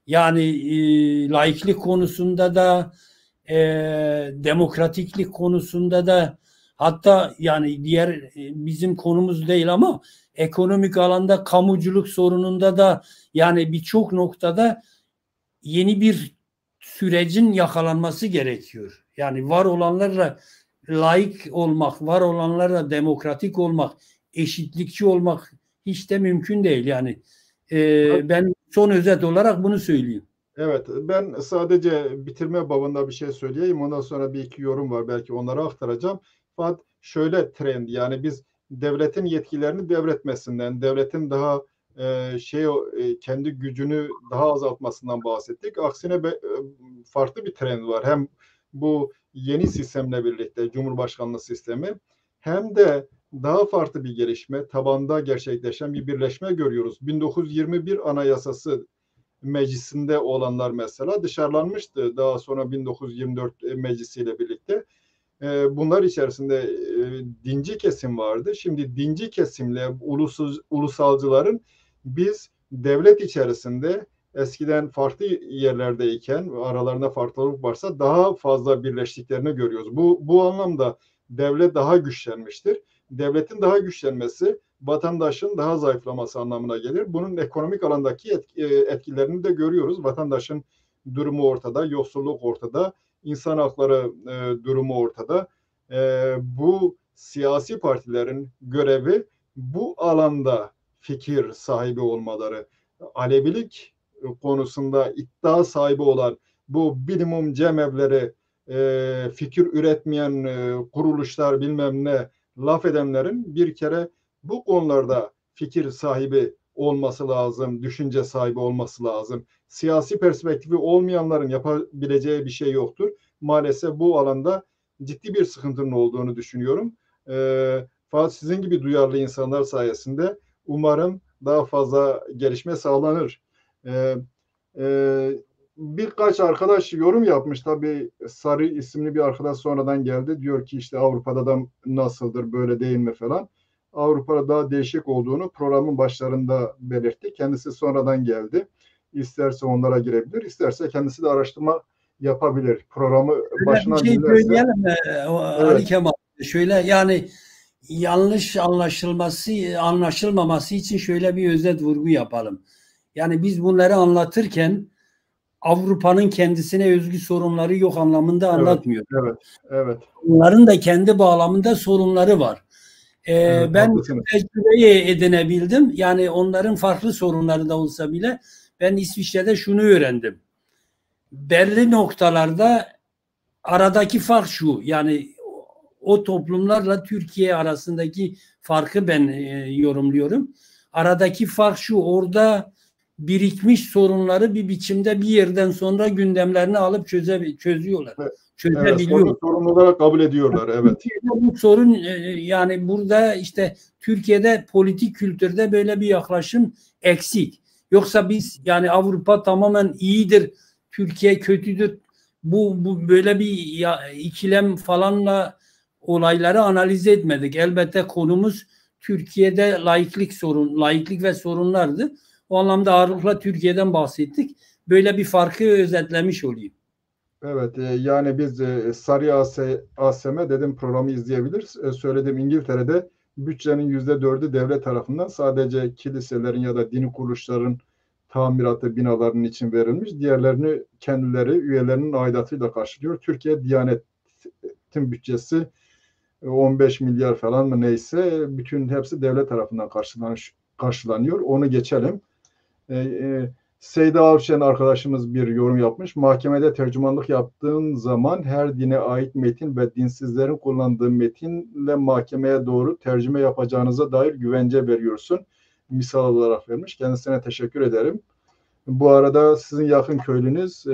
yani laiklik konusunda da demokratiklik konusunda da hatta yani diğer bizim konumuz değil ama ekonomik alanda kamuculuk sorununda da yani birçok noktada yeni bir sürecin yakalanması gerekiyor. Yani var olanlarla laik olmak, var olanlarla demokratik olmak, eşitlikçi olmak hiç de mümkün değil. Yani ben son özet olarak bunu söyleyeyim. Evet, ben sadece bitirme babında bir şey söyleyeyim. Ondan sonra bir iki yorum var. Belki onları aktaracağım. Fakat şöyle trend yani biz devletin yetkilerini devretmesinden, devletin daha kendi gücünü daha azaltmasından bahsettik. Aksine farklı bir trend var. Hem bu yeni sistemle birlikte Cumhurbaşkanlığı sistemi hem de daha farklı bir gelişme, tabanda gerçekleşen bir birleşme görüyoruz. 1921 Anayasası meclisinde olanlar mesela dışarılanmıştı. Daha sonra 1924 meclisiyle birlikte. Bunlar içerisinde dinci kesim vardı. Şimdi dinci kesimle ulusalcıların biz devlet içerisinde eskiden farklı yerlerdeyken aralarında farklılık varsa daha fazla birleştiklerini görüyoruz. Bu anlamda devlet daha güçlenmiştir. Devletin daha güçlenmesi vatandaşın daha zayıflaması anlamına gelir. Bunun ekonomik alandaki etkilerini de görüyoruz. Vatandaşın durumu ortada, yoksulluk ortada, insan hakları durumu ortada. Bu siyasi partilerin görevi bu alanda fikir sahibi olmaları, Alevilik konusunda iddia sahibi olan bu minimum cemevleri, fikir üretmeyen kuruluşlar bilmem ne laf edenlerin bir kere bu konularda fikir sahibi olması lazım, düşünce sahibi olması lazım. Siyasi perspektifi olmayanların yapabileceği bir şey yoktur. Maalesef bu alanda ciddi bir sıkıntının olduğunu düşünüyorum. Fakat sizin gibi duyarlı insanlar sayesinde umarım daha fazla gelişme sağlanır. Birkaç arkadaş yorum yapmış. Tabii Sarı isimli bir arkadaş sonradan geldi. Diyor ki işte Avrupa'da da nasıldır, böyle değil mi falan. Avrupa'da daha değişik olduğunu programın başlarında belirtti. Kendisi sonradan geldi. İsterse onlara girebilir, isterse kendisi de araştırma yapabilir. Programı Şöyle bir başına şey dinlerse. söyleyelim Ali Evet, Kemal. Şöyle yani yanlış anlaşılmaması için şöyle bir özet vurgu yapalım. Yani biz bunları anlatırken Avrupa'nın kendisine özgü sorunları yok anlamında evet, anlatmıyor. evet, evet, Onların da kendi bağlamında sorunları var. evet, Ben haklısınız. tecrübeyi edinebildim. Yani onların farklı sorunları da olsa bile ben İsviçre'de şunu öğrendim. Belli noktalarda aradaki fark şu. Yani o toplumlarla Türkiye arasındaki farkı ben yorumluyorum. Aradaki fark şu. Orada birikmiş sorunları bir biçimde bir yerden sonra gündemlerini alıp çözüyorlar. Evet, Çözebiliyorlar. sorun olarak kabul ediyorlar. Evet, Bu sorun yani burada işte Türkiye'de politik kültürde böyle bir yaklaşım eksik. Yoksa biz yani Avrupa tamamen iyidir, Türkiye kötüdür. Bu böyle bir ikilem falanla olayları analiz etmedik. Elbette konumuz Türkiye'de laiklik ve sorunlardı. O anlamda ağırlıkla Türkiye'den bahsettik. Böyle bir farkı özetlemiş olayım. evet. Yani biz Sarı ASM dedim programı izleyebilir. Söyledim, İngiltere'de bütçenin %4'ü devlet tarafından sadece kiliselerin ya da dini kuruluşların tamiratı binalarının için verilmiş. Diğerlerini kendileri üyelerinin aidatıyla karşılıyor. Türkiye Diyanet'in bütçesi 15 milyar falan mı neyse, bütün hepsi devlet tarafından karşılanıyor. Onu geçelim. Seyda Avşen arkadaşımız bir yorum yapmış. Mahkemede tercümanlık yaptığın zaman her dine ait metin ve dinsizlerin kullandığı metinle mahkemeye doğru tercüme yapacağınıza dair güvence veriyorsun. Misal olarak vermiş. Kendisine teşekkür ederim. Bu arada sizin yakın köylünüz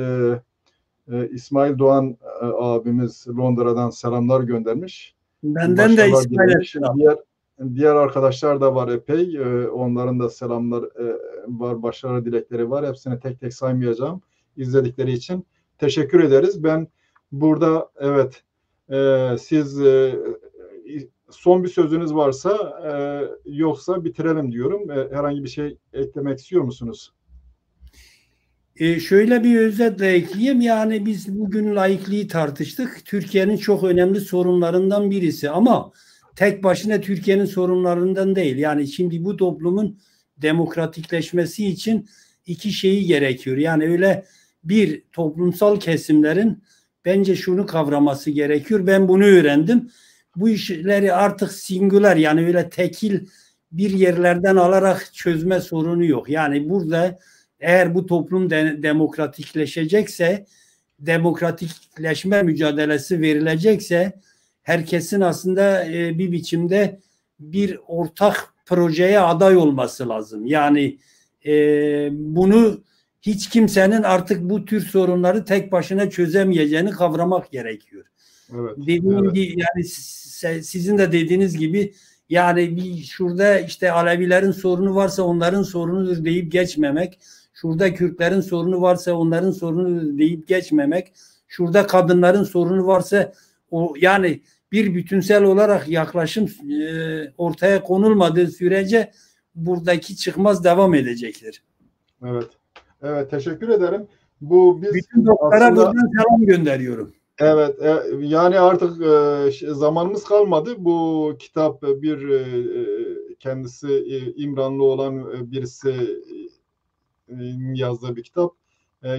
İsmail Doğan abimiz Londra'dan selamlar göndermiş. Benden de Başarılar İsmail'e dilemiş. Diğer arkadaşlar da var epey. Onların da selamlar var, başarı dilekleri var. Hepsini tek tek saymayacağım. İzledikleri için teşekkür ederiz. Ben burada evet, siz son bir sözünüz varsa yoksa bitirelim diyorum. Herhangi bir şey eklemek istiyor musunuz? Şöyle bir özetle ekleyeyim. Yani biz bugün laikliği tartıştık. Türkiye'nin çok önemli sorunlarından birisi ama tek başına Türkiye'nin sorunlarından değil. Yani şimdi bu toplumun demokratikleşmesi için iki şeyi gerekiyor. Yani öyle bir toplumsal kesimlerin bence şunu kavraması gerekiyor. Ben bunu öğrendim. Bu işleri artık singular yani öyle tekil bir yerlerden alarak çözme sorunu yok. Yani burada eğer bu toplum demokratikleşecekse, demokratikleşme mücadelesi verilecekse herkesin aslında bir biçimde bir ortak projeye aday olması lazım. Yani bunu hiç kimsenin artık bu tür sorunları tek başına çözemeyeceğini kavramak gerekiyor. Evet, Dediğim evet, gibi yani sizin de dediğiniz gibi yani bir şurada işte Alevilerin sorunu varsa onların sorunudur deyip geçmemek. Şurada Kürtlerin sorunu varsa onların sorunudur deyip geçmemek. Şurada kadınların sorunu varsa o yani bir bütünsel olarak yaklaşım ortaya konulmadığı sürece buradaki çıkmaz devam edecektir. evet. Evet, teşekkür ederim. Bu biz Bütün dostlara aslında buradan selam gönderiyorum. evet, yani artık zamanımız kalmadı. Bu kitap kendisi İmranlı olan birisi yazdığı bir kitap.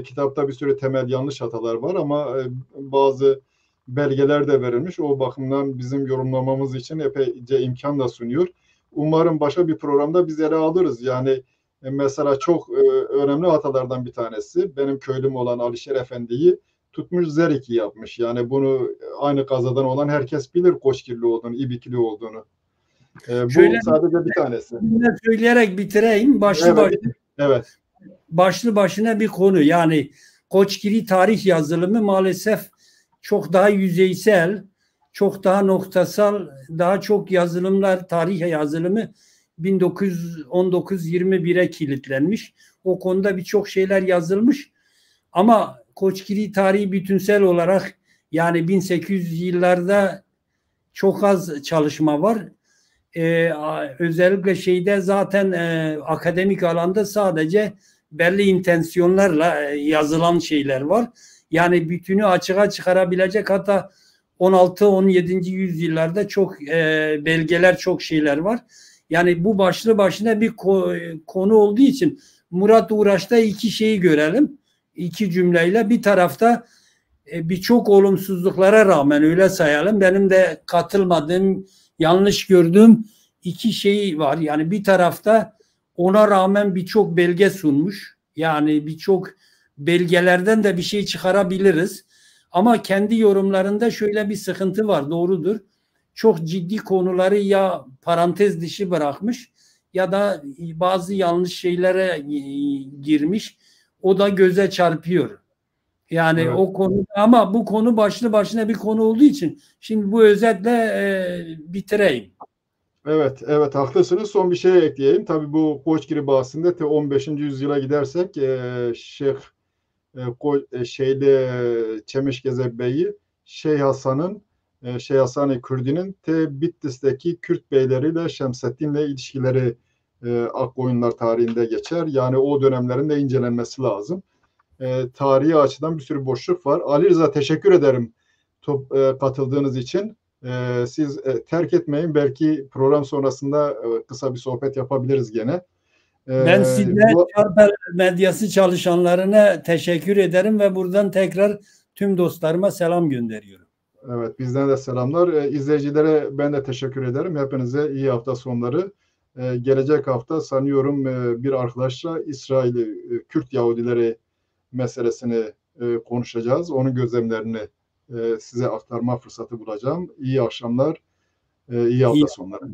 Kitapta bir sürü temel yanlış hatalar var ama bazı belgeler de verilmiş. O bakımdan bizim yorumlamamız için epeyce imkan da sunuyor. Umarım başka bir programda biz ele alırız. Yani mesela çok önemli hatalardan bir tanesi benim köylüm olan Alişer Efendi'yi tutmuş Zeriki yapmış. Yani bunu aynı kazadan olan herkes bilir Koçgirli olduğunu, İbikli olduğunu. Bu Şöyle sadece bir tanesi. söyleyerek bitireyim. Evet, evet, Başlı başına bir konu. Yani Koçgiri tarih yazılımı maalesef çok daha yüzeysel, çok daha noktasal, daha çok yazılımlar, tarih yazılımı 1919-21'e kilitlenmiş. O konuda birçok şeyler yazılmış. Ama Koçgiri tarihi bütünsel olarak yani 1800 yıllarda çok az çalışma var. Özellikle şeyde zaten akademik alanda sadece belli intensyonlarla yazılan şeyler var. Yani bütünü açığa çıkarabilecek hatta 16-17. yüzyıllarda çok belgeler, çok şeyler var. Yani bu başlı başına bir konu olduğu için Murat Uğraş'ta iki şeyi görelim. İki cümleyle bir tarafta birçok olumsuzluklara rağmen öyle sayalım. Benim de katılmadığım, yanlış gördüğüm iki şey var. Yani bir tarafta ona rağmen birçok belge sunmuş. Yani birçok belgelerden de bir şey çıkarabiliriz. Ama kendi yorumlarında şöyle bir sıkıntı var. Doğrudur. Çok ciddi konuları ya parantez dışı bırakmış ya da bazı yanlış şeylere girmiş. O da göze çarpıyor. Yani evet. o konu ama bu konu başlı başına bir konu olduğu için şimdi bu özetle bitireyim. Evet, evet haklısınız. Son bir şey ekleyeyim. Tabii bu Koçgiri bahsinde 15. yüzyıla gidersek Şeyh Çemişgezek Bey'i Şeyh Hasan-ı Kürdi'nin Bitlis'teki Kürt beyleriyle Şemseddin'le ilişkileri Akkoyunlar tarihinde geçer. Yani o dönemlerin de incelenmesi lazım. Tarihi açıdan bir sürü boşluk var. Ali Rıza teşekkür ederim katıldığınız için. Siz terk etmeyin. Belki program sonrasında kısa bir sohbet yapabiliriz gene. Ben size Çarper medyası çalışanlarına teşekkür ederim ve buradan tekrar tüm dostlarıma selam gönderiyorum. Evet, bizden de selamlar. İzleyicilere ben de teşekkür ederim. Hepinize iyi hafta sonları. Gelecek hafta sanıyorum bir arkadaşla İsrail Kürt Yahudileri meselesini konuşacağız. Onun gözlemlerini size aktarma fırsatı bulacağım. İyi akşamlar, iyi hafta sonları.